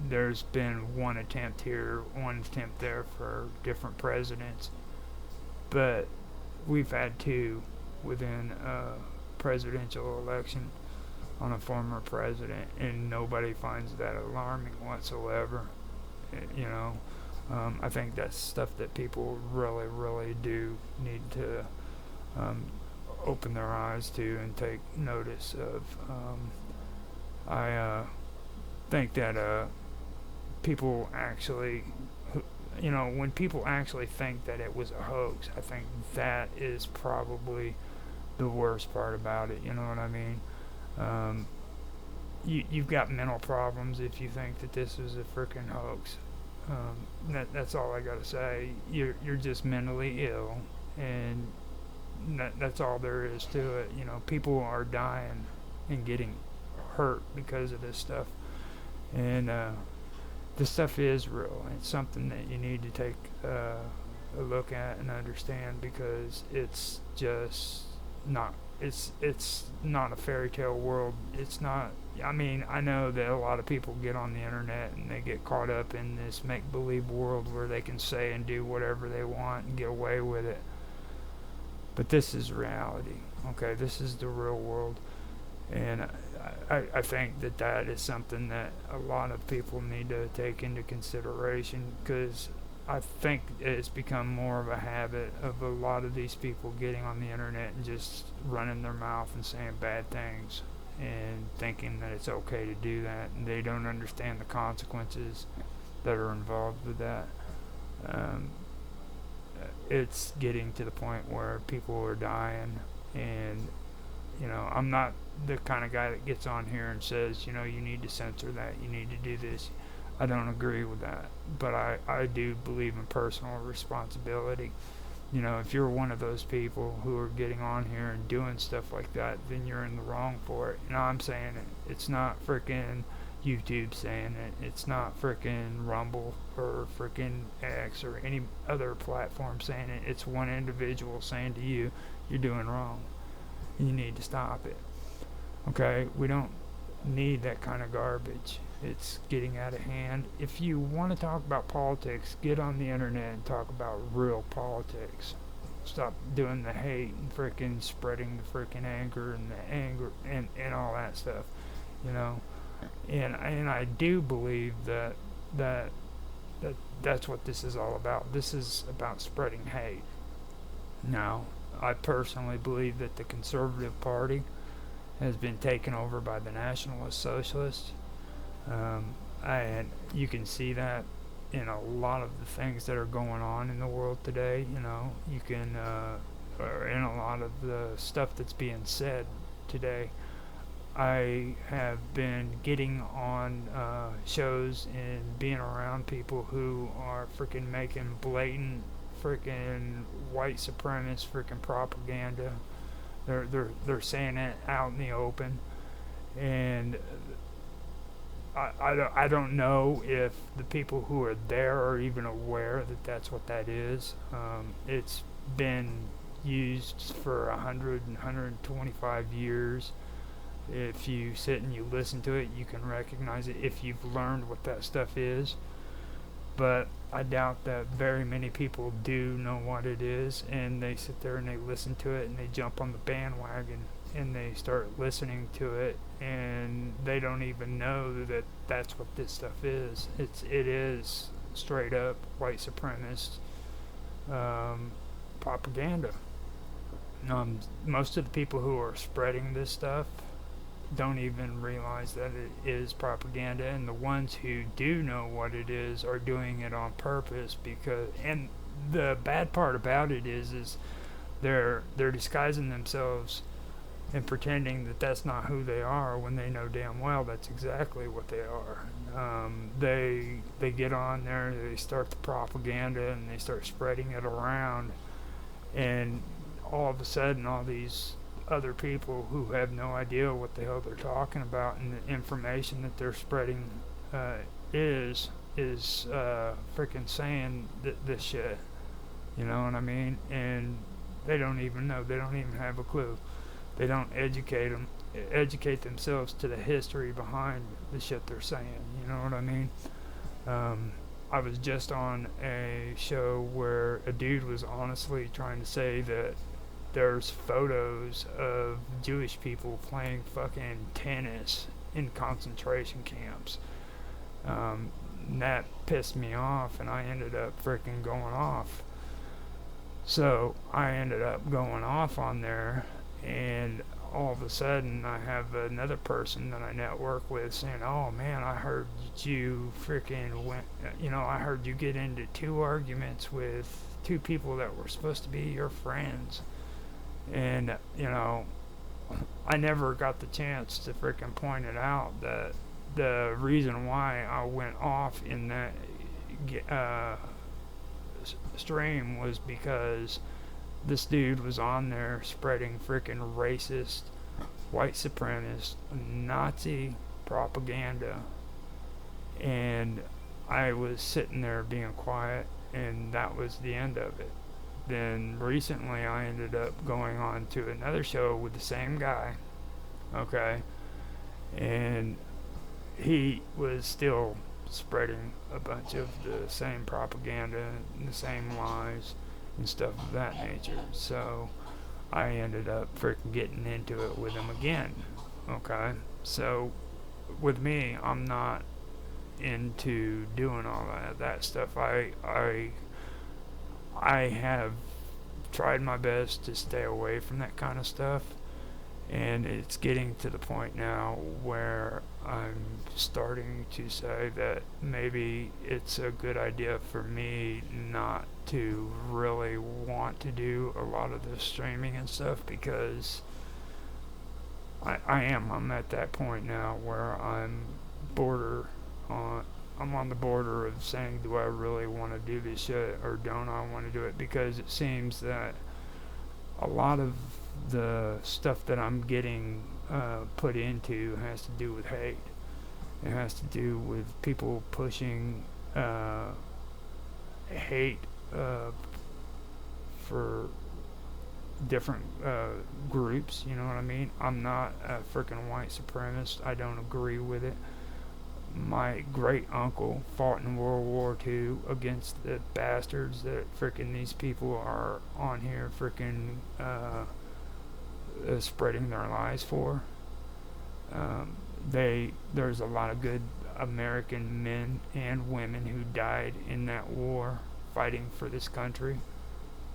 There's been one attempt here, one attempt there for different presidents, but we've had 2 within a presidential election on a former president, and nobody finds that alarming whatsoever. I think that's stuff that people really, really do need to open their eyes to and take notice of. I think that people actually, when people actually think that it was a hoax, I think that is probably the worst part about it. You know what I mean? You've got mental problems if you think that this is a freaking hoax. That's all I gotta say. You're just mentally ill, and that's all there is to it. People are dying and getting hurt because of this stuff, and this stuff is real. It's something that you need to take look at and understand, because it's just not. It's not a fairy tale world. It's not. I mean, I know that a lot of people get on the internet and they get caught up in this make believe world where they can say and do whatever they want and get away with it. But this is reality. Okay, this is the real world, and I think that that is something that a lot of people need to take into consideration, because I think it's become more of a habit of a lot of these people getting on the internet and just running their mouth and saying bad things and thinking that it's okay to do that, and they don't understand the consequences that are involved with that. It's getting to the point where people are dying, and I'm not the kind of guy that gets on here and says, you need to censor that, you need to do this. I don't agree with that, but I do believe in personal responsibility. If you're one of those people who are getting on here and doing stuff like that, then you're in the wrong for it. I'm saying it. It's not frickin' YouTube saying it. It's not frickin' Rumble or frickin' X or any other platform saying it. It's one individual saying to you, you're doing wrong. You need to stop it. Okay? We don't need that kind of garbage. It's getting out of hand. If you want to talk about politics, get on the internet and talk about real politics. Stop doing the hate and frickin' spreading the frickin' anger and the anger and all that stuff. And I do believe that's what this is all about. This is about spreading hate. Now, I personally believe that the Conservative Party has been taken over by the Nationalist Socialists. And you can see that in a lot of the things that are going on in the world today. You can, or in a lot of the stuff that's being said today. I have been getting on shows and being around people who are freaking making blatant freaking white supremacist freaking propaganda. They're saying it out in the open, and I don't know if the people who are there are even aware that that's what that is. It's been used for 100 and 125 years. If you sit and you listen to it, you can recognize it if you've learned what that stuff is. But I doubt that very many people do know what it is, and they sit there and they listen to it and they jump on the bandwagon and they start listening to it, and they don't even know that that's what this stuff is. It is straight up white supremacist propaganda. Most of the people who are spreading this stuff don't even realize that it is propaganda, and the ones who do know what it is are doing it on purpose, and the bad part about it is they're disguising themselves and pretending that that's not who they are, when they know damn well that's exactly what they are. They get on there, they start the propaganda, and they start spreading it around, and all of a sudden all these other people who have no idea what the hell they're talking about, and the information that they're spreading is freaking saying this shit. You know what I mean? And they don't even know. They don't even have a clue. They don't educate themselves to the history behind the shit they're saying. You know what I mean? I was just on a show where a dude was honestly trying to say that there's photos of Jewish people playing fucking tennis in concentration camps. And that pissed me off, and I ended up freaking going off. So I ended up going off on there, and all of a sudden I have another person that I network with saying, oh man, I heard you freaking I heard you get into 2 arguments with 2 people that were supposed to be your friends. And, I never got the chance to freaking point it out that the reason why I went off in that stream was because this dude was on there spreading freaking racist, white supremacist, Nazi propaganda. And I was sitting there being quiet and that was the end of it. Then recently I ended up going on to another show with the same guy, okay, and he was still spreading a bunch of the same propaganda and the same lies and stuff of that nature. So I ended up freaking getting into it with him again, okay. So with me, I'm not into doing all that stuff. I have tried my best to stay away from that kind of stuff, and it's getting to the point now where I'm starting to say that maybe it's a good idea for me not to really want to do a lot of the streaming and stuff, because I'm at that point now where I'm on the border of saying, do I really want to do this shit or don't I want to do it? Because it seems that a lot of the stuff that I'm getting put into has to do with hate. It has to do with people pushing hate for different groups, you know what I mean? I'm not a freaking white supremacist. I don't agree with it. My great uncle fought in World War II against the bastards that freaking these people are on here freaking spreading their lies for. There's a lot of good American men and women who died in that war fighting for this country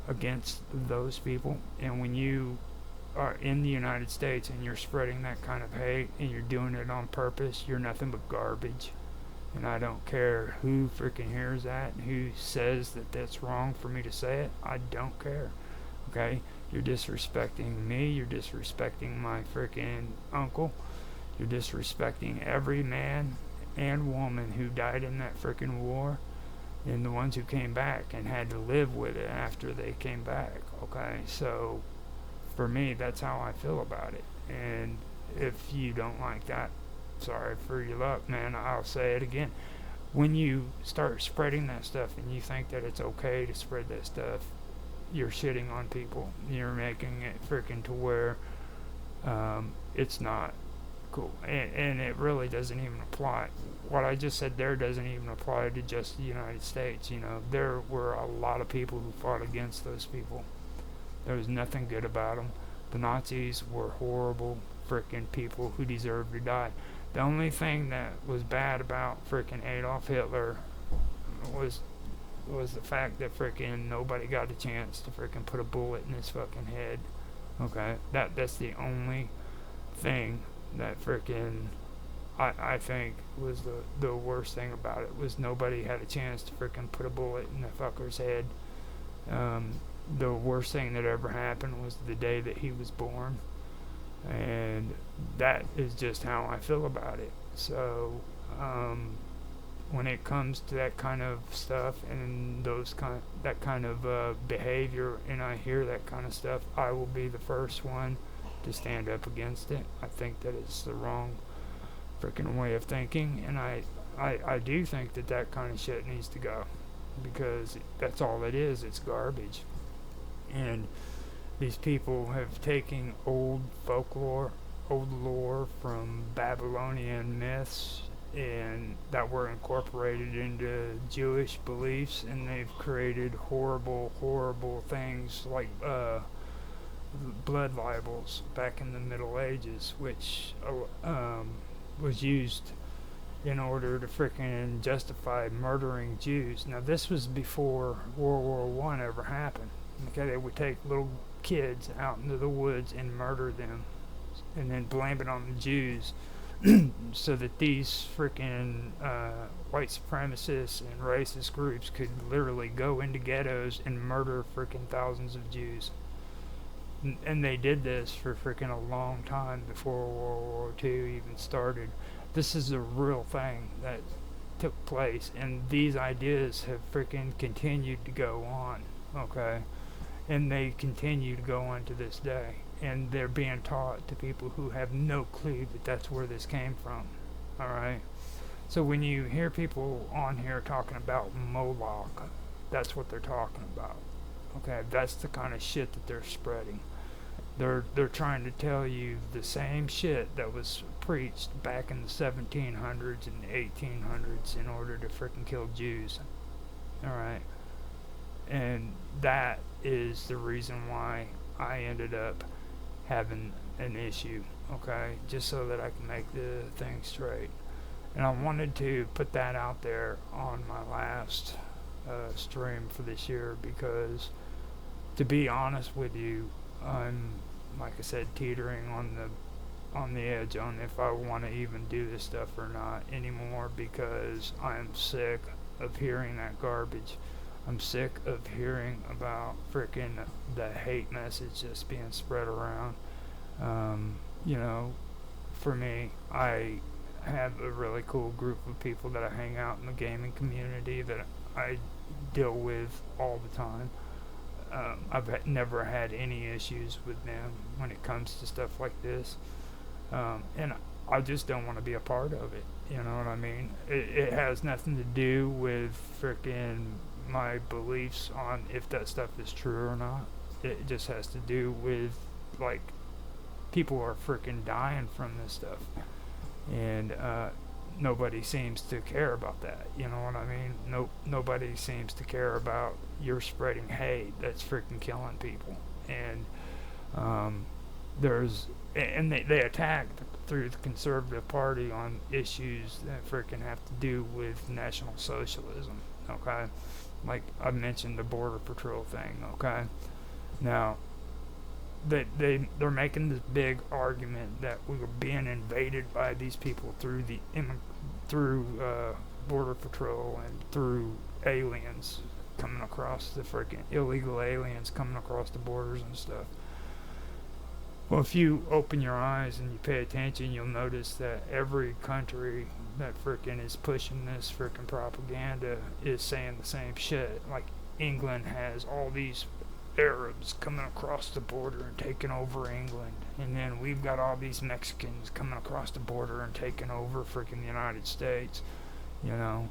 against those people. And when you are in the United States and you're spreading that kind of hate and you're doing it on purpose, you're nothing but garbage. And I don't care who freaking hears that and who says that that's wrong for me to say it. I don't care. Okay? You're disrespecting me. You're disrespecting my freaking uncle. You're disrespecting every man and woman who died in that freaking war, and the ones who came back and had to live with it after they came back. Okay? So for me, that's how I feel about it. And if you don't like that, sorry for your luck, man. I'll say it again. When you start spreading that stuff and you think that it's okay to spread that stuff, you're shitting on people. You're making it freaking to where it's not cool. And it really doesn't even apply. What I just said there doesn't even apply to just the United States. You know, there were a lot of people who fought against those people. There was nothing good about them. The Nazis were horrible freaking people who deserved to die. The only thing that was bad about freaking Adolf Hitler was the fact that freaking nobody got a chance to freaking put a bullet in his fucking head. Okay, that's the only thing that freaking I think was the worst thing about it, was nobody had a chance to freaking put a bullet in the fucker's head. The worst thing that ever happened was the day that he was born, and that is just how I feel about it. So when it comes to that kind of stuff and that kind of behavior, and I hear that kind of stuff, I will be the first one to stand up against it. I think that it's the wrong freaking way of thinking, and I do think that kind of shit needs to go, because that's all it is. It's garbage. And these people have taken old folklore, old lore from Babylonian myths, and that were incorporated into Jewish beliefs, and they've created horrible, horrible things like blood libels back in the Middle Ages, which was used in order to frickin' justify murdering Jews. Now, this was before World War I ever happened. Okay, they would take little kids out into the woods and murder them, and then blame it on the Jews, so that these freaking white supremacists and racist groups could literally go into ghettos and murder freaking thousands of Jews. And they did this for freaking a long time before World War II even started. This is a real thing that took place, and these ideas have freaking continued to go on, okay? And they continue to go on to this day. And they're being taught to people who have no clue that that's where this came from, alright? So when you hear people on here talking about Moloch, That's what they're talking about. Okay, that's the kind of shit that they're spreading. They're trying to tell you the same shit that was preached back in the 1700s and the 1800s in order to frickin' kill Jews. All right, and that is the reason why I ended up having an issue. Okay, just so that I can make the thing straight. And I wanted to put that out there on my last stream for this year because, to be honest with you, I'm, like I said, teetering on the edge on if I want to even do this stuff or not anymore, because I'm sick of hearing that garbage. I'm sick of hearing about frickin' the hate message that's being spread around. You know, for me, I have a really cool group of people that I hang out in the gaming community that I deal with all the time. I've never had any issues with them when it comes to stuff like this, and I just don't want to be a part of it. You know what I mean? It has nothing to do with frickin' my beliefs on if that stuff is true or not. It just has to do with, like, people are frickin' dying from this stuff, and nobody seems to care about that. You know what I mean? Nobody seems to care about you're spreading hate that's freaking killing people. And they attack through the Conservative Party on issues that freaking have to do with National Socialism. Okay, like I mentioned the Border Patrol thing. Okay, now they're making this big argument that we were being invaded by these people through Border Patrol and through aliens coming across the freaking illegal aliens coming across the borders and stuff. Well, if you open your eyes and you pay attention, you'll notice that every country that frickin' is pushing this frickin' propaganda is saying the same shit. Like, England has all these Arabs coming across the border and taking over England, and then we've got all these Mexicans coming across the border and taking over freaking the United States. You know,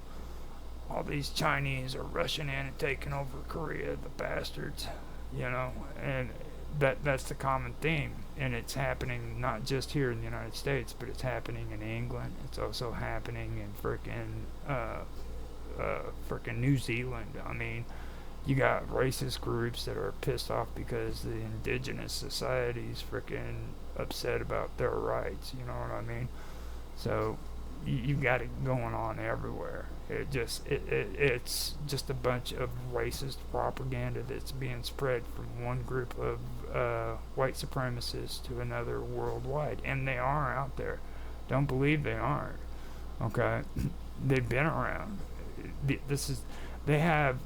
all these Chinese are rushing in and taking over Korea, the bastards. You know, and that's the common theme, and it's happening not just here in the United States, but it's happening in England. It's also happening in frickin' New Zealand. I mean, you got racist groups that are pissed off because the indigenous society's freaking upset about their rights. You know what I mean? So you got it going on everywhere. It's just a bunch of racist propaganda that's being spread from one group of white supremacists to another worldwide, and they are out there. Don't believe they aren't. Okay, they've been around. They have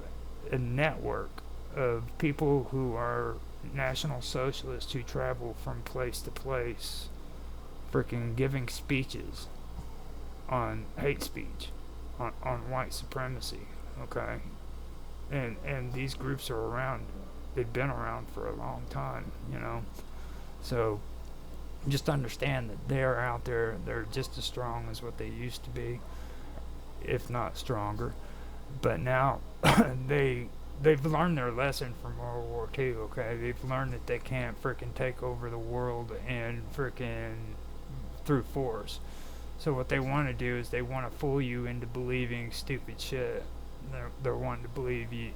a network of people who are National Socialists who travel from place to place, freaking giving speeches on hate speech, on white supremacy. Okay, and these groups are around. They've been around for a long time, you know. So just understand that they're out there. They're just as strong as what they used to be, if not stronger. But now they've learned their lesson from World War II. Okay, they've learned that they can't frickin' take over the world and frickin' through force. So what they want to do is they want to fool you into believing stupid shit. They're wanting to believe you.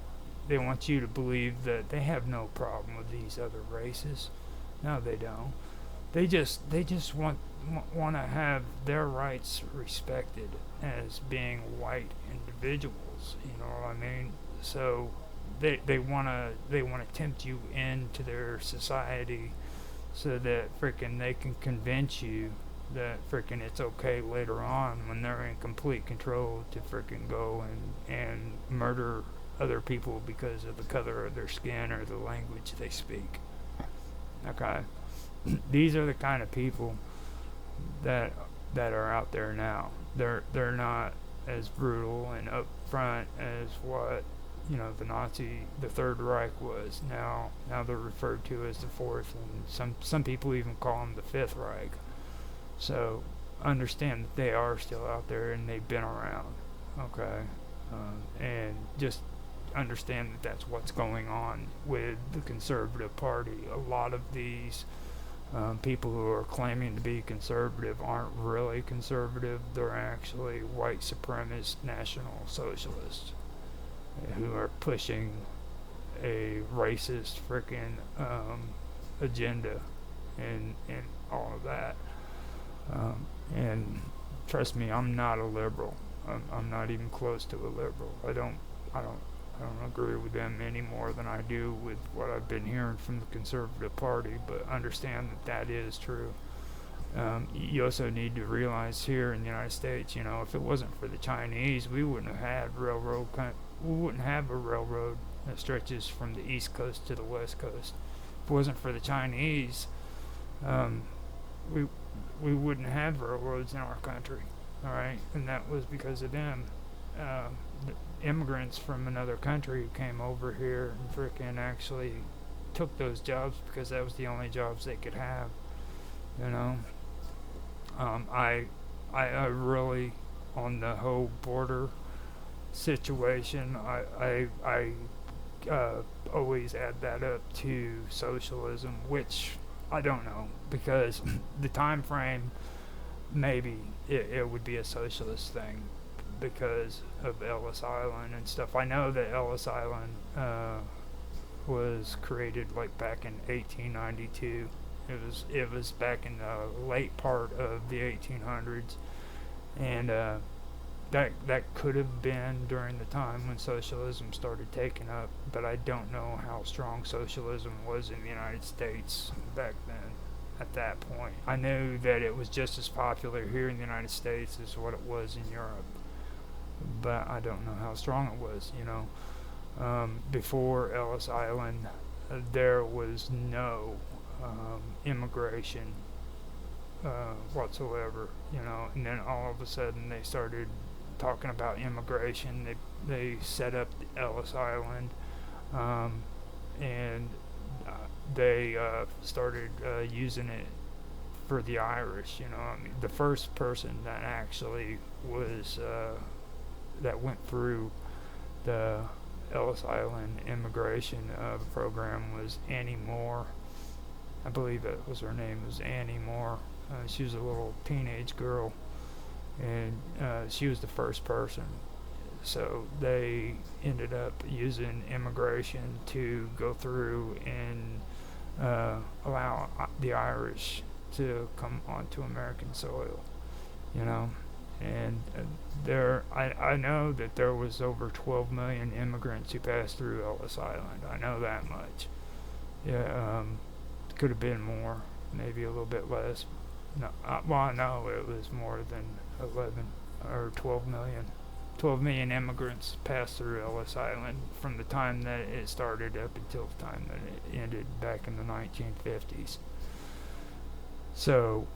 They want you to believe that they have no problem with these other races. No, they don't. They just want to have their rights respected as being white individuals. You know what I mean? So they want to tempt you into their society so that frickin' they can convince you that frickin' it's okay later on when they're in complete control to frickin' go and murder other people because of the color of their skin or the language they speak. Okay, these are the kind of people that are out there now. They're not as brutal and upfront as what, you know, the Third Reich was. Now they're referred to as the Fourth, and some people even call them the Fifth Reich. So understand that they are still out there and they've been around. Okay, and just understand that that's what's going on with the Conservative Party. A lot of these people who are claiming to be conservative aren't really conservative. They're actually white supremacist National Socialists who are pushing a racist freaking agenda and all of that. And trust me, I'm not a liberal. I'm not even close to a liberal. I don't agree with them any more than I do with what I've been hearing from the Conservative Party, but understand that that is true. You also need to realize here in the United States, if it wasn't for the Chinese, we wouldn't have had we wouldn't have a railroad that stretches from the East Coast to the West Coast. If it wasn't for the Chinese, we wouldn't have railroads in our country. All right, and that was because of them. The immigrants from another country who came over here and frickin' actually took those jobs because that was the only jobs they could have. I really, on the whole border situation, I always add that up to socialism, which I don't know, because the time frame, maybe it would be a socialist thing because of Ellis Island and stuff. I know that Ellis Island was created like back in 1892. It was back in the late part of the 1800s, and that could have been during the time when socialism started taking up, but I don't know how strong socialism was in the United States back then. At that point, I knew that it was just as popular here in the United States as what it was in Europe, but I don't know how strong it was. Before Ellis Island, there was no immigration whatsoever. And then all of a sudden they started talking about immigration. They set up the Ellis Island, and they started using it for the Irish. The first person that actually was that went through the Ellis Island immigration program was Annie Moore. I believe that was her name, was Annie Moore. She was a little teenage girl, and she was the first person. So they ended up using immigration to go through and allow the Irish to come onto American soil, and I know that there was over 12 million immigrants who passed through Ellis Island. I know that much. Yeah, could have been more, maybe a little bit less. No, I know it was more than 11 or 12 million. 12 million immigrants passed through Ellis Island from the time that it started up until the time that it ended back in the 1950s. So,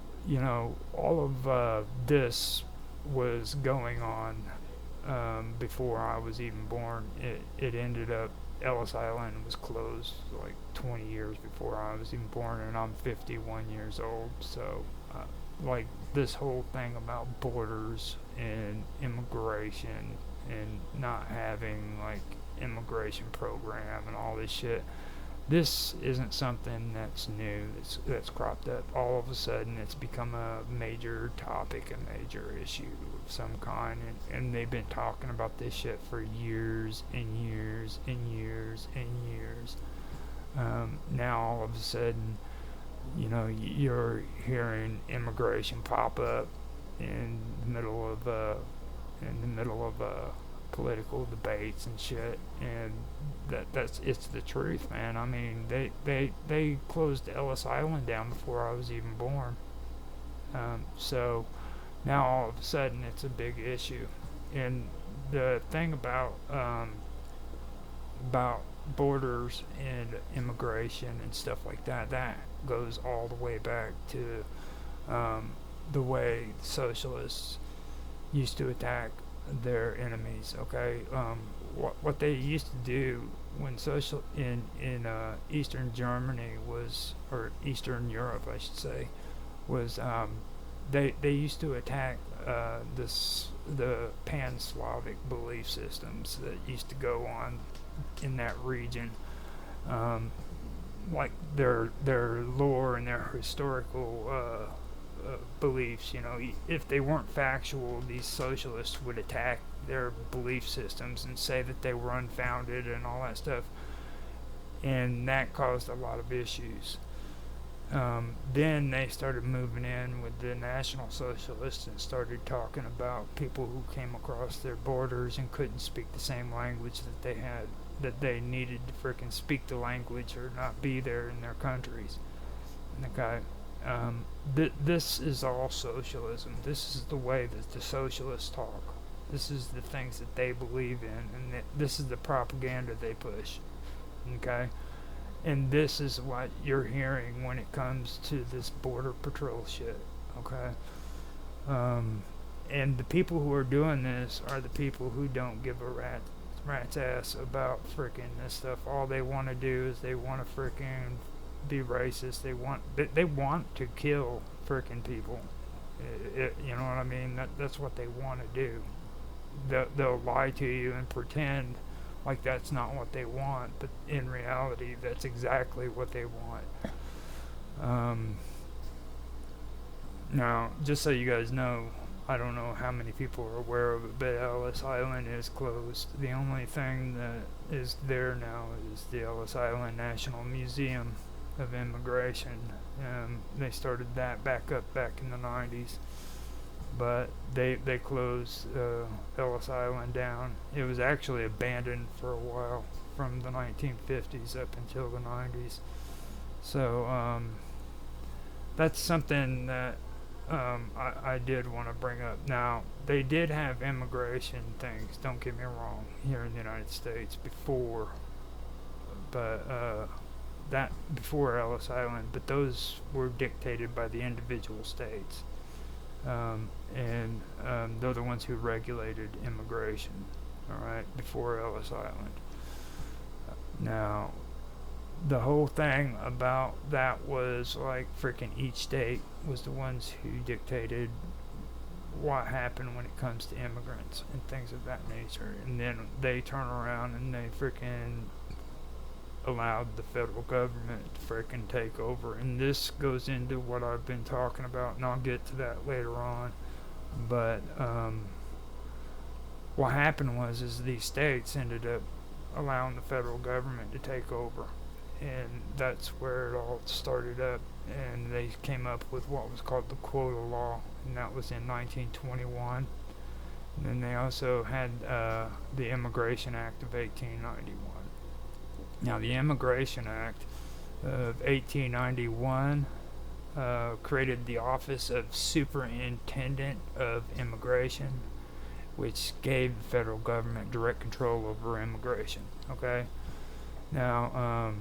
all of this was going on before I was even born. It ended up, Ellis Island was closed like 20 years before I was even born, and I'm 51 years old. So, like, this whole thing about borders and immigration and not having like immigration program and all this shit, this isn't something that's new, that's cropped up. All of a sudden it's become a major topic, a major issue of some kind, and they've been talking about this shit for years and years and years and years. Now all of a sudden, you're hearing immigration pop up in the middle of political debates and shit, and it's the truth, man. I mean, they closed Ellis Island down before I was even born. So now all of a sudden it's a big issue, and the thing about borders and immigration and stuff like that goes all the way back to the way socialists used to attack their enemies. Okay, what they used to do when in Eastern Germany was, or Eastern Europe, I should say, was they used to attack the the pan-Slavic belief systems that used to go on in that region, like their lore and their historical beliefs. You know, if they weren't factual, these socialists would attack their belief systems and say that they were unfounded and all that stuff, and that caused a lot of issues. Then they started moving in with the National Socialists and started talking about people who came across their borders and couldn't speak the same language that they had, that they needed to frickin' speak the language or not be there in their countries. Okay, this is all socialism. This is the way that the socialists talk. This is the things that they believe in, and this is the propaganda they push. Okay? And this is what you're hearing when it comes to this border patrol shit, okay? And the people who are doing this are the people who don't give a rat's ass about frickin' this stuff. All they want to do is they want to frickin' be racist. They want to kill frickin' people. You know what I mean? That's what they want to do. They'll lie to you and pretend like that's not what they want, but in reality that's exactly what they want. Now, just so you guys know, I don't know how many people are aware of it, but Ellis Island is closed. The only thing that is there now is the Ellis Island National Museum of Immigration. They started that back in the 90s. But they closed Ellis Island down. It was actually abandoned for a while from the 1950s up until the 90s. So that's something that I did want to bring up. Now, they did have immigration things, don't get me wrong, here in the United States before, but that before Ellis Island, but those were dictated by the individual states. And they're the ones who regulated immigration, alright, before Ellis Island. Now, the whole thing about that was like freaking each state was the ones who dictated what happened when it comes to immigrants and things of that nature. And then they turn around and they freaking allowed the federal government to frickin' take over. And this goes into what I've been talking about, and I'll get to that later on. But what happened was these states ended up allowing the federal government to take over, and that's where it all started up. And they came up with what was called the quota law, and that was in 1921. And then they also had the Immigration Act of 1891. Now, the Immigration Act of 1891 created the Office of Superintendent of Immigration, which gave the federal government direct control over immigration. Okay? Now,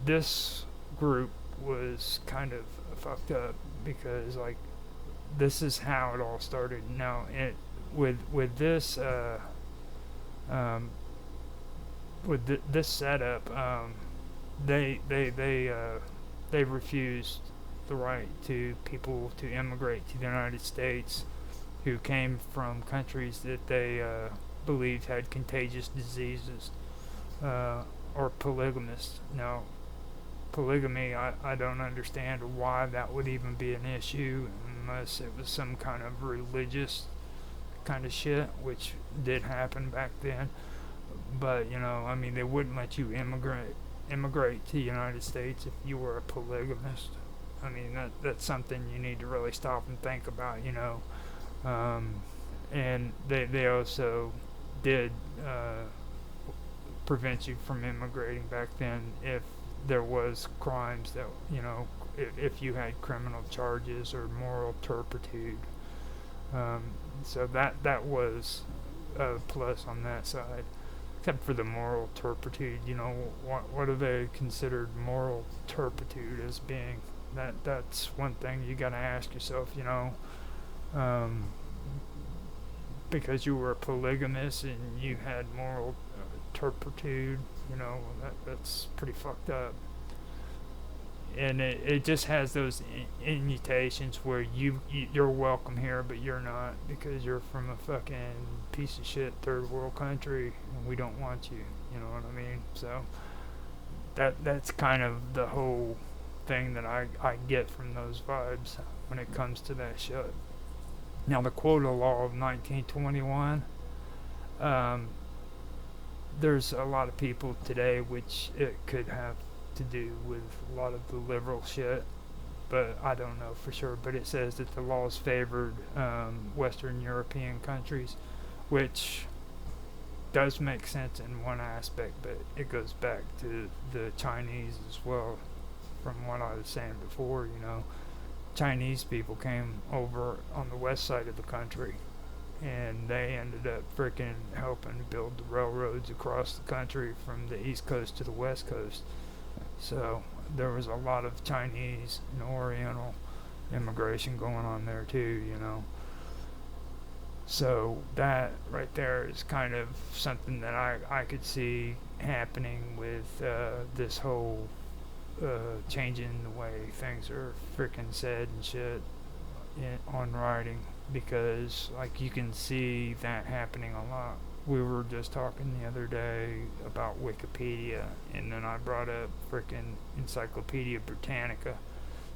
this group was kind of fucked up because, like, this is how it all started. Now, with this this setup, they refused the right to people to immigrate to the United States who came from countries that they believed had contagious diseases or polygamists. Now, polygamy, I don't understand why that would even be an issue unless it was some kind of religious kind of shit, which did happen back then. But, you know, I mean, they wouldn't let you immigrate to the United States if you were a polygamist. I mean, that's something you need to really stop and think about, you know. And they also did prevent you from immigrating back then if there was crimes that, you know, if you had criminal charges or moral turpitude. So that was a plus on that side. Except for the moral turpitude, you know, what are they considered moral turpitude as being? That's one thing you gotta ask yourself, you know, because you were a polygamist and you had moral turpitude, you know, that's pretty fucked up. and it just has those inutations where you're welcome here, but you're not because you're from a fucking piece of shit third world country, and we don't want you. You know what I mean? So that's kind of the whole thing that I get from those vibes when it comes to that shit. Now the quota law of 1921. There's a lot of people today which it could have to do with a lot of the liberal shit, but I don't know for sure. But it says that the laws favored Western European countries, which does make sense in one aspect, but it goes back to the Chinese as well. From what I was saying before, Chinese people came over on the west side of the country, and they ended up freaking helping build the railroads across the country from the east coast to the west coast. So there was a lot of Chinese and Oriental immigration going on there too, So that right there is kind of something that I could see happening with this whole changing the way things are freaking said and shit on writing, because like you can see that happening a lot. We were just talking the other day about Wikipedia, and then I brought up freaking Encyclopedia Britannica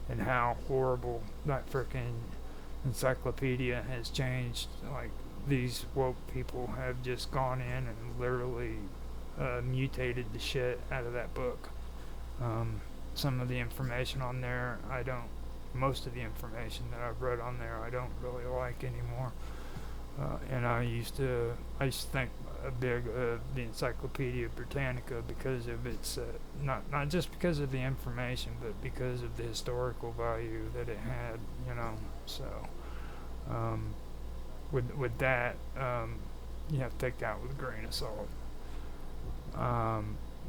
and how horrible that freaking encyclopedia has changed. Like, these woke people have just gone in and literally mutated the shit out of that book. Some of the information on there, most of the information that I've read on there, I don't really like anymore. And I used to think a big of the Encyclopedia Britannica because of its, not just because of the information, but because of the historical value that it had, So, with that, you have to take that with a grain of salt.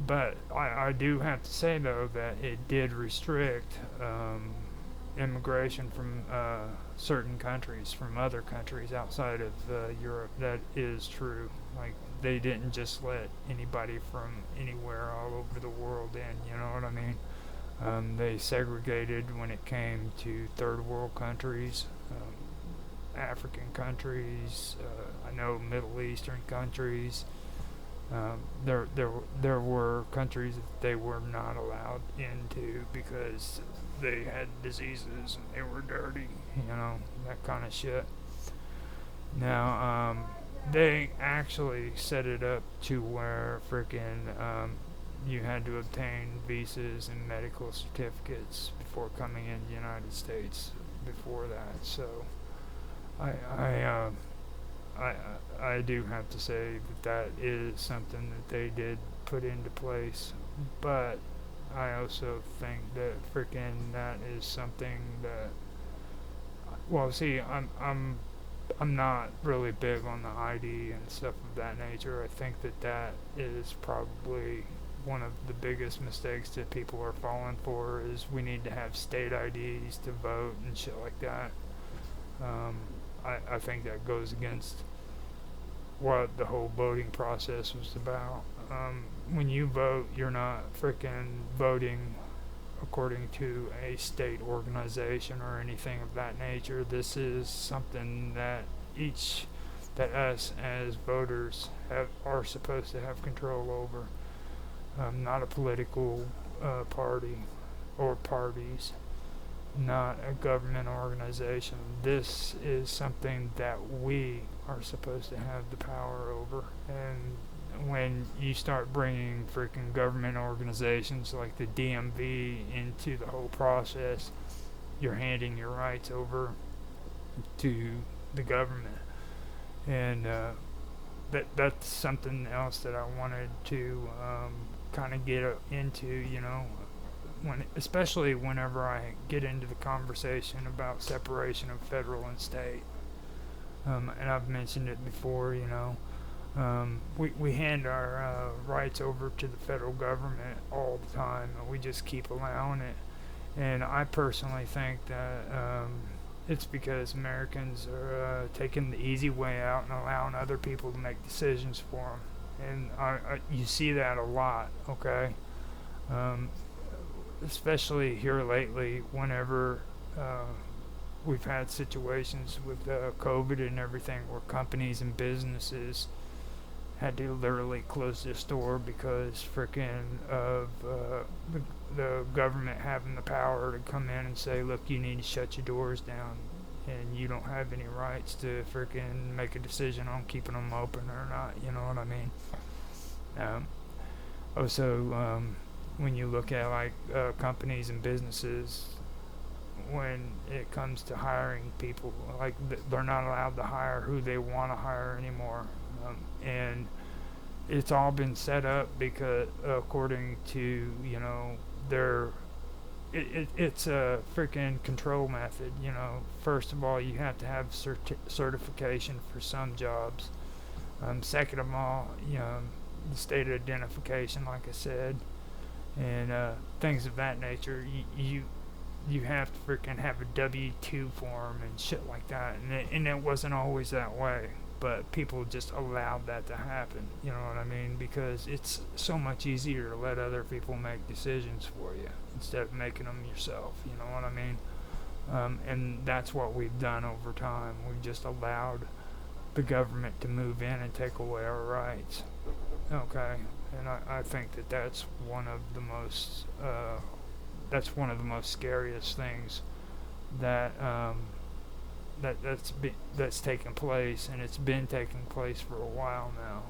But I do have to say, though, that it did restrict immigration from certain countries, from other countries outside of Europe. That is true. Like, they didn't just let anybody from anywhere all over the world in, you know what I mean? They segregated when it came to third world countries, African countries, I know Middle Eastern countries. There were countries that they were not allowed into because they had diseases and they were dirty, that kind of shit. Now, they actually set it up to where freaking you had to obtain visas and medical certificates before coming in the United States before that. So I do have to say that is something that they did put into place, but I also think that freaking that is something that, well, see, I'm not really big on the ID and stuff of that nature. I think that is probably one of the biggest mistakes that people are falling for, is we need to have state IDs to vote and shit like that. I think that goes against what the whole voting process was about. When you vote, you're not freaking voting according to a state organization or anything of that nature. This is something that us as voters are supposed to have control over. Not a political party or parties, not a government organization. This is something that we are supposed to have the power over. And when you start bringing freaking government organizations like the DMV into the whole process, you're handing your rights over to the government. And that's something else that I wanted to kind of get into, especially whenever I get into the conversation about separation of federal and state. And I've mentioned it before, we hand our rights over to the federal government all the time, and we just keep allowing it. And I personally think that it's because Americans are taking the easy way out and allowing other people to make decisions for them. And you see that a lot, okay? especially here lately, whenever we've had situations with COVID and everything where companies and businesses had to literally close their store because frickin' of the government having the power to come in and say, look, you need to shut your doors down, and you don't have any rights to frickin' make a decision on keeping them open or not. You know what I mean? Also, when you look at like companies and businesses, when it comes to hiring people, like they're not allowed to hire who they want to hire anymore, and it's all been set up because according to their it's a freaking control method. First of all, you have to have certification for some jobs. Second of all, the state identification, like I said, and things of that nature. You have to freaking have a W-2 form and shit like that, and it wasn't always that way, but people just allowed that to happen. You know what I mean? Because it's so much easier to let other people make decisions for you instead of making them yourself. You know what I mean? And that's what we've done over time. We've just allowed the government to move in and take away our rights. Okay, and I think that that's one of the most scariest things that that's taken place, and it's been taking place for a while now.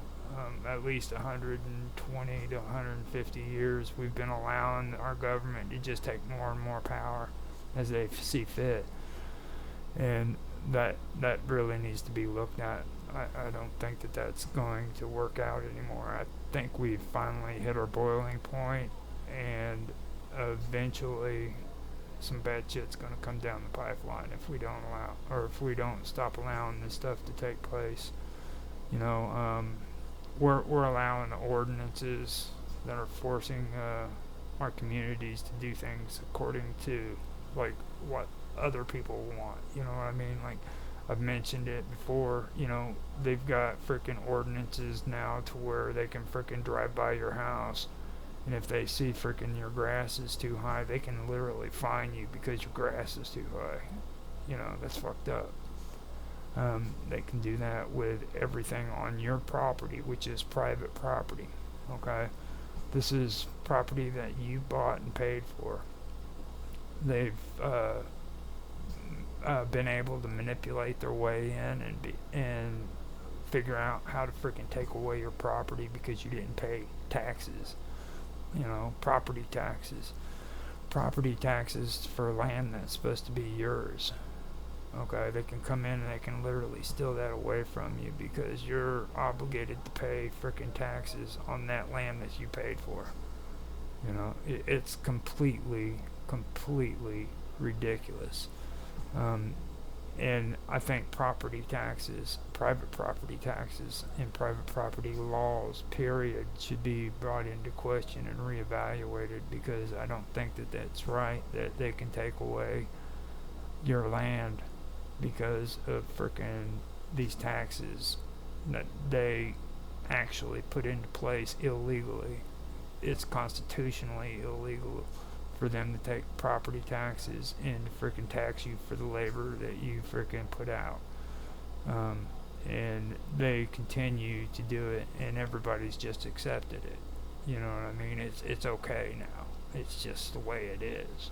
At least 120 to 150 years, we've been allowing our government to just take more and more power as they see fit, and that really needs to be looked at. I don't think that that's going to work out anymore. I think we've finally hit our boiling point, and eventually some bad shit's going to come down the pipeline if we don't stop allowing this stuff to take place. We're allowing ordinances that are forcing our communities to do things according to like what other people want. You know what I mean? Like I've mentioned it before, they've got freaking ordinances now to where they can freaking drive by your house, and if they see freaking your grass is too high, they can literally fine you because your grass is too high. That's fucked up. They can do that with everything on your property, which is private property. Okay? This is property that you bought and paid for. They've been able to manipulate their way in and figure out how to freaking take away your property because you didn't pay taxes. Property taxes. Property taxes for land that's supposed to be yours. Okay, they can come in and they can literally steal that away from you because you're obligated to pay freaking taxes on that land that you paid for. It's completely ridiculous. And I think property taxes, private property taxes, and private property laws, period, should be brought into question and reevaluated, because I don't think that that's right that they can take away your land because of frickin' these taxes that they actually put into place illegally. It's constitutionally illegal for them to take property taxes and frickin' tax you for the labor that you frickin' put out. And they continue to do it, and everybody's just accepted it. You know what I mean? It's okay now. It's just the way it is.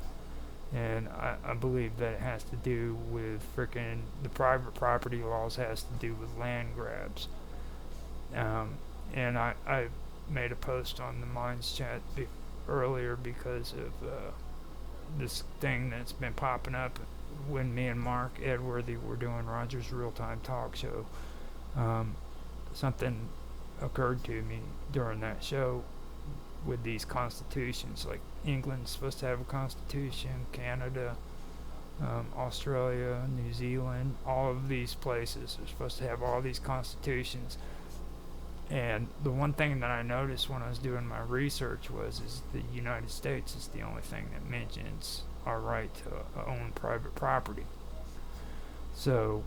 And I believe that it has to do with frickin' the private property laws has to do with land grabs. And I made a post on the Minds chat earlier because of this thing that's been popping up when me and Mark Edworthy were doing Roger's Real-Time Talk Show. Something occurred to me during that show with these constitutions. Like England's supposed to have a constitution, Canada, Australia, New Zealand, all of these places are supposed to have all these constitutions. And the one thing that I noticed when I was doing my research is the United States is the only thing that mentions our right to own private property. So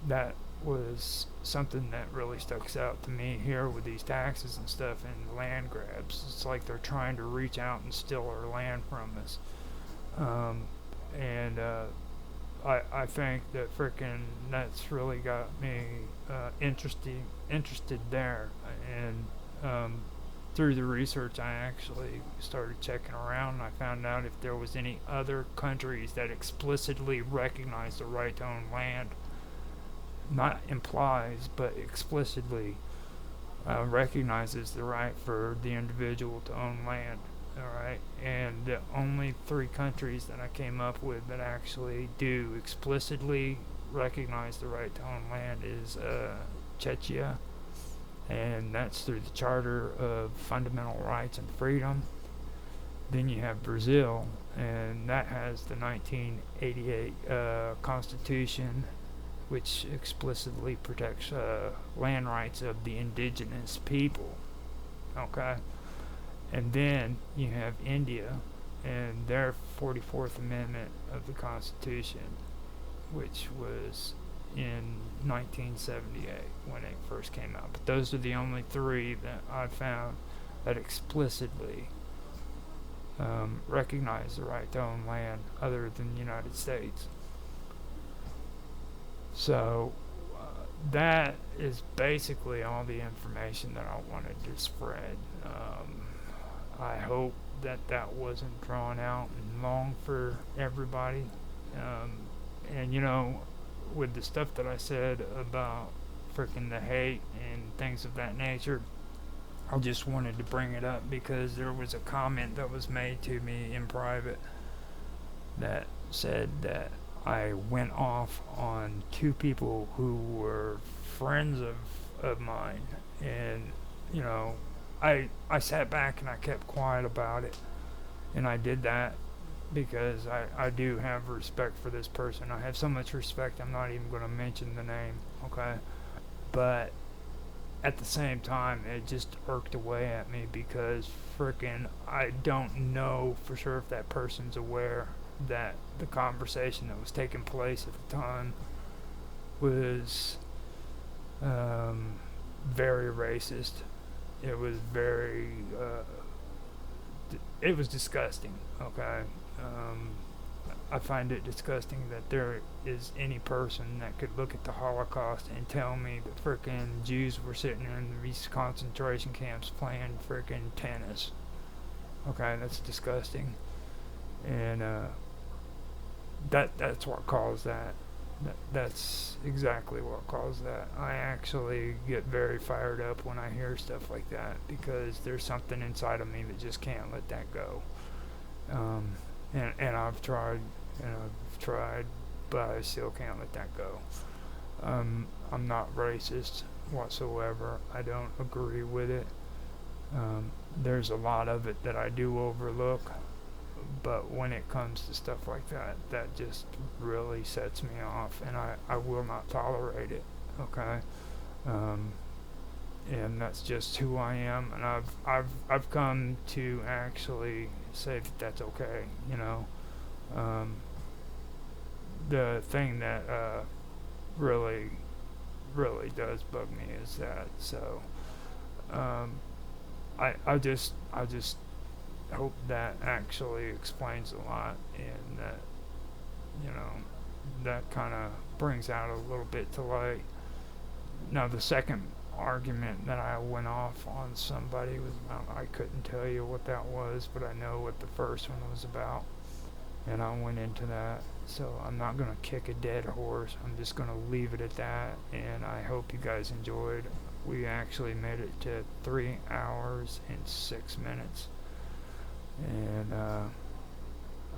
that was something that really stuck out to me here with these taxes and stuff and land grabs. It's like they're trying to reach out and steal our land from us. And I think that frickin' that's really got me interested there. And through the research, I actually started checking around, and I found out if there was any other countries that explicitly recognize the right to own land, not implies, but explicitly recognizes the right for the individual to own land. Alright, and the only 3 countries that I came up with that actually do explicitly recognize the right to own land is Czechia, and that's through the Charter of Fundamental Rights and Freedom. Then you have Brazil, and that has the 1988 Constitution, which explicitly protects land rights of the indigenous people. Okay? And then you have India and their 44th Amendment of the Constitution, which was in 1978 when it first came out. But those are the only 3 that I found that explicitly recognize the right to own land other than the United States. So that is basically all the information that I wanted to spread. I hope that that wasn't drawn out and long for everybody. And you know, with the stuff that I said about freaking the hate and things of that nature, I just wanted to bring it up because there was a comment that was made to me in private that said that I went off on 2 people who were friends of mine. And, you know, I sat back and I kept quiet about it. And I did that because I do have respect for this person. I have so much respect, I'm not even going to mention the name, okay? But at the same time, it just irked away at me because frickin' I don't know for sure if that person's aware that the conversation that was taking place at the time was very racist. It was very it was disgusting, okay? I find it disgusting that there is any person that could look at the Holocaust and tell me that frickin' Jews were sitting in these concentration camps playing frickin' tennis. Okay, that's disgusting. And that's what caused that. That's exactly what caused that. I actually get very fired up when I hear stuff like that because there's something inside of me that just can't let that go. And I've tried, but I still can't let that go. I'm not racist whatsoever. I don't agree with it. There's a lot of it that I do overlook, but when it comes to stuff like that, that just really sets me off, and I will not tolerate it. Okay. And that's just who I am, and I've come to actually say that that's okay, you know. The thing that really does bug me is that. So I just hope that actually explains a lot, and that, you know, that kind of brings out a little bit to light. Now the second argument that I went off on somebody was about, I couldn't tell you what that was, but I know what the first one was about, and I went into that. So I'm not going to kick a dead horse. I'm just going to leave it at that, and I hope you guys enjoyed. We actually made it to 3 hours and 6 minutes, and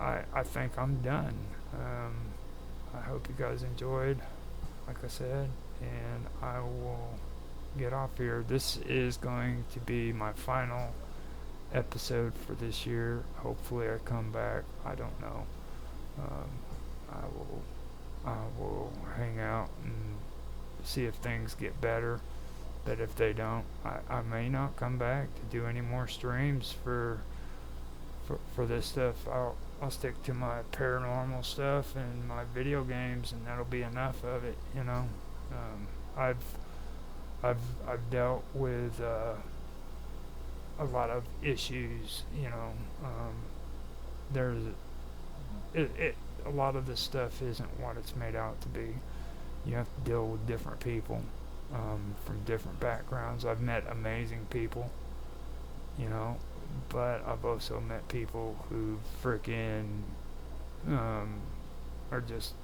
I think I'm done. I hope you guys enjoyed, like I said, and I will get off here. This is going to be my final episode for this year. Hopefully I come back. I don't know. I will hang out and see if things get better. But if they don't, I may not come back to do any more streams for this stuff. I'll stick to my paranormal stuff and my video games, and that'll be enough of it, you know. I've I've dealt with a lot of issues. There's a lot of this stuff isn't what it's made out to be. You have to deal with different people from different backgrounds. I've met amazing people, but I've also met people who freaking are just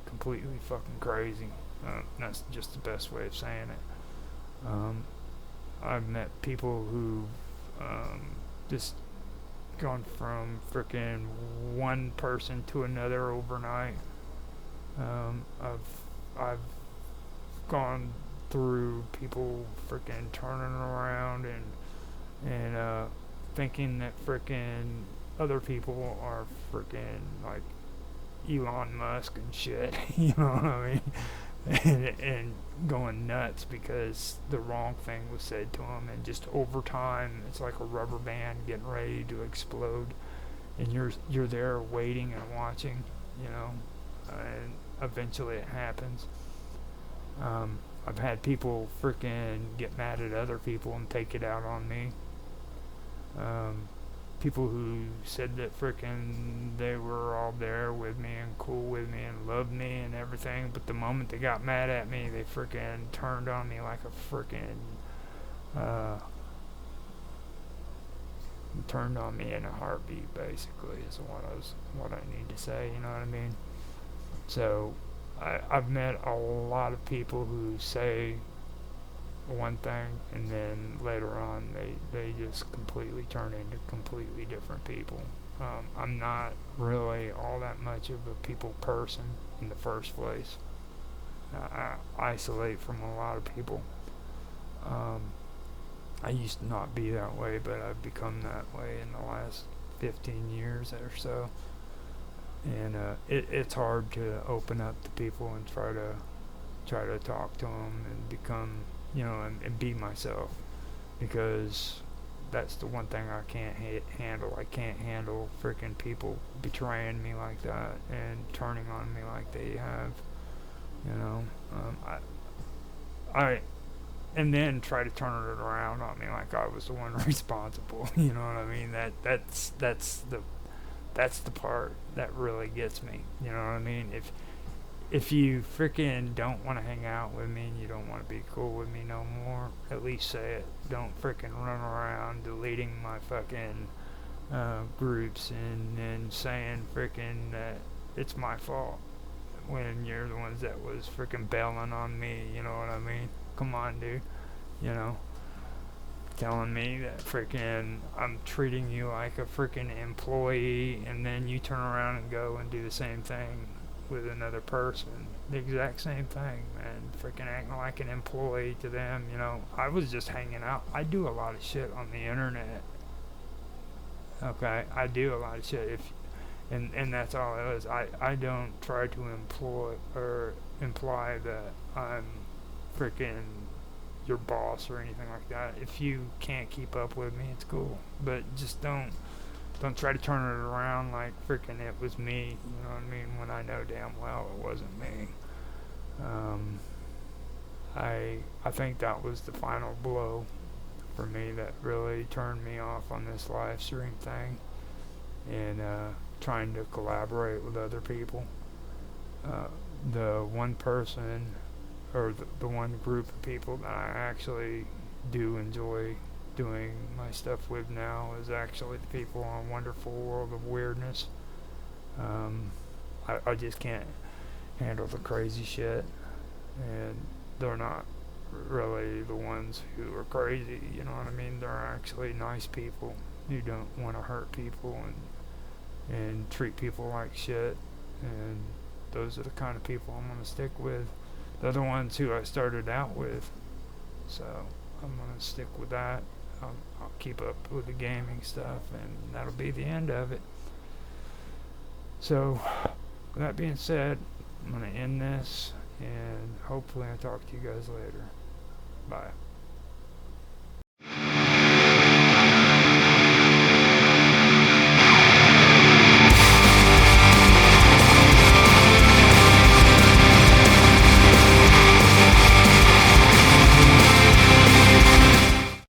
completely fucking crazy. That's just the best way of saying it. I've met people who just gone from freaking one person to another overnight. I've gone through people freaking turning around and thinking that freaking other people are freaking like Elon Musk and shit. You know what I mean? And going nuts because the wrong thing was said to them, and just over time it's like a rubber band getting ready to explode, and you're there waiting and watching, and eventually it happens. I've had people freaking get mad at other people and take it out on me. People who said that frickin' they were all there with me and cool with me and loved me and everything, but the moment they got mad at me, they frickin' turned on me like a frickin' turned on me in a heartbeat, basically, is what I need to say, you know what I mean? So I've met a lot of people who say one thing and then later on they just completely turn into completely different people. I'm not really all that much of a people person in the first place. I isolate from a lot of people. I used to not be that way, but I've become that way in the last 15 years or so. And it's hard to open up to people and try to talk to them and become, and be myself, because that's the one thing I can't handle. I can't handle freaking people betraying me like that and turning on me like they have, and then try to turn it around on me like I was the one responsible. You know what I mean? That's the part that really gets me. You know what I mean? If you freaking don't want to hang out with me and you don't want to be cool with me no more, at least say it. Don't freaking run around deleting my fucking groups and saying freaking that it's my fault when you're the ones that was freaking bailing on me. You know what I mean? Come on, dude. Telling me that freaking I'm treating you like a freaking employee, and then you turn around and go and do the same thing with another person. The exact same thing, man. Freaking acting like an employee to them, I was just hanging out. I do a lot of shit on the internet. Okay? I do a lot of shit. And that's all it is. I don't try to employ or imply that I'm freaking your boss or anything like that. If you can't keep up with me, it's cool. But just don't try to turn it around like freaking it was me, you know what I mean, when I know damn well it wasn't me. I think that was the final blow for me that really turned me off on this live stream thing, and trying to collaborate with other people. The one person or the one group of people that I actually do enjoy doing my stuff with now is actually the people on Wonderful World of Weirdness. I just can't handle the crazy shit, and they're not really the ones who are crazy, you know what I mean? They're actually nice people who don't want to hurt people and treat people like shit, and those are the kind of people I'm going to stick with. They're the ones who I started out with, so I'm going to stick with that. I'll keep up with the gaming stuff, and that'll be the end of it. So, with that being said, I'm going to end this, and hopefully I'll talk to you guys later. Bye.